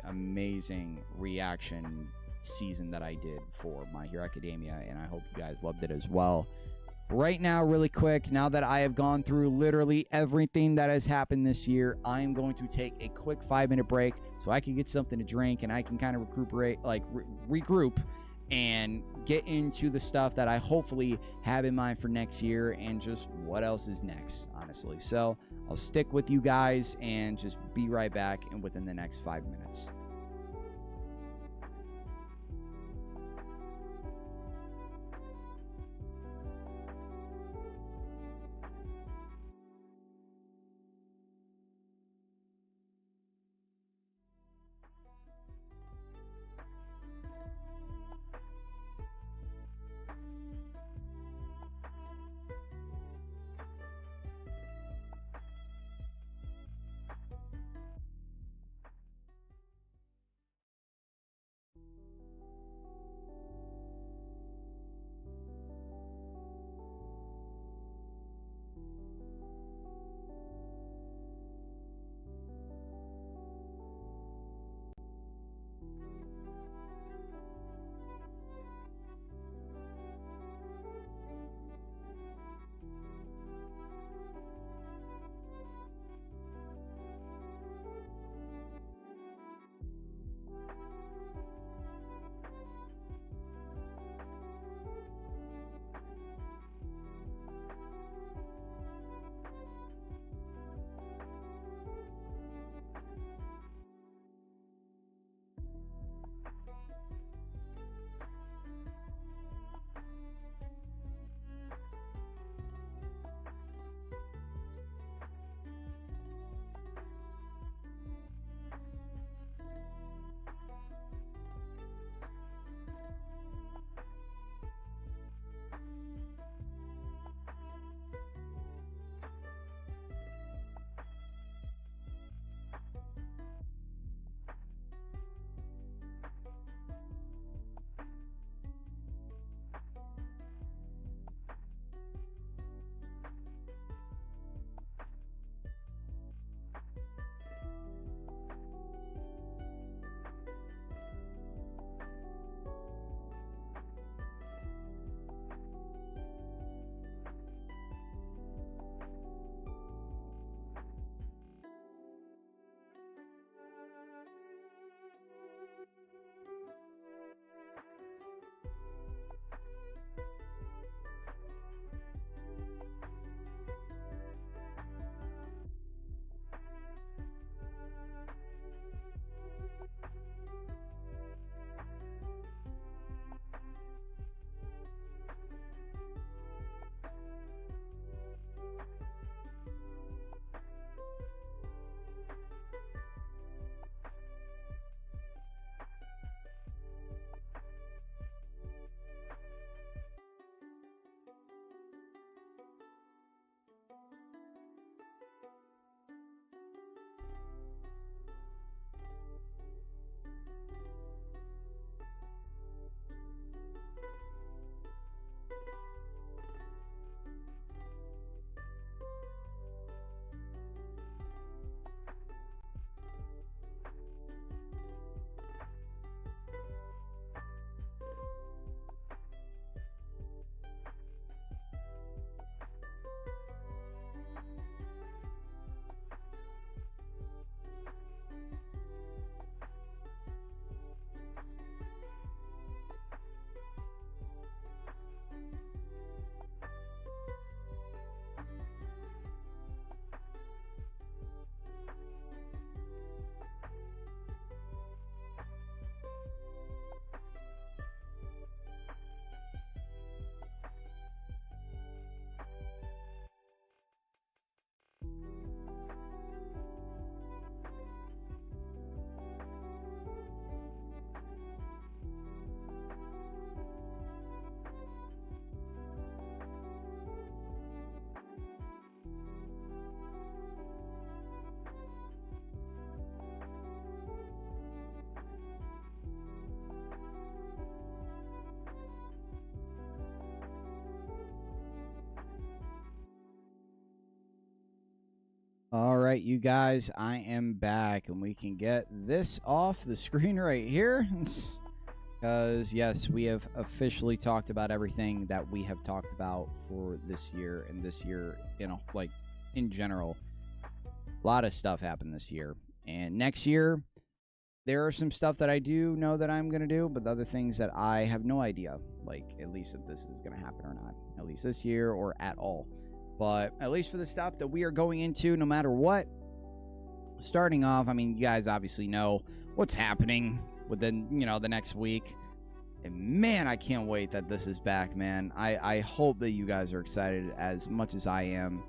amazing reaction season that I did for My Hero Academia, and I hope you guys loved it as well. Right now, really quick, now that I have gone through literally everything that has happened this year, I am going to take a quick 5-minute break so I can get something to drink and I can kind of recuperate, like regroup, and get into the stuff that I hopefully have in mind for next year and just what else is next, honestly. So I'll stick with you guys and just be right back and within the next 5 minutes. All right, you guys, I am back, and we can get this off the screen right here. Because, yes, we have officially talked about everything that we have talked about for this year, and this year, like, in general. A lot of stuff happened this year. And next year, there are some stuff that I do know that I'm going to do, but the other things that I have no idea, like, at least if this is going to happen or not, at least this year or at all. But at least for the stuff that we are going into, no matter what, starting off, I mean, you guys obviously know what's happening within, the next week. And man, I can't wait that this is back, man. I hope that you guys are excited as much as I am.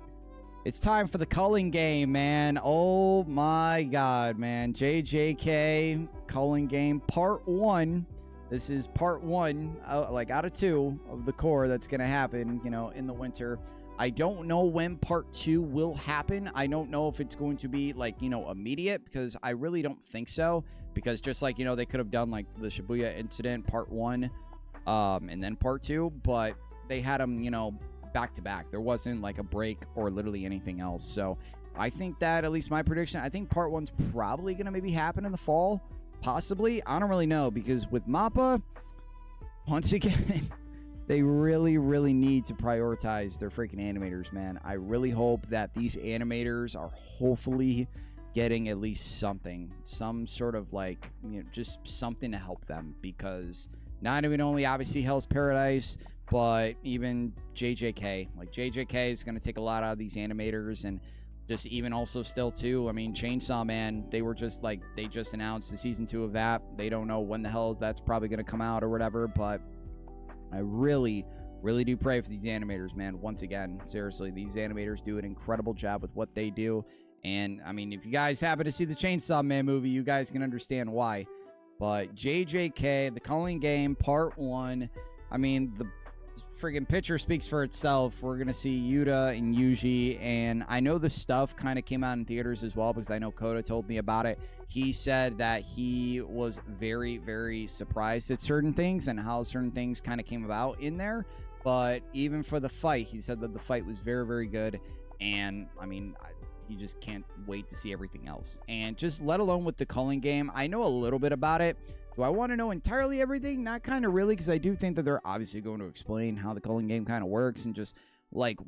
It's time for the culling game, man. Oh my God, man. JJK culling game part 1. This is part 1, like out of 2 of the core that's going to happen, in the winter. I don't know when part 2 will happen. I don't know if it's going to be like, immediate, because I really don't think so. Because just like, they could have done like the Shibuya incident part 1 and then part 2, but they had them, back to back. There wasn't like a break or literally anything else. So I think that, at least my prediction, I think part 1's probably going to maybe happen in the fall. Possibly. I don't really know, because with MAPPA, once again, they really, really need to prioritize their freaking animators, man. I really hope that these animators are hopefully getting at least something, some sort of like, just something to help them, because not even only obviously Hell's Paradise, but even JJK. Like, JJK is going to take a lot out of these animators, and just even also still too, I mean, Chainsaw Man, they were just like, they just announced the season 2 of that. They don't know when the hell that's probably going to come out or whatever, but I really, really do pray for these animators, man. Once again, seriously, these animators do an incredible job with what they do. And, I mean, if you guys happen to see the Chainsaw Man movie, you guys can understand why. But JJK, the Culling Game, Part 1, I mean, the friggin' picture speaks for itself. We're going to see Yuta and Yuji, and I know the stuff kind of came out in theaters as well, because I know Koda told me about it. He said that he was very, very surprised at certain things and how certain things kind of came about in there. But even for the fight, he said that the fight was very, very good. And, I mean, you just can't wait to see everything else. And just let alone with the Culling Game, I know a little bit about it. Do I want to know entirely everything? Not kind of really, because I do think that they're obviously going to explain how the Culling Game kind of works and just like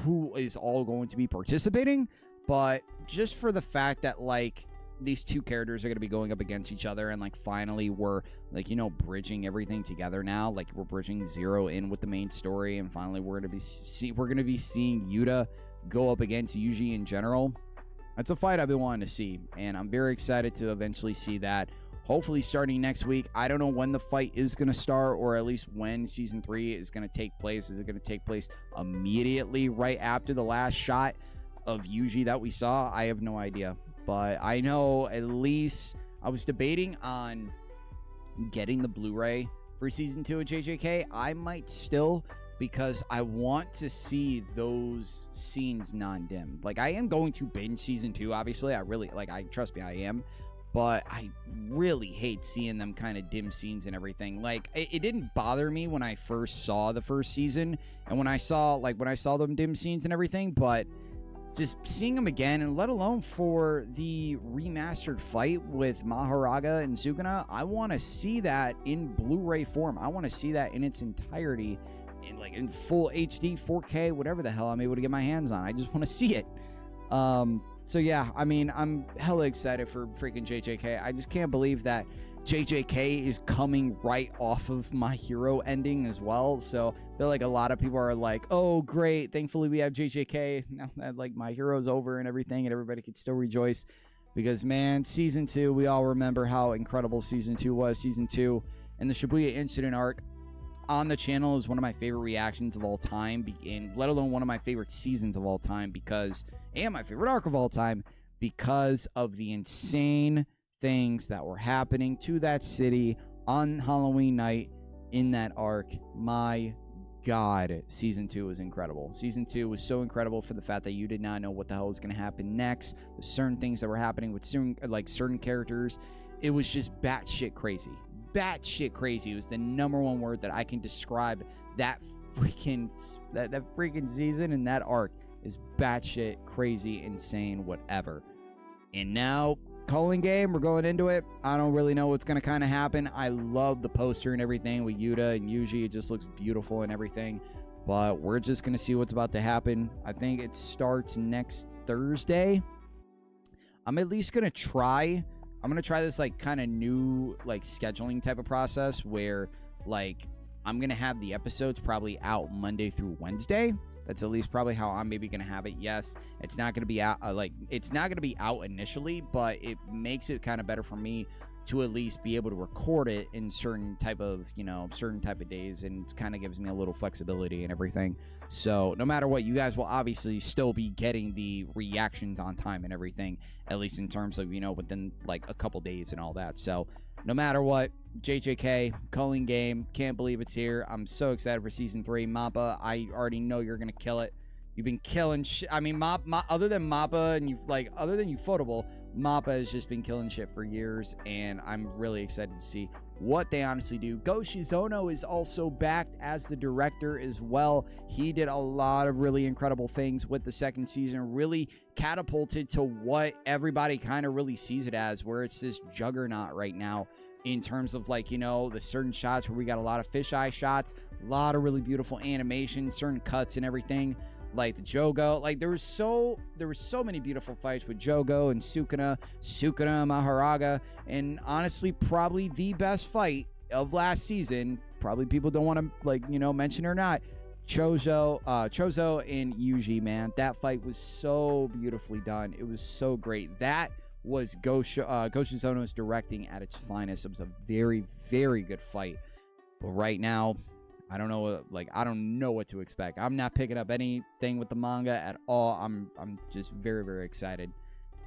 who is all going to be participating. But just for the fact that like these two characters are going to be going up against each other, and like finally we're like, bridging everything together now. Like, we're bridging Zero in with the main story, and finally we're going to be seeing Yuta go up against Yuji in general. That's a fight I've been wanting to see, and I'm very excited to eventually see that. Hopefully starting next week. I don't know when the fight is going to start, or at least when season 3 is going to take place. Is it going to take place immediately right after the last shot of Yuji that we saw? I have no idea. But I know at least I was debating on getting the Blu-ray for season 2 of JJK. I might still, because I want to see those scenes non-dimmed. Like, I am going to binge season 2, obviously. Trust me, I am. But I really hate seeing them kind of dim scenes and everything. Like, it didn't bother me when I first saw the first season, and when I saw them dim scenes and everything, but just seeing them again, and let alone for the remastered fight with Maharaga and Sugana, I want to see that in Blu-ray form. I want to see that in its entirety, in full HD, 4K, whatever the hell I'm able to get my hands on. I just want to see it. So yeah, I mean, I'm hella excited for freaking JJK. I just can't believe that JJK is coming right off of My Hero ending as well. So I feel like a lot of people are like, oh, great, thankfully we have JJK. Now that like My Hero's over and everything, and everybody can still rejoice. Because, man, Season 2, we all remember how incredible Season 2 was. Season 2 and the Shibuya Incident arc on the channel is one of my favorite reactions of all time, and let alone one of my favorite seasons of all time, and my favorite arc of all time, because of the insane things that were happening to that city on Halloween night in that arc. My God, Season 2 was incredible. Season 2 was so incredible for the fact that you did not know what the hell was going to happen next. The certain things that were happening with certain characters. It was just batshit crazy. Batshit crazy. It was the #1 word that I can describe that freaking season and that arc. is batshit crazy, insane, whatever. And now, calling game, we're going into it. I don't really know what's going to kind of happen. I love the poster and everything with Yuta and Yuji. It just looks beautiful and everything. But we're just going to see what's about to happen. I think it starts next Thursday. I'm at least going to try. I'm going to try this like kind of new like scheduling type of process where like I'm going to have the episodes probably out Monday through Wednesday. That's at least probably how I'm maybe going to have it. Yes, it's not going to be out it's not going to be out initially, but it makes it kind of better for me to at least be able to record it in certain type of, certain type of days, and kind of gives me a little flexibility and everything. So no matter what, you guys will obviously still be getting the reactions on time and everything, at least in terms of, within like a couple days and all that. So no matter what, JJK, calling game, can't believe it's here. I'm so excited for season 3. Mappa, I already know you're going to kill it. You've been killing shit. I mean, other than Mappa and other than Ufotable, Mappa has just been killing shit for years, and I'm really excited to see what they honestly do. Go Shizono is also backed as the director as well. He did a lot of really incredible things with the second season, really catapulted to what everybody kind of really sees it as, where it's this juggernaut right now in terms of the certain shots where we got a lot of fisheye shots, a lot of really beautiful animation, certain cuts and everything. Like the Jogo, there were so many beautiful fights with Jogo and Sukuna Maharaga, and honestly, probably the best fight of last season. Probably people don't want to mention or not. Chozo and Yuji, man, that fight was so beautifully done. It was so great. That was Go Shizono's directing at its finest. It was a very, very good fight. But right now, I don't know, I don't know what to expect. I'm not picking up anything with the manga at all. I'm just very, very excited.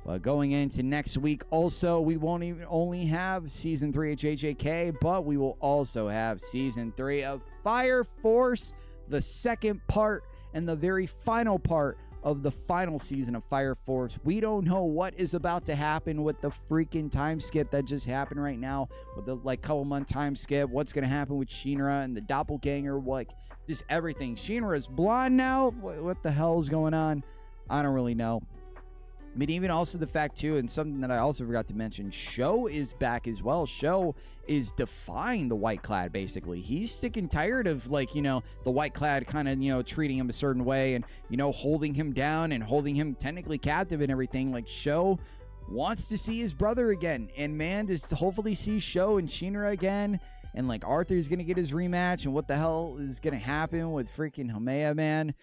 But going into next week, also, we won't even only have season 3 of JJK, but we will also have season 3 of Fire Force, the second part and the very final part of the final season of Fire Force. We don't know what is about to happen with the freaking time skip that just happened right now, with the couple month time skip. What's going to happen with Shinra and the doppelganger, just everything. Shinra is blonde now. What the hell is going on? I don't really know. I mean, even also the fact too, and something that I also forgot to mention, Sho is back as well. Sho is defying the White Clad, basically. He's sick and tired of the White Clad kind of, treating him a certain way and, holding him down and holding him technically captive and everything. Sho wants to see his brother again, and man, just hopefully see Sho and Shinra again, and Arthur's gonna get his rematch, and what the hell is gonna happen with freaking Homea, man.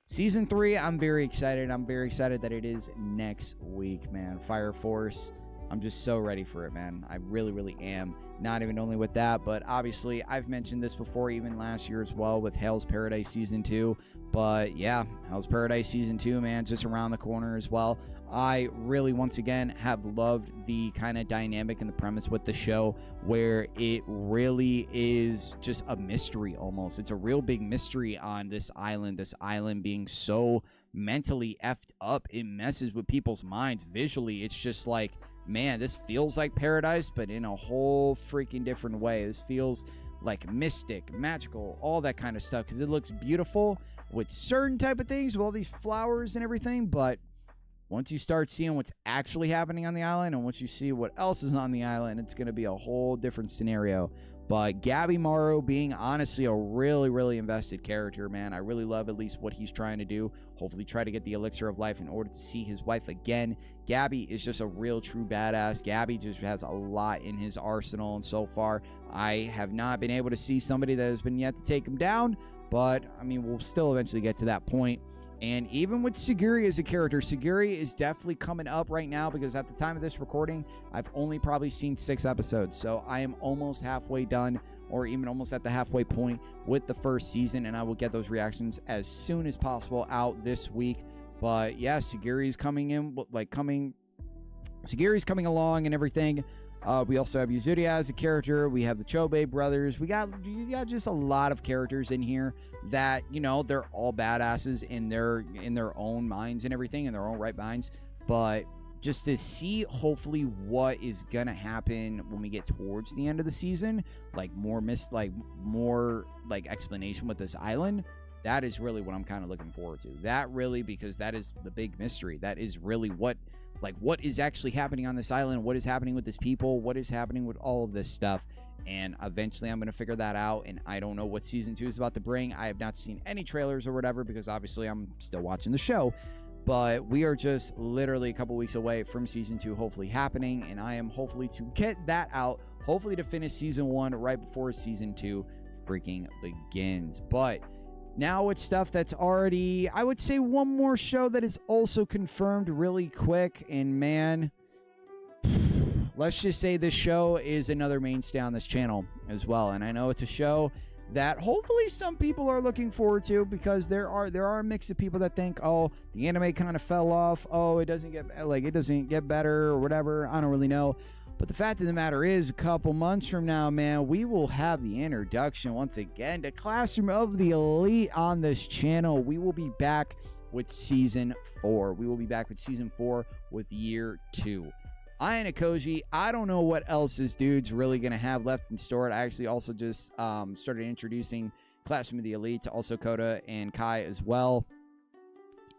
Season 3, I'm very excited. I'm very excited that it is next week, man. Fire Force, I'm just so ready for it, man. I really, really am. Not even only with that, but obviously, I've mentioned this before, even last year as well, with Hell's Paradise Season 2. But yeah, Hell's Paradise Season 2, man, just around the corner as well. I really, once again, have loved the kind of dynamic and the premise with the show, where it really is just a mystery almost. It's a real big mystery on this island being so mentally effed up. It messes with people's minds visually. It's just man, this feels like paradise, but in a whole freaking different way. This feels like mystic, magical, all that kind of stuff, because it looks beautiful with certain type of things, with all these flowers and everything. But once you start seeing what's actually happening on the island, and once you see what else is on the island, it's going to be a whole different scenario. But Gabby Morrow being honestly a really, really invested character, man. I really love at least what he's trying to do. Hopefully try to get the elixir of life in order to see his wife again. Gabby is just a real true badass. Gabby just has a lot in his arsenal, and so far I have not been able to see somebody that has been yet to take him down. But I mean, we'll still eventually get to that point. And even with Saguri as a character, Saguri is definitely coming up right now, because at the time of this recording, I've only probably seen 6 episodes. So I am almost halfway done, or even almost at the halfway point with the first season, and I will get those reactions as soon as possible out this week. But yeah, Saguri's coming in, Saguri's coming along and everything. We also have Yuzuriya as a character. We have the Chobe brothers. You got just a lot of characters in here that, they're all badasses in their own minds and everything, in their own right minds. But just to see, hopefully, what is gonna happen when we get towards the end of the season, more explanation with this island. That is really what I'm kind of looking forward to. That really, because that is the big mystery. That is really what is actually happening on this island, what is happening with this people, what is happening with all of this stuff. And eventually I'm going to figure that out, and I don't know what season 2 is about to bring. I have not seen any trailers or whatever, because obviously I'm still watching the show. But we are just literally a couple weeks away from season 2 hopefully happening, and I am hopefully to get that out, hopefully to finish season 1 right before season 2 freaking begins. But now it's stuff that's already, I would say, one more show that is also confirmed really quick, and man, let's just say this show is another mainstay on this channel as well. And I know it's a show that hopefully some people are looking forward to, because there are a mix of people that think, oh, the anime kind of fell off, oh, it doesn't get better or whatever. I don't really know. But the fact of the matter is, a couple months from now, man, we will have the introduction once again to Classroom of the Elite on this channel. We will be back with season 4. We will be back with season 4 with year 2. I am Koji. I don't know what else this dude's really going to have left in store. I actually also just started introducing Classroom of the Elite to also Kota and Kai as well.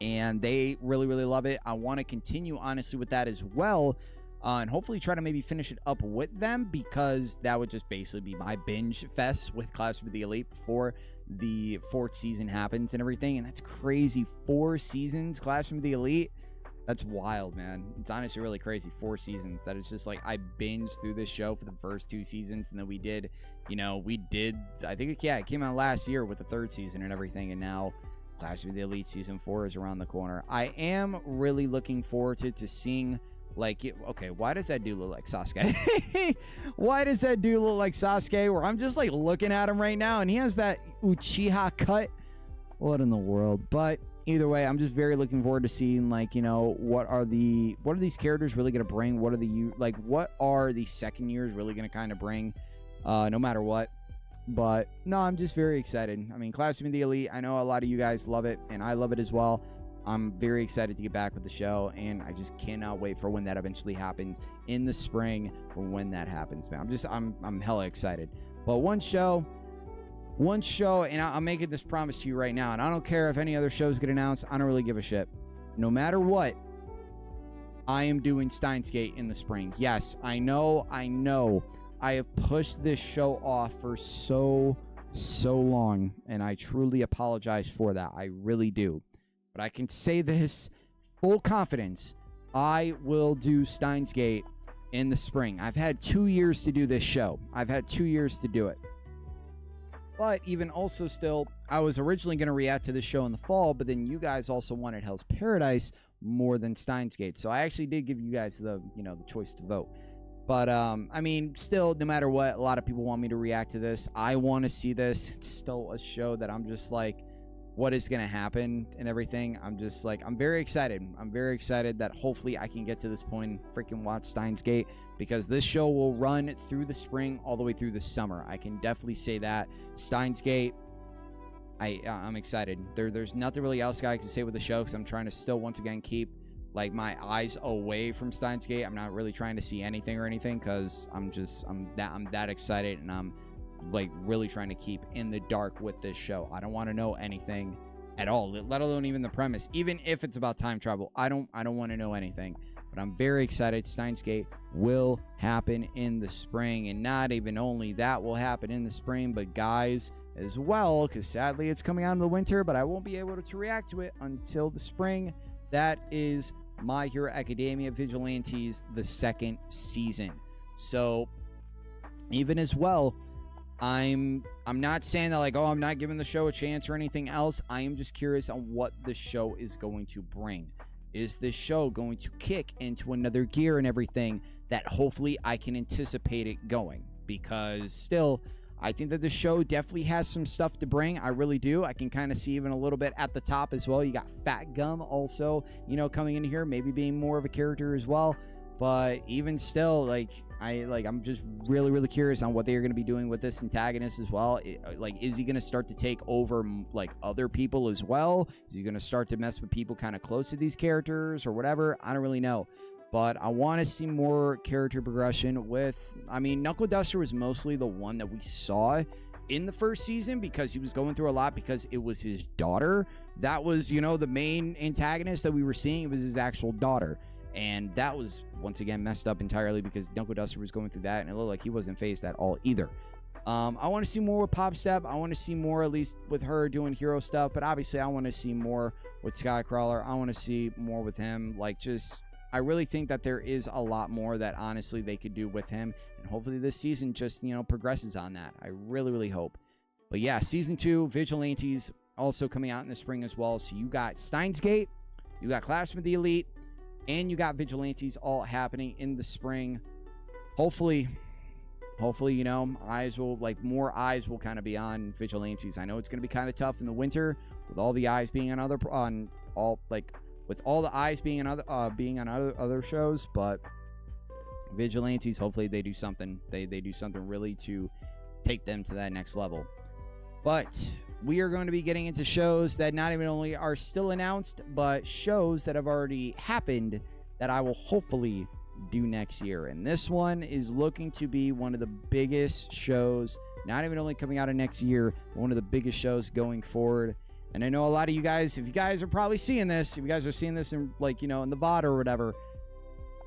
And they really, really love it. I want to continue, honestly, with that as well. And hopefully try to maybe finish it up with them, because that would just basically be my binge fest with Classroom of the Elite before the 4th season happens and everything. And that's crazy. 4 seasons, Classroom of the Elite. That's wild, man. It's honestly really crazy. 4 seasons. That is just like, I binged through this show for the first 2 seasons, and then we did, I think, it came out last year with the 3rd season and everything, and now Classroom of the Elite season 4 is around the corner. I am really looking forward to seeing, okay, why does that dude look like Sasuke? Why does that dude look like Sasuke? Where I'm just like looking at him right now, and he has that Uchiha cut. What in the world? But either way, I'm just very looking forward to seeing, what are these characters really going to bring? What are the second years really going to kind of bring, no matter what? But no, I'm just very excited. I mean, Classroom of the Elite, I know a lot of you guys love it, and I love it as well. I'm very excited to get back with the show, and I just cannot wait for when that eventually happens in the spring, for when that happens, man. I'm hella excited. But one show, and I'm making this promise to you right now, and I don't care if any other shows get announced. I don't really give a shit. No matter what, I am doing Steins Gate in the spring. Yes, I know. I have pushed this show off for so long, and I truly apologize for that. I really do. But I can say this full confidence. I will do Steins Gate in the spring. I've had 2 years to do this show. I've had 2 years to do it. But even also still, I was originally going to react to this show in the fall, but then you guys also wanted Hell's Paradise more than Steins Gate. So I actually did give you guys the choice to vote. But, I mean, still, no matter what, a lot of people want me to react to this. I want to see this. It's still a show that I'm just like, what is going to happen and everything. I'm just like, I'm very excited. I'm very excited that hopefully I can get to this point and freaking watch Steins Gate, because this show will run through the spring all the way through the summer. I can definitely say that. Steins Gate, I'm excited. There's nothing really else I can say with the show, because I'm trying to still once again keep my eyes away from Steins Gate. I'm not really trying to see anything or anything, because I'm that excited, and I'm really trying to keep in the dark with this show. I don't want to know anything at all, let alone even the premise. Even if it's about time travel, I don't want to know anything. But I'm very excited. Steins Gate will happen in the spring, and not even only that will happen in the spring, but guys as well, because sadly it's coming out in the winter, but I won't be able to react to it until the spring. That is My Hero Academia Vigilantes, the 2nd season. So even as well, I'm not saying that I'm not giving the show a chance or anything else. I am just curious on what the show is going to bring. Is this show going to kick into another gear and everything that hopefully I can anticipate it going? Because still, I think that the show definitely has some stuff to bring. I really do. I can kind of see even a little bit at the top as well. You got Fat Gum also, coming in here, maybe being more of a character as well. But even still, I'm just really, really curious on what they're going to be doing with this antagonist as well. Is he going to start to take over other people as well? Is he going to start to mess with people kind of close to these characters or whatever? I don't really know. But I want to see more character progression with, Knuckle Duster was mostly the one that we saw in the first season because he was going through a lot because it was his daughter. That was, you know, the main antagonist that we were seeing. It was his actual daughter. And that was, once again, messed up entirely because Dunko Duster was going through that, and it looked like he wasn't phased at all either. I want to see more with Pop Step. I want to see more, at least with her doing hero stuff. But obviously, I want to see more with Skycrawler. I want to see more with him. Like, just, I really think that there is a lot more that, honestly, they could do with him. And hopefully this season just, you know, progresses on that. I really, really hope. But yeah, Season 2, Vigilantes, also coming out in the spring as well. So you got Steins Gate, you got Clash with the Elite, and you got Vigilantes all happening in the spring. Hopefully, you know, more eyes will kind of be on Vigilantes. I know it's going to be kind of tough in the winter with all the eyes being on all the eyes being on other shows, but Vigilantes, hopefully they do something. They do something really to take them to that next level. But we are going to be getting into shows that not even only are still announced, but shows that have already happened that I will hopefully do next year. And this one is looking to be one of the biggest shows, not even only coming out of next year, but one of the biggest shows going forward. And I know a lot of you guys, if you guys are probably seeing this, if you guys are seeing this in, like, you know, in the VOD or whatever,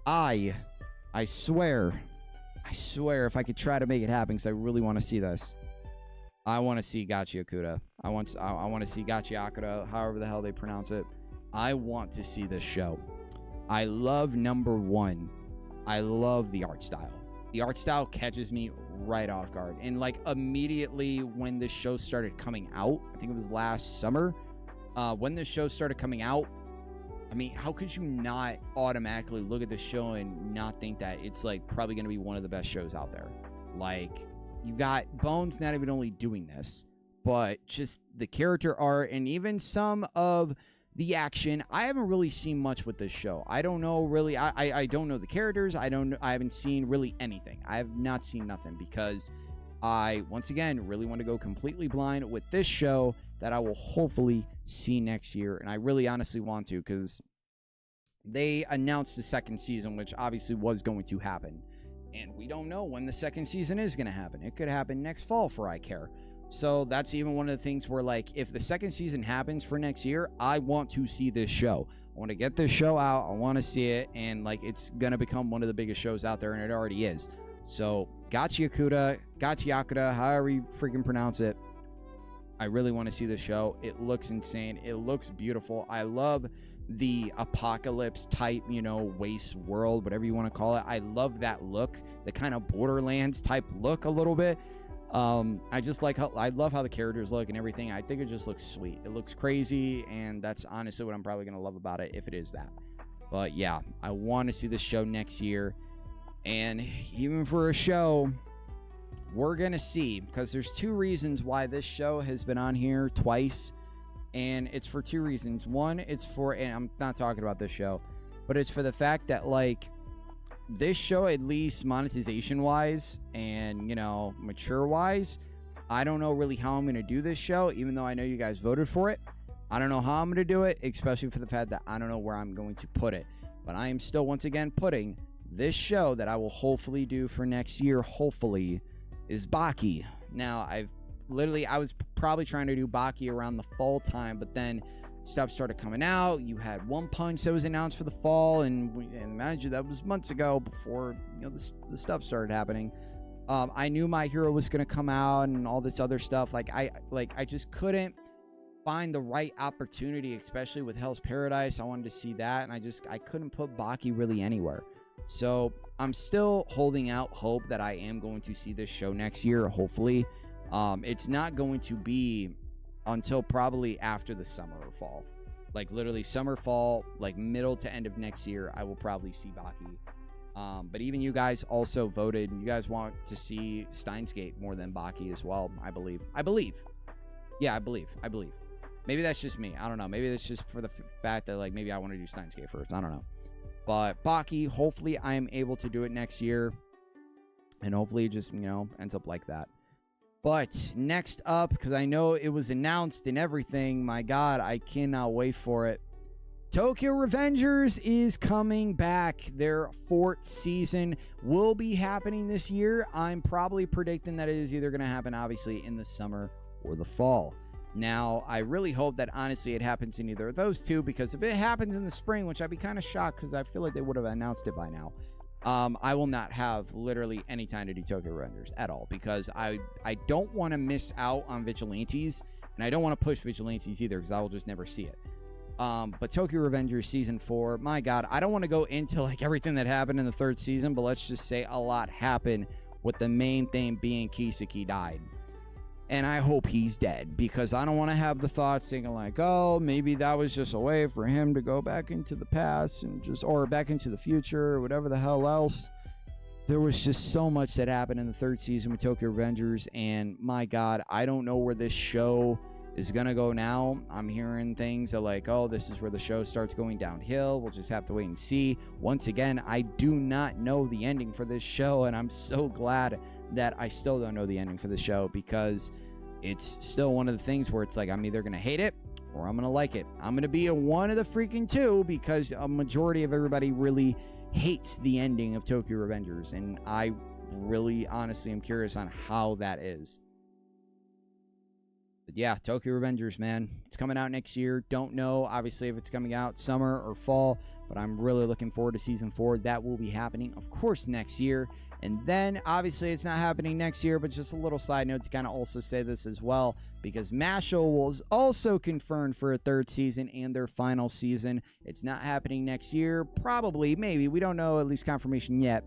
I swear, if I could try to make it happen, because I really want to see this. I want to see Gachi Akuda. I want to see Gachi Akuda, however the hell they pronounce it. I want to see this show. I love, number one, I love the art style. The art style catches me right off guard. And like immediately when this show started coming out, I think it was last summer, when this show started coming out, I mean, how could you not automatically look at the show and not think that it's like probably going to be one of the best shows out there? Like, you got Bones not even only doing this, but just the character art and even some of the action. I haven't really seen much with this show. I don't know really. I don't know the characters. I haven't seen really anything. I have not seen nothing because I, once again, really want to go completely blind with this show that I will hopefully see next year. And I really honestly want to, because they announced the second season, which obviously was going to happen. And we don't know when the second season is going to happen. It could happen next fall for I care. So that's even one of the things where, like, if the second season happens for next year, I want to see this show. I want to get this show out. I want to see it. And, like, it's going to become one of the biggest shows out there, and it already is. So, Gachi Akuda, however you freaking pronounce it. I really want to see this show. It looks insane. It looks beautiful. I love the apocalypse type, you know, waste world, whatever you want to call it. I love that look, the kind of Borderlands type look a little bit. I just like how, I love how the characters look and everything. I think it just looks sweet. It looks crazy, and that's honestly what I'm probably going to love about it, if it is that. But yeah, I want to see this show next year. And even for a show, we're going to see, because there's two reasons why this show has been on here twice. And it's for two reasons. One, it's for, and I'm not talking about this show, but it's for the fact that, like, this show, at least monetization wise and, you know, mature wise, I don't know really how I'm going to do this show, even though I know you guys voted for it. I don't know how I'm going to do it, especially for the fact that I don't know where I'm going to put it. But I am still, once again, putting this show that I will hopefully do for next year, hopefully, is Baki. Now, I was probably trying to do Baki around the fall time, but then stuff started coming out. You had One Punch that was announced for the fall, and imagine that was months ago before, you know, the stuff started happening. I knew My Hero was going to come out and all this other stuff. I just couldn't find the right opportunity, especially with Hell's Paradise. I wanted to see that, and I couldn't put Baki really anywhere. So I'm still holding out hope that I am going to see this show next year, hopefully. It's not going to be until probably after the summer or fall. Like, literally summer, fall, like middle to end of next year, I will probably see Baki. But even you guys also voted. You guys want to see Steins Gate more than Baki as well, I believe. Yeah, I believe. Maybe that's just me. I don't know. Maybe that's just for the fact that, like, maybe I want to do Steins Gate first. I don't know. But Baki, hopefully I am able to do it next year. And hopefully it just, you know, ends up like that. But next up, because I know it was announced and everything, my God, I cannot wait for it. Tokyo Revengers is coming back. Their 4th season will be happening this year. I'm probably predicting that it is either going to happen, obviously, in the summer or the fall. Now, I really hope that, honestly, it happens in either of those two, because if it happens in the spring, which I'd be kind of shocked because I feel like they would have announced it by now, I will not have literally any time to do Tokyo Revengers at all, because I don't want to miss out on Vigilantes, and I don't want to push Vigilantes either, because I will just never see it. But Tokyo Revengers Season 4, my God, I don't want to go into like everything that happened in the 3rd season, but let's just say a lot happened, with the main thing being Kiseki died. And I hope he's dead, because I don't want to have the thoughts thinking like, oh, maybe that was just a way for him to go back into the past and just, or back into the future, or whatever the hell else. There was just so much that happened in the 3rd season with Tokyo Revengers, and my God, I don't know where this show is gonna go now. I'm hearing things that like, oh, this is where the show starts going downhill. We'll just have to wait and see. Once again, I do not know the ending for this show, and I'm so glad that I still don't know the ending for the show, because it's still one of the things where it's like, I'm either gonna hate it or I'm gonna like it. I'm gonna be a one of the freaking two, because a majority of everybody really hates the ending of Tokyo Revengers, and I really honestly am curious on how that is. But yeah, Tokyo Revengers, man, it's coming out next year. Don't know obviously if it's coming out summer or fall, but I'm really looking forward to Season 4. That will be happening, of course, next year. And then obviously it's not happening next year, but just a little side note to kind of also say this as well, because Mashal was also confirmed for a 3rd season and their final season. It's not happening next year, probably, maybe, we don't know, at least confirmation yet.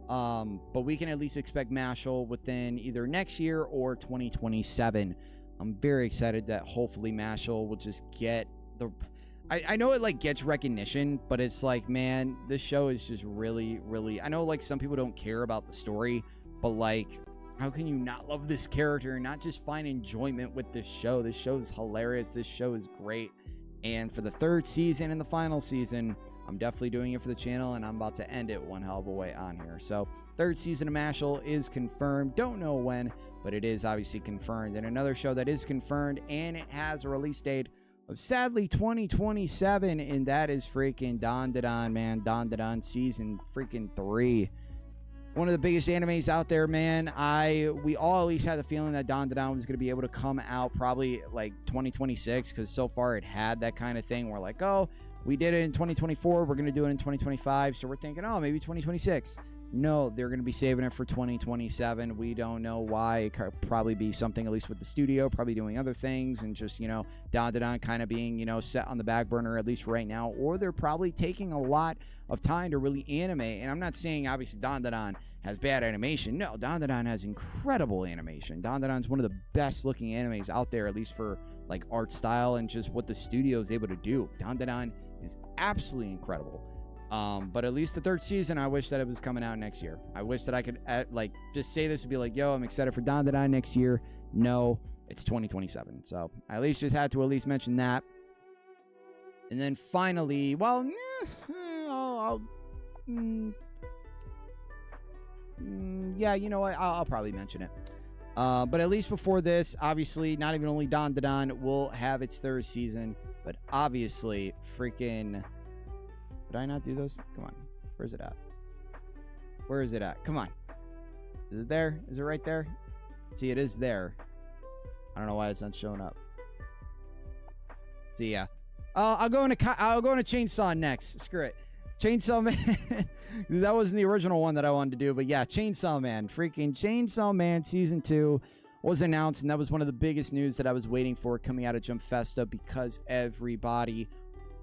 But we can at least expect Mashal within either next year or 2027. I'm very excited that hopefully Mashal will just get the... I know it like gets recognition, but it's like, man, this show is just really, really... I know like some people don't care about the story, but like, how can you not love this character and not just find enjoyment with this show? This show is hilarious. This show is great. And for the 3rd season and the final season, I'm definitely doing it for the channel, and I'm about to end it one hell of a way on here. So 3rd season of Mashal is confirmed. Don't know when, but it is obviously confirmed. And another show that is confirmed, and it has a release date of sadly 2027, and that is freaking Dandadan, man. Dandadan season freaking 3. One of the biggest animes out there, man. We all at least had the feeling that Dandadan was going to be able to come out probably like 2026, because so far it had that kind of thing. We're like, oh, we did it in 2024. We're going to do it in 2025. So we're thinking, oh, maybe 2026. No, they're going to be saving it for 2027. We don't know why. It could probably be something, at least with the studio, probably doing other things, and just, you know, Dandadan kind of being, you know, set on the back burner, at least right now. Or they're probably taking a lot of time to really animate. And I'm not saying, obviously, Dandadan has bad animation. No, Dandadan has incredible animation. Dandadan's one of the best looking animes out there, at least for, like, art style and just what the studio is able to do. Dandadan is absolutely incredible. But at least the 3rd season, I wish that it was coming out next year. I wish that I could, like, just say this and be like, yo, I'm excited for Dandadan next year. No, it's 2027. So I at least just had to at least mention that. And then finally, well, yeah, you know what? I'll probably mention it. But at least before this, obviously, not even only Dandadan will have its 3rd season, but obviously, freaking... Did I not do those? Come on. Where's it at? Where is it at? Come on. Is it there? Is it right there? See, it is there. I don't know why it's not showing up. See, yeah. I'll go into Chainsaw next. Screw it. Chainsaw Man. That wasn't the original one that I wanted to do, but yeah, Chainsaw Man. Freaking Chainsaw Man Season 2 was announced, and that was one of the biggest news that I was waiting for coming out of Jump Festa, because everybody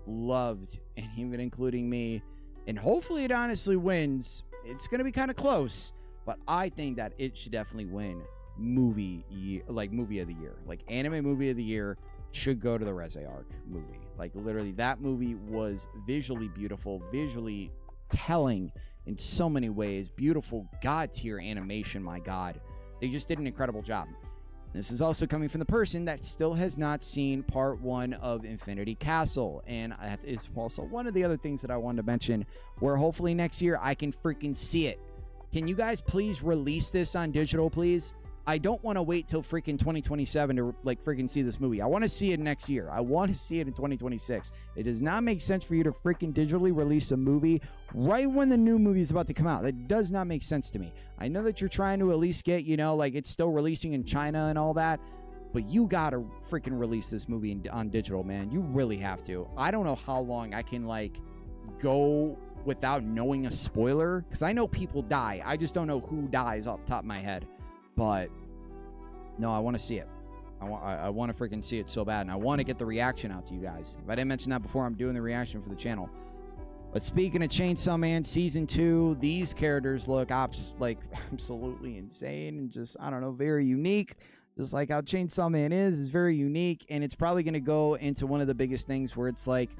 loved, and even including me, and hopefully it honestly wins. It's gonna be kind of close, but I think that it should definitely win movie of the year. Like, anime movie of the year should go to the Reze Arc movie. Like, literally, that movie was visually beautiful, visually telling in so many ways, beautiful god tier animation. My god, they just did an incredible job. This is also coming from the person that still has not seen part 1 of Infinity Castle. And that is also one of the other things that I wanted to mention, where hopefully next year I can freaking see it. Can you guys please release this on digital, please? I don't want to wait till freaking 2027 to like freaking see this movie. I want to see it next year. I want to see it in 2026. It does not make sense for you to freaking digitally release a movie right when the new movie is about to come out. That does not make sense to me. I know that you're trying to at least get, you know, like it's still releasing in China and all that, but you got to freaking release this movie on digital, man. You really have to. I don't know how long I can like go without knowing a spoiler, because I know people die. I just don't know who dies off the top of my head. But no, I want to see it. I want to freaking see it so bad, and I want to get the reaction out to you guys. If I didn't mention that before, I'm doing the reaction for the channel. But speaking of Chainsaw Man Season 2, these characters look like absolutely insane and just, I don't know, very unique. Just like how Chainsaw Man is very unique, and it's probably going to go into one of the biggest things where it's like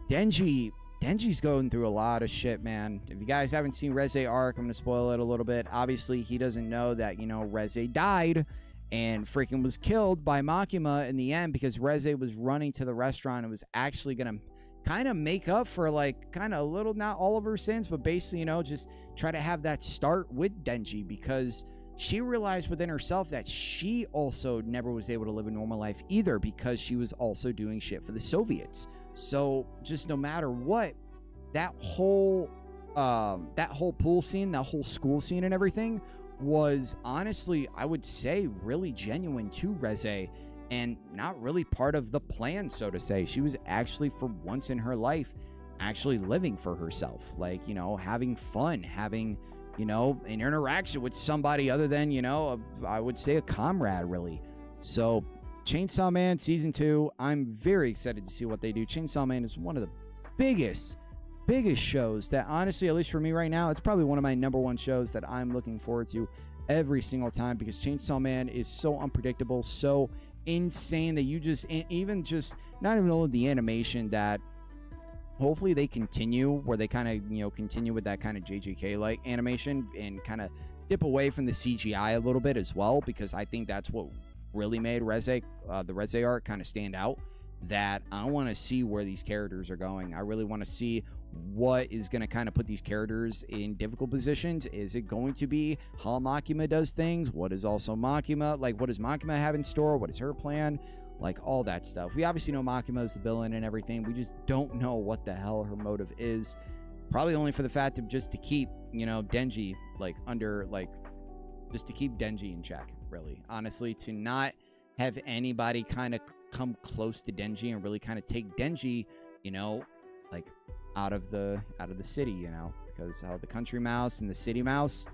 Denji's going through a lot of shit, man. If you guys haven't seen Reze arc, I'm going to spoil it a little bit. Obviously, he doesn't know that, you know, Reze died and freaking was killed by Makima in the end because Reze was running to the restaurant and was actually going to kind of make up for like kind of a little, not all of her sins, but basically, you know, just try to have that start with Denji, because she realized within herself that she also never was able to live a normal life either, because she was also doing shit for the Soviets. So just no matter what, that whole pool scene, that whole school scene and everything was honestly, I would say, really genuine to Reze and not really part of the plan, so to say. She was actually, for once in her life, actually living for herself, like, you know, having fun, having, you know, an interaction with somebody other than, you know, I would say a comrade, really. So Chainsaw Man Season 2, I'm very excited to see what they do. Chainsaw Man is one of the biggest shows that, honestly, at least for me right now, it's probably one of my #1 shows that I'm looking forward to every single time, because Chainsaw Man is so unpredictable, so insane that you just, even just not even only the animation, that hopefully they continue where they kind of, you know, continue with that kind of JJK like animation and kind of dip away from the CGI a little bit as well, because I think that's what really made Reze, the Reze art kind of stand out. That I want to see where these characters are going. I really want to see what is going to kind of put these characters in difficult positions. Is it going to be how Makima does things? What is also Makima, like, what does Makima have in store? What is her plan? Like, all that stuff. We obviously know Makima is the villain and everything. We just don't know what the hell her motive is. Probably only for the fact of just to keep, you know, Denji, like, under, like, just to keep Denji in check, really. Honestly, to not have anybody kind of come close to Denji and really kind of take Denji, you know, like, out of the city, you know, because how the country mouse and the city mouse,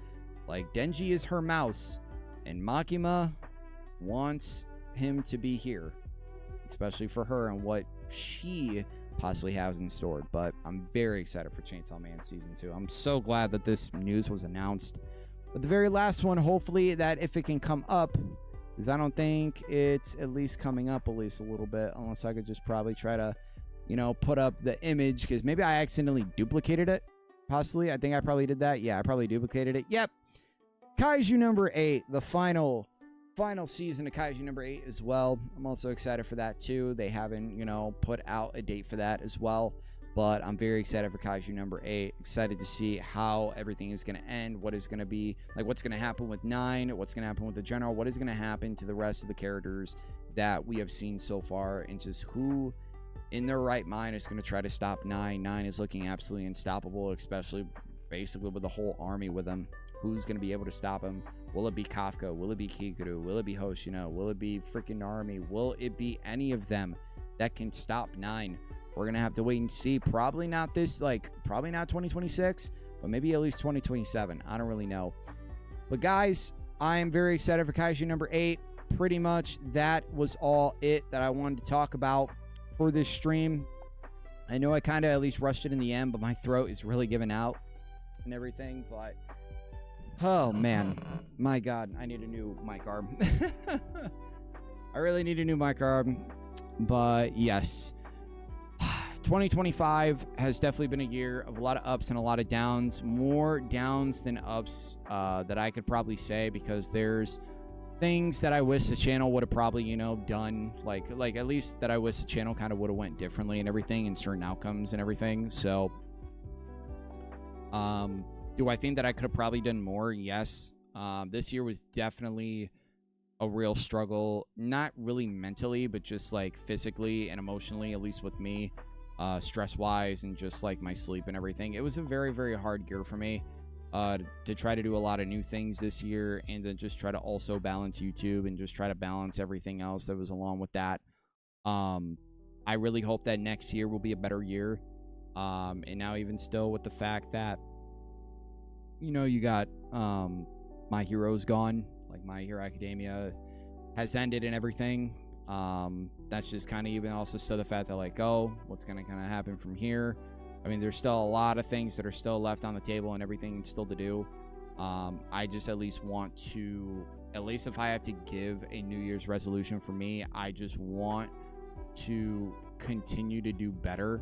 like, Denji is her mouse, and Makima wants him to be here, especially for her and what she possibly has in store. But I'm very excited for Chainsaw Man Season 2. I'm so glad that this news was announced. But the very last one, hopefully, that if it can come up, because I don't think it's at least coming up at least a little bit, unless I could just probably try to, you know, put up the image, because maybe I accidentally duplicated it, possibly. I think I probably did that. Yeah, I probably duplicated it. Yep. Kaiju number 8, the final season of Kaiju number 8 as well. I'm also excited for that too. They haven't, you know, put out a date for that as well, but I'm very excited for Kaiju number 8. Excited to see how everything is going to end, what is going to be, like, what's going to happen with 9, what's going to happen with the general, what is going to happen to the rest of the characters that we have seen so far, and just who in their right mind is going to try to stop 9. 9 is looking absolutely unstoppable, especially basically with the whole army with them. Who's going to be able to stop him? Will it be Kafka? Will it be Kikuru? Will it be Hoshino? Will it be freaking Army? Will it be any of them that can stop 9? We're going to have to wait and see. Probably not this, like, probably not 2026, but maybe at least 2027. I don't really know. But guys, I am very excited for Kaiju number 8. Pretty much that was all it that I wanted to talk about for this stream. I know I kind of at least rushed it in the end, but my throat is really giving out and everything. But oh man, my God, I need a new mic arm. I really need a new mic arm. But yes, 2025 has definitely been a year of a lot of ups and a lot of downs. More downs than ups that I could probably say, because there's things that I wish the channel would have probably, you know, done, like at least that I wish the channel kind of would have went differently and everything, and certain outcomes and everything. So do I think that I could have probably done more? Yes. This year was definitely a real struggle, not really mentally, but just like physically and emotionally, at least with me, stress wise, and just like my sleep and everything. It was a very, very hard year for me to try to do a lot of new things this year, and then just try to also balance YouTube and just try to balance everything else that was along with that. I really hope that next year will be a better year. And now even still with the fact that, you know, you got My Hero's gone, like My Hero Academia has ended and everything. That's just kind of even also still the fact that, like, oh, what's going to kind of happen from here? I mean, there's still a lot of things that are still left on the table and everything still to do. I just at least want to, at least if I have to give a New Year's resolution for me, I just want to continue to do better,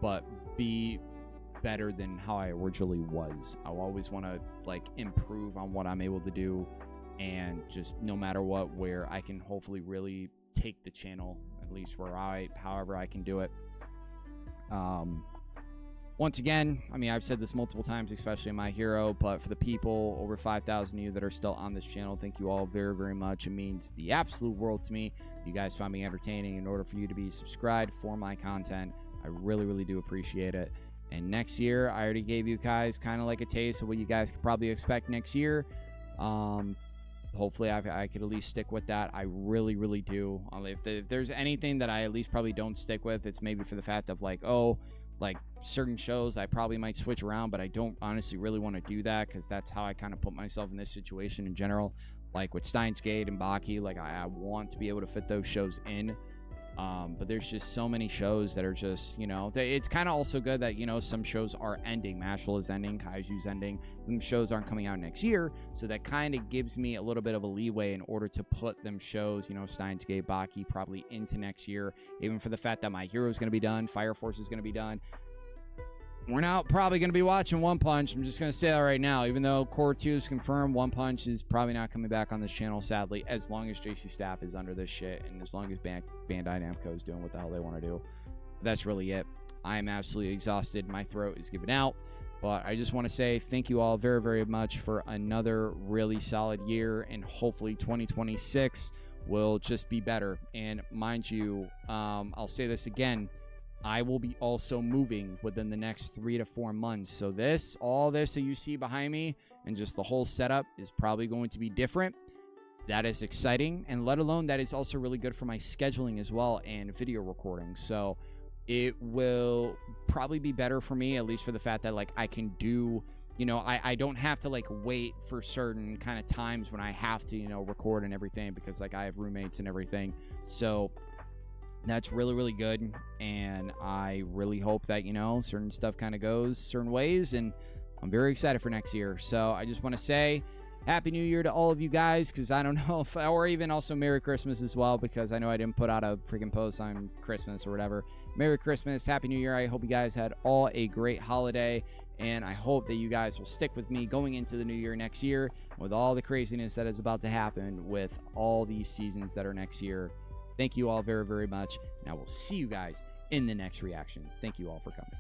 but be better than how I originally was. I always want to like improve on what I'm able to do, and just no matter what, where I can hopefully really take the channel, at least where however I can do it. Once again, I mean, I've said this multiple times, especially in My Hero, but for the people, over 5,000 of you that are still on this channel, thank you all very, very much. It means the absolute world to me. You guys find me entertaining. In order for you to be subscribed for my content, I really, really do appreciate it. And next year, I already gave you guys kind of like a taste of what you guys could probably expect next year. Hopefully, I could at least stick with that. I really, really do. If there's anything that I at least probably don't stick with, it's maybe for the fact of like, oh, like certain shows I probably might switch around, but I don't honestly really want to do that, because that's how I kind of put myself in this situation in general. Like with Steins Gate and Baki, like I want to be able to fit those shows in. But there's just so many shows that are just, you know, it's kind of also good that, you know, some shows are ending. Mashal is ending, Kaiju's ending. Them shows aren't coming out next year, so that kind of gives me a little bit of a leeway in order to put them shows, you know, Steins Gate, Baki, probably into next year. Even for the fact that My Hero is going to be done, Fire Force is going to be done. We're not probably going to be watching One Punch. I'm just going to say that right now. Even though Core 2 is confirmed, One Punch is probably not coming back on this channel, sadly, as long as JC Staff is under this shit, and as long as Bandai Namco is doing what the hell they want to do. That's really it. I am absolutely exhausted. My throat is giving out. But I just want to say thank you all very, very much for another really solid year, and hopefully 2026 will just be better. And mind you, I'll say this again, I will be also moving within the next 3 to 4 months. So all this that you see behind me and just the whole setup is probably going to be different. That is exciting. And let alone that is also really good for my scheduling as well and video recording. So it will probably be better for me, at least for the fact that like I can do, you know, I don't have to like wait for certain kind of times when I have to, you know, record and everything, because like I have roommates and everything. So that's really, really good, and I really hope that, you know, certain stuff kind of goes certain ways, and I'm very excited for next year. So I just want to say Happy New Year to all of you guys, because I don't know if, or even also Merry Christmas as well, because I know I didn't put out a freaking post on Christmas or whatever. Merry Christmas, Happy New Year. I hope you guys had all a great holiday, and I hope that you guys will stick with me going into the new year next year with all the craziness that is about to happen with all these seasons that are next year. Thank you all very, very much, and I will see you guys in the next reaction. Thank you all for coming.